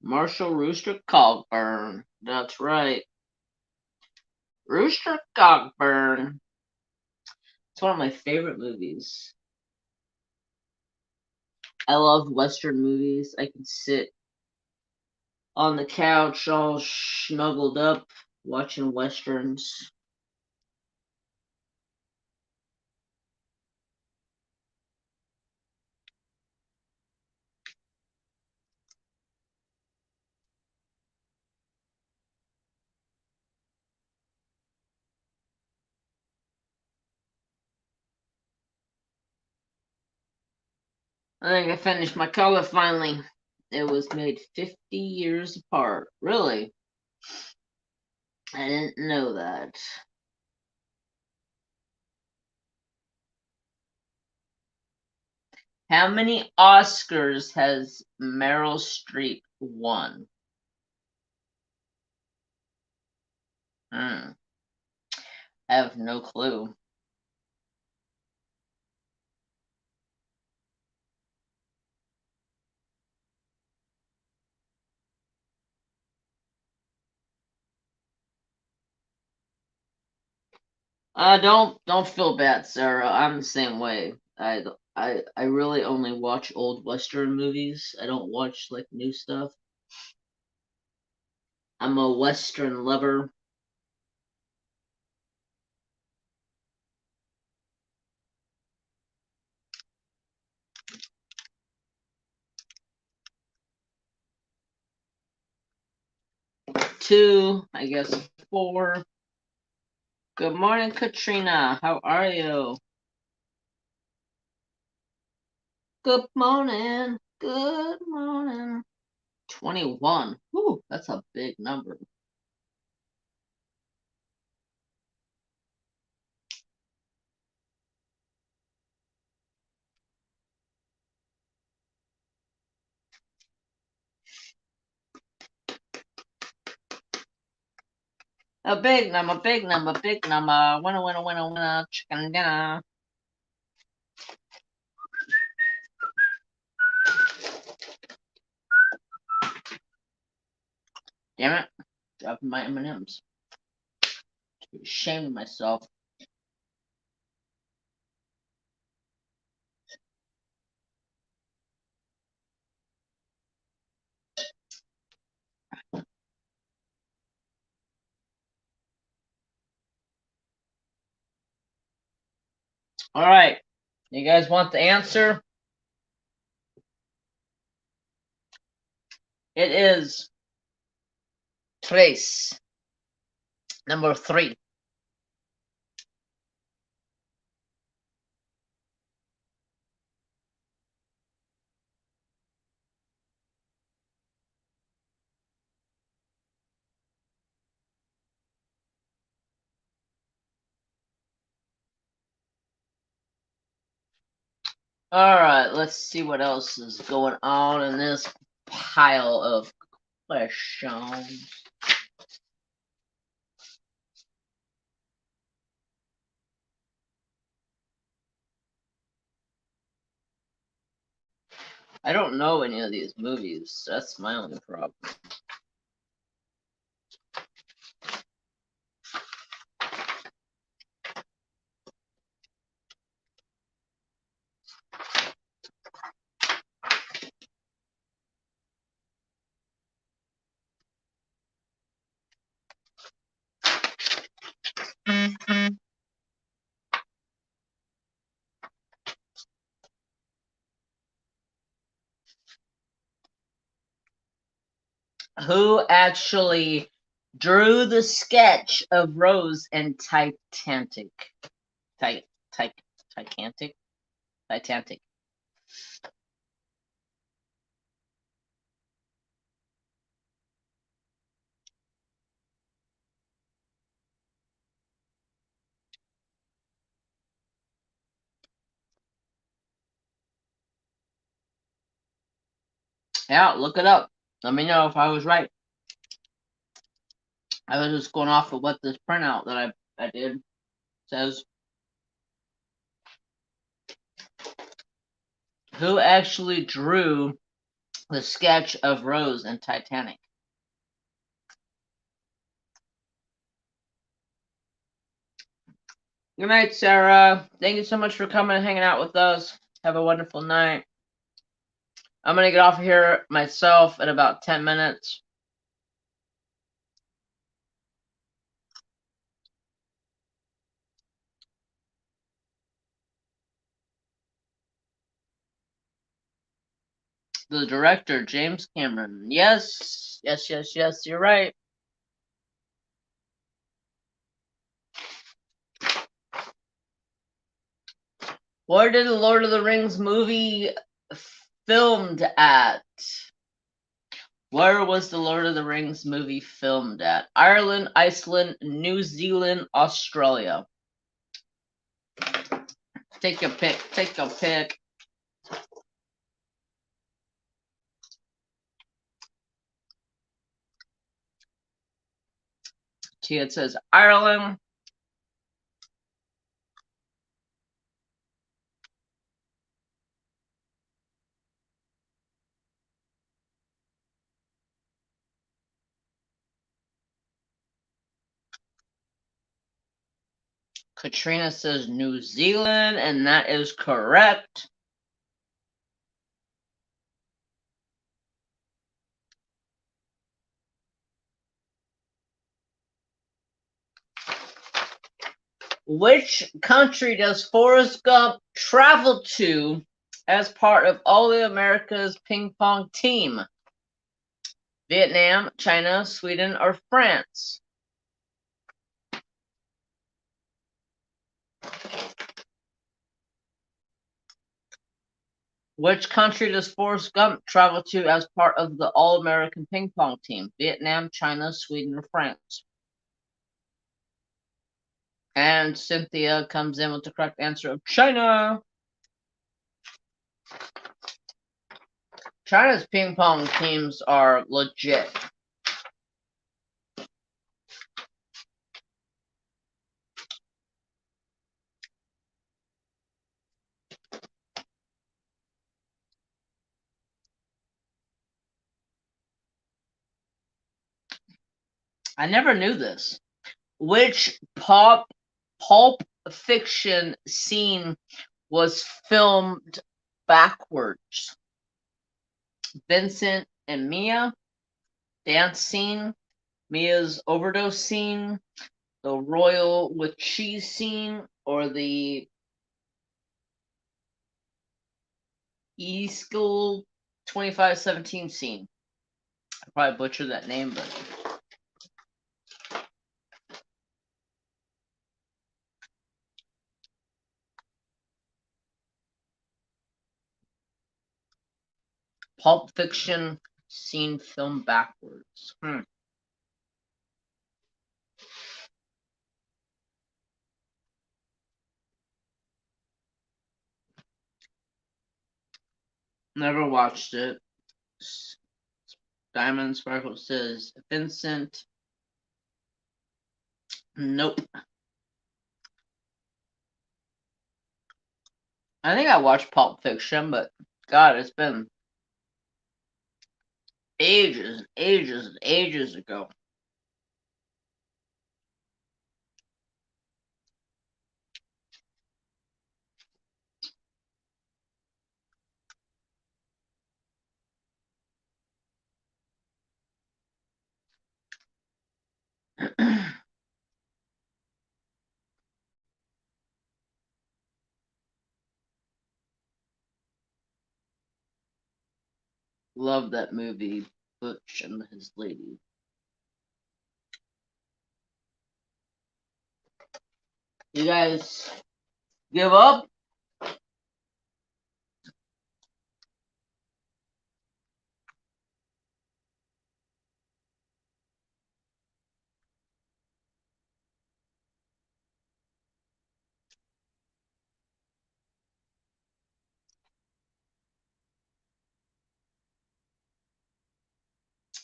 Marshall Rooster Cogburn. That's right. Rooster Cogburn. It's one of my favorite movies. I love Western movies. I can sit on the couch all snuggled up watching Westerns. I think I finished my color finally. It was made 50 years apart. Really? I didn't know that. How many Oscars has Meryl Streep won? I have no clue. Don't feel bad, Sarah. I'm the same way. I really only watch old Western movies. I don't watch like new stuff. I'm a Western lover. Two, I guess four. Good morning, Katrina. How are you? Good morning. Good morning. 21. Whew, that's a big number. A big number, big number, big number. Winner, winner, winner, winner. Chicken dinner. Damn it. Dropping my M&Ms. Ashamed of myself. All right. You guys want the answer? It is Trace. Number 3. All right. Let's see what else is going on in this pile of questions. I don't know any of these movies. That's my only problem. Who actually drew the sketch of Rose in Titanic? Titanic? Titanic. Yeah, look it up. Let me know if I was right. I was just going off of what this printout that I did says. Who actually drew the sketch of Rose in Titanic? Good night, Sarah. Thank you so much for coming and hanging out with us. Have a wonderful night. I'm going to get off of here myself in about 10 minutes. The director, James Cameron. Yes, yes, yes, yes, you're right. Where did the Lord of the Rings movie filmed at? Where was the Lord of the Rings movie filmed at? Ireland, Iceland, New Zealand, Australia. Take a pick. Take a pick. See, it says Ireland. Katrina says New Zealand, and that is correct. Which country does Forrest Gump travel to as part of All the America's ping pong team? Vietnam, China, Sweden, or France? Which country does Forrest Gump travel to as part of the All-American ping pong team? Vietnam, China, Sweden, or France? And Cynthia comes in with the correct answer of China. China's ping pong teams are legit. I never knew this. Which pulp fiction scene was filmed backwards? Vincent and Mia dance scene, Mia's overdose scene, the royal with cheese scene, or the E-School 2517 scene. I probably butchered that name, but Pulp Fiction scene filmed backwards. Never watched it. Diamond Sparkle says Vincent. Nope. I think I watched Pulp Fiction, but God, it's been ages, ages, ages ago. Love that movie. Butch and his lady. You guys give up?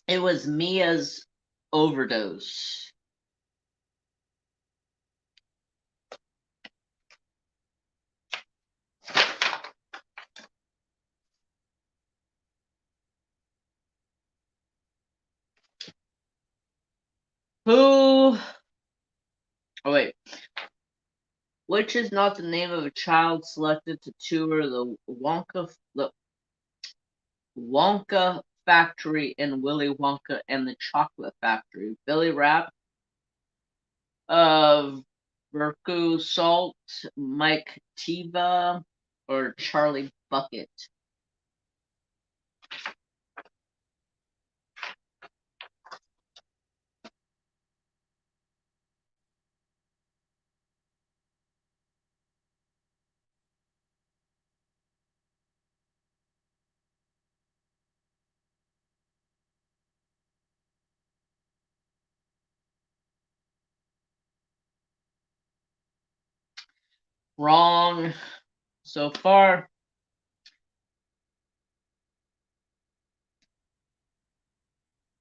It was Mia's overdose. Who? Oh, wait. Which is not the name of a child selected to tour the Wonka factory in Willy Wonka and the Chocolate Factory? Billy Rapp, Verku Salt, Mike Tiva, or Charlie Bucket? Wrong. So far,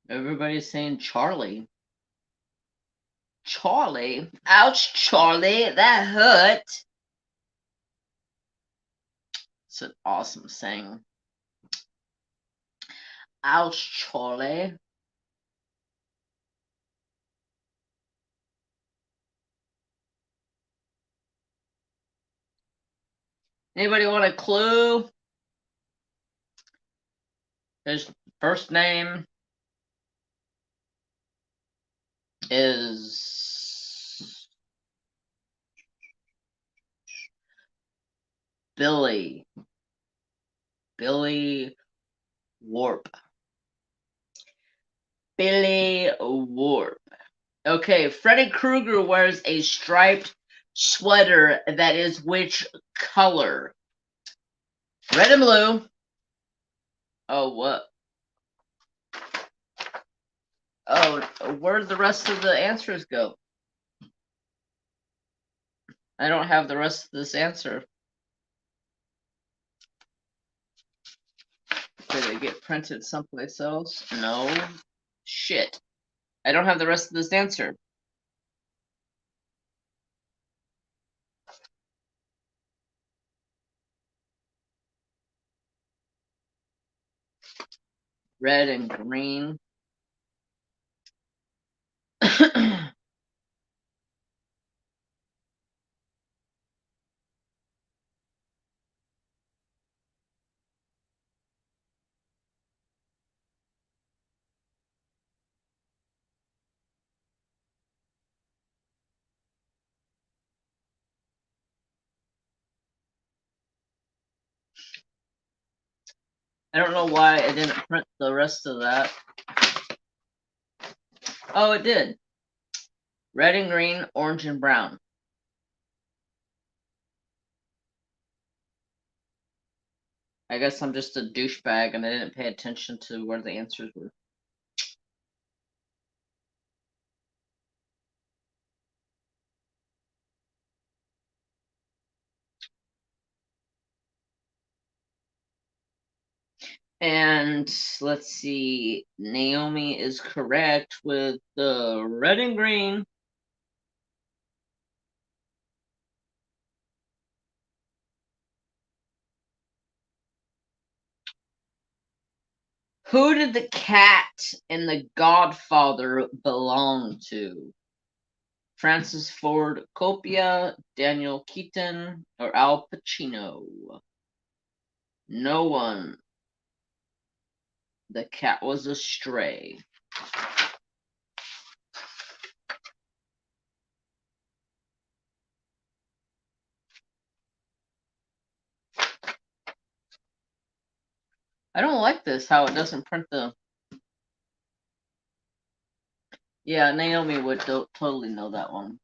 everybody's saying Charlie. Charlie? Ouch, Charlie, that hurt. It's an awesome saying. Ouch, Charlie. Anybody want a clue? His first name is Billy. Billy Warp. Billy Warp. Okay, Freddy Krueger wears a striped sweater that is which color? Red and blue. Oh, what? Oh, where'd the rest of the answers go? I don't have the rest of this answer. Did it get printed someplace else? No. Shit. I don't have the rest of this answer. Red and green. I don't know why I didn't print the rest of that. Oh, it did. Red and green, orange and brown. I guess I'm just a douchebag and I didn't pay attention to where the answers were. And let's see, Naomi is correct with the red and green. Who did the cat in the Godfather belong to? Francis Ford Coppola, Daniel Keaton, or Al Pacino? No one. The cat was a stray. I don't like this, how it doesn't print the Yeah, Naomi would totally know that one.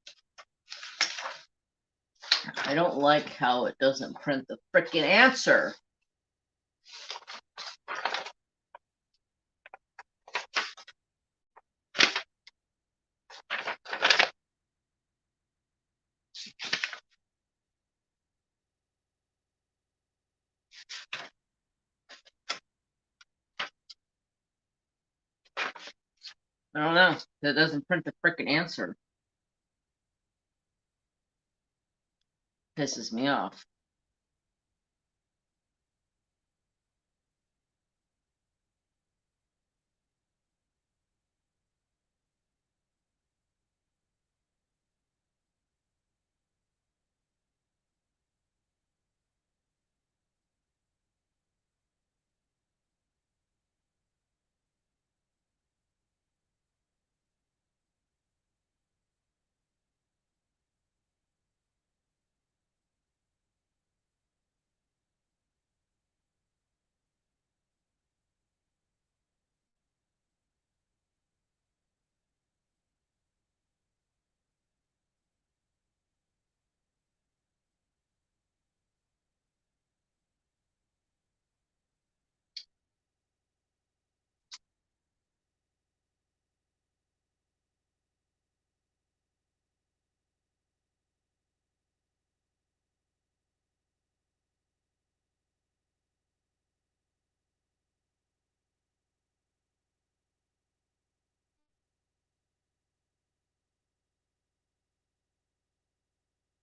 I don't like how it doesn't print the frickin' answer. I don't know. It doesn't print the frickin' answer. Pisses me off.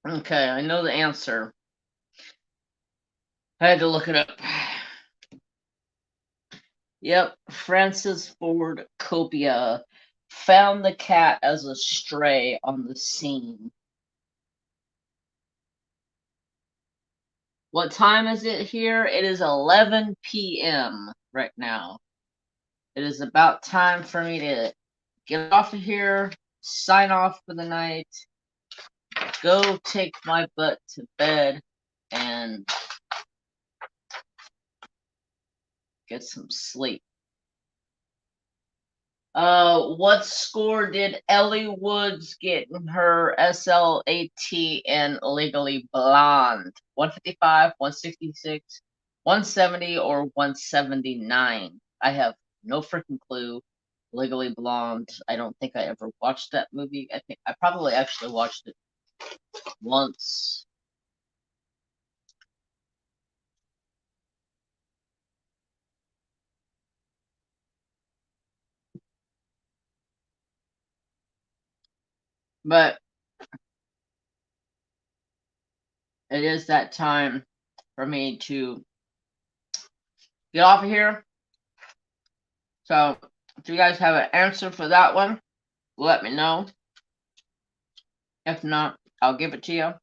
Okay, I know the answer. I had to look it up. Yep, Francis Ford Coppola found the cat as a stray on the scene. What time is it here? It is 11 p.m. right now. It is about time for me to get off of here, sign off for the night, go take my butt to bed, and get some sleep. What score did Ellie Woods get in her SLAT in Legally Blonde? 155, 166, 170, or 179? I have no freaking clue. Legally Blonde. I don't think I ever watched that movie. I think I probably actually watched it once. But it is that time for me to get off of here. So if you guys have an answer for that one, let me know. If not, I'll give it to you.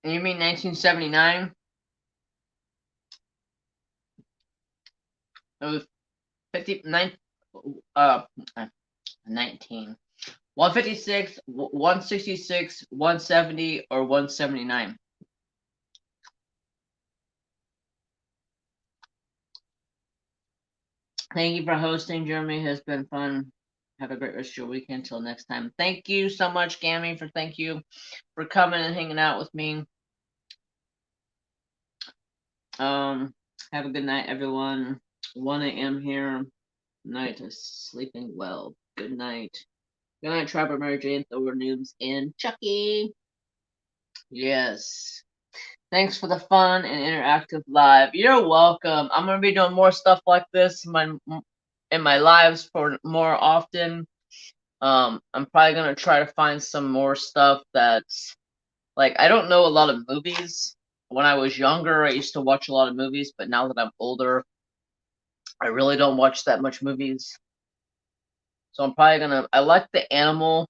You mean 1979? It was 59, uh, 19. 156, 166, 170, or 179? Thank you for hosting, Jeremy. It has been fun. Have a great rest of your weekend. Until next time. Thank you so much, Gammy, thank you for coming and hanging out with me. Have a good night, everyone. 1 a.m. here. Night is sleeping well. Good night. Good night, Trapper, Mary Jane, Thor, Noobs, and Chucky. Yes. Thanks for the fun and interactive live. You're welcome. I'm gonna be doing more stuff like this in my lives for more often. I'm probably gonna try to find some more stuff that's like I don't know a lot of movies. When I was younger, I used to watch a lot of movies, but now that I'm older, I really don't watch that much movies. So I'm probably gonna. I like the animal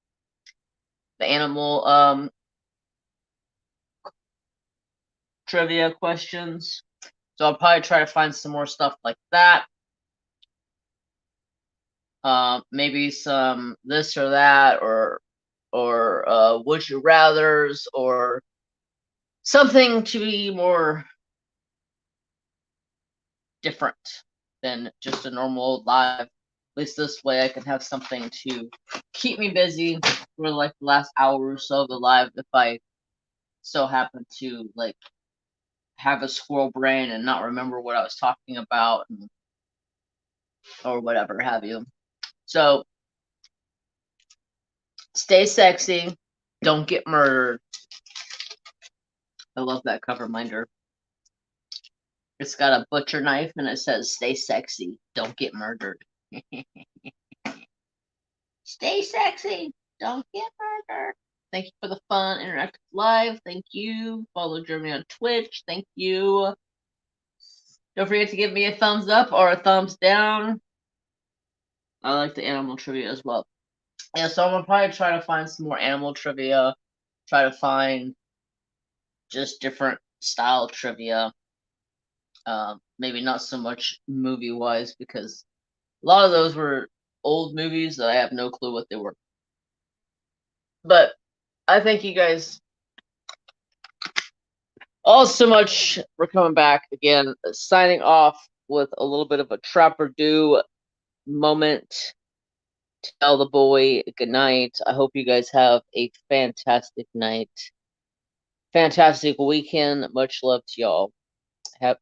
trivia questions. So I'll probably try to find some more stuff like that. Maybe some this or that, or or would you rathers, or something to be more different than just a normal live. At least this way I can have something to keep me busy for like the last hour or so of the live if I so happen to like have a squirrel brain and not remember what I was talking about, or whatever have you. So stay sexy, don't get murdered. I love that cover minder. It's got a butcher knife and it says stay sexy, don't get murdered. Stay sexy, don't get murdered. Thank you for the fun interactive live. Thank you. Follow Jeremy on Twitch. Thank you. Don't forget to give me a thumbs up or a thumbs down. I like the animal trivia as well. Yeah, so I'm gonna probably try to find some more animal trivia. Try to find just different style trivia. Maybe not so much movie wise, because a lot of those were old movies that I have no clue what they were. But I thank you guys all so much for coming back again. Signing off with a little bit of a Trapper Do moment. Tell the boy good night. I hope you guys have a fantastic night. Fantastic weekend. Much love to y'all. Have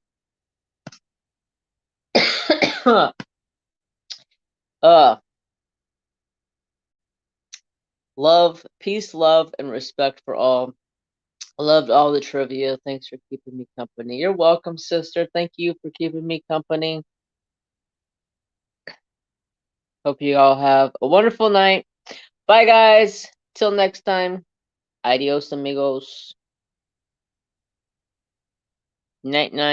love, peace, love, and respect for all. I loved all the trivia. Thanks for keeping me company. You're welcome, sister. Thank you for keeping me company. Hope you all have a wonderful night. Bye, guys. Till next time. Adios, amigos. Night, night.